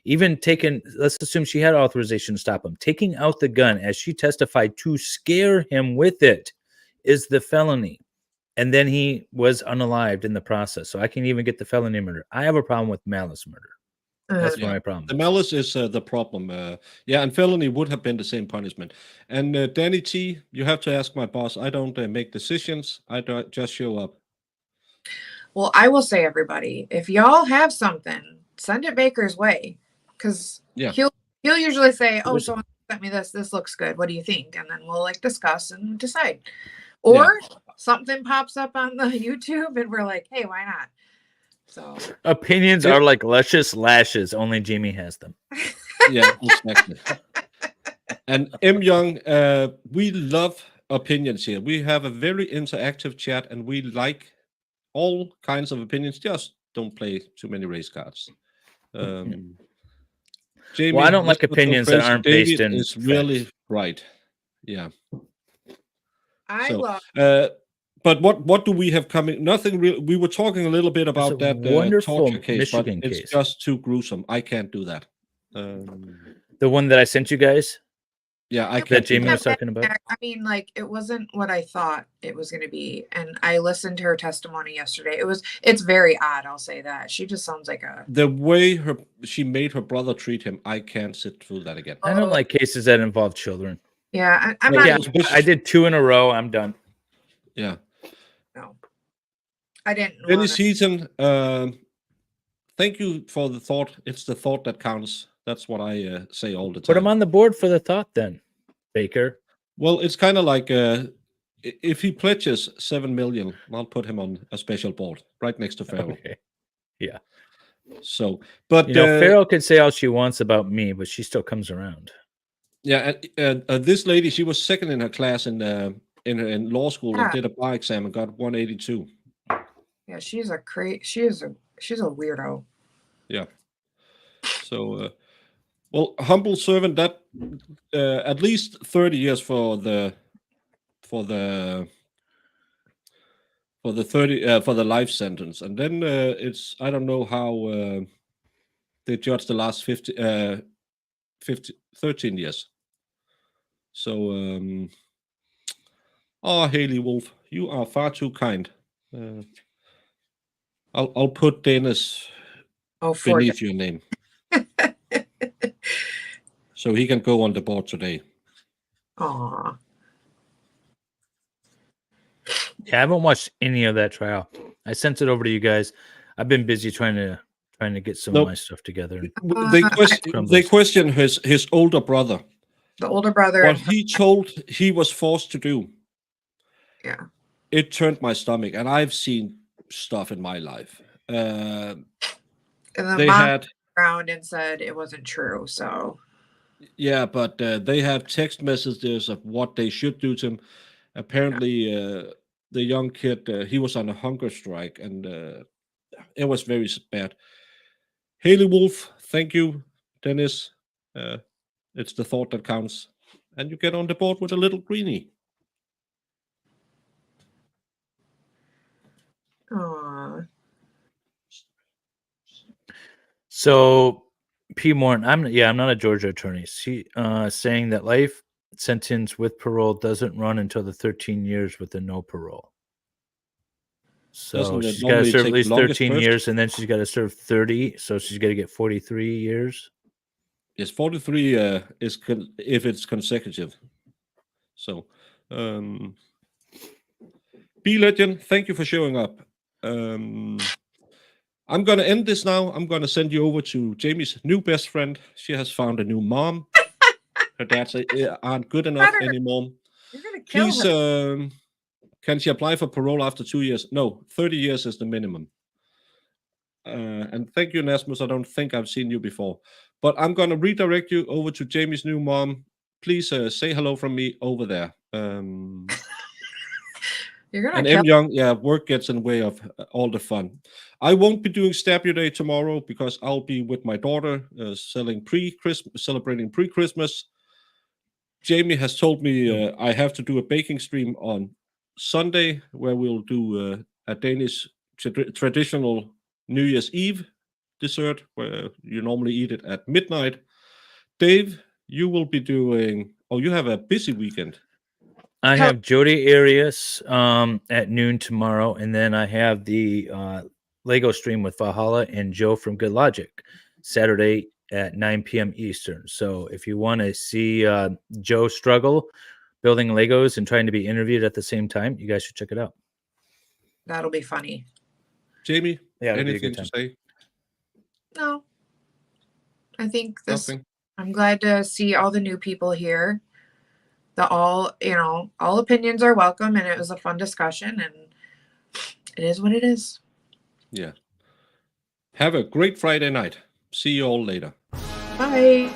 let's assume she had authorization to stop him, taking out the gun as she testified to scare him with it is the felony. And then he was unalived in the process. So I can even get the felony murder. I have a problem with malice murder. That's Yeah. my problem. The malice is the problem. Yeah, and felony would have been the same punishment. And Danny T, you have to ask my boss. I don't make decisions. I don't just show up. Well, I will say, everybody, if y'all have something, send it Baker's way, because Yeah. he'll usually say, "Oh, someone sent me this. This looks good. What do you think?" And then we'll like discuss and decide. Or something pops up on the YouTube, and we're like, "Hey, why not?" So opinions are like luscious lashes. Only Jamie has them. Yeah, exactly. And M Young, we love opinions here. We have a very interactive chat, and we like all kinds of opinions. Just don't play too many race cards. Jamie, Well, I don't like let's not go opinions that crazy. aren't David based in is really right. Yeah. I love. But what do we have coming? Nothing real. We were talking a little bit about that wonderful torture case, Michigan but it's case. just too gruesome. I can't do that. The one that I sent you guys? Yeah, I that can't do Jamie that. was talking about. I mean, like, it wasn't what I thought it was going to be, and I listened to her testimony yesterday. It's very odd. I'll say that. She just sounds like a. The way she made her brother treat him, I can't sit through that again. I don't like cases that involve children. Yeah, I'm Yeah, not. I did 2 in a row. I'm done. Yeah. No, I didn't. Denny Seaton, thank you for the thought. It's the thought that counts. That's what I say all the time. Put him on the board for the thought, then, Baker. Well, it's kind of like if he pledges 7 million, I'll put him on a special board right next to Farrell. Okay. Yeah. So, but Farrell could say all she wants about me, but she still comes around. Yeah, and this lady, she was second in her class in law school and did a bar exam and got 182. Yeah, she's a she's a weirdo. Yeah. So, well, humble servant. That at least 30 years for the life sentence, and then it's I don't know how they judge the last 13 years. So, Haley Wolf, you are far too kind. I'll put Dennis beneath your name, so he can go on the board today. Aw. Yeah, I haven't watched any of that trial. I sent it over to you guys. I've been busy trying to get some of my stuff together. They question his older brother. The older brother. What he told he was forced to do. Yeah. It turned my stomach, and I've seen stuff in my life. And the they mom had around and said it wasn't true. So. Yeah, but they have text messages of what they should do to him. Apparently, the young kid he was on a hunger strike, and it was very bad. Haley Wolf, thank you, Dennis. It's the thought that counts, and you get on the board with a little greenie. Aww. So, P. Morton, I'm not a Georgia attorney. She saying that life sentence with parole doesn't run until the 13 years with the no parole. So she's got to serve at least 13 years, and then she's got to serve 30. So she's got to get 43 years. Yes, 43 is if it's consecutive. So, B Legend, thank you for showing up. I'm going to end this now. I'm going to send you over to Jamie's new best friend. She has found a new mom. Her dads aren't good enough anymore. You're gonna kill Please, can she apply for parole after 2 years? No, 30 years is the minimum. And thank you, Nasmus. I don't think I've seen you before, but I'm going to redirect you over to Jamie's new mom. Please say hello from me over there. You're gonna And kill. M. Young, yeah, work gets in the way of all the fun. I won't be doing Stab Your Day tomorrow because I'll be with my daughter celebrating pre-Christmas. Jamie has told me I have to do a baking stream on Sunday where we'll do a Danish traditional New Year's Eve dessert where you normally eat it at midnight. Dave, you will be doing. Oh, you have a busy weekend. I have Jody Arias at noon tomorrow, and then I have the Lego stream with Valhalla and Joe from Good Logic Saturday at 9 p.m. Eastern. So if you want to see Joe struggle building Legos and trying to be interviewed at the same time, you guys should check it out. That'll be funny. Jamie, Yeah, it'll be a anything good to time. say? No. I think this. Nothing. I'm glad to see all the new people here. All opinions are welcome, and it was a fun discussion, and it is what it is. Yeah. Have a great Friday night. See you all later. Bye.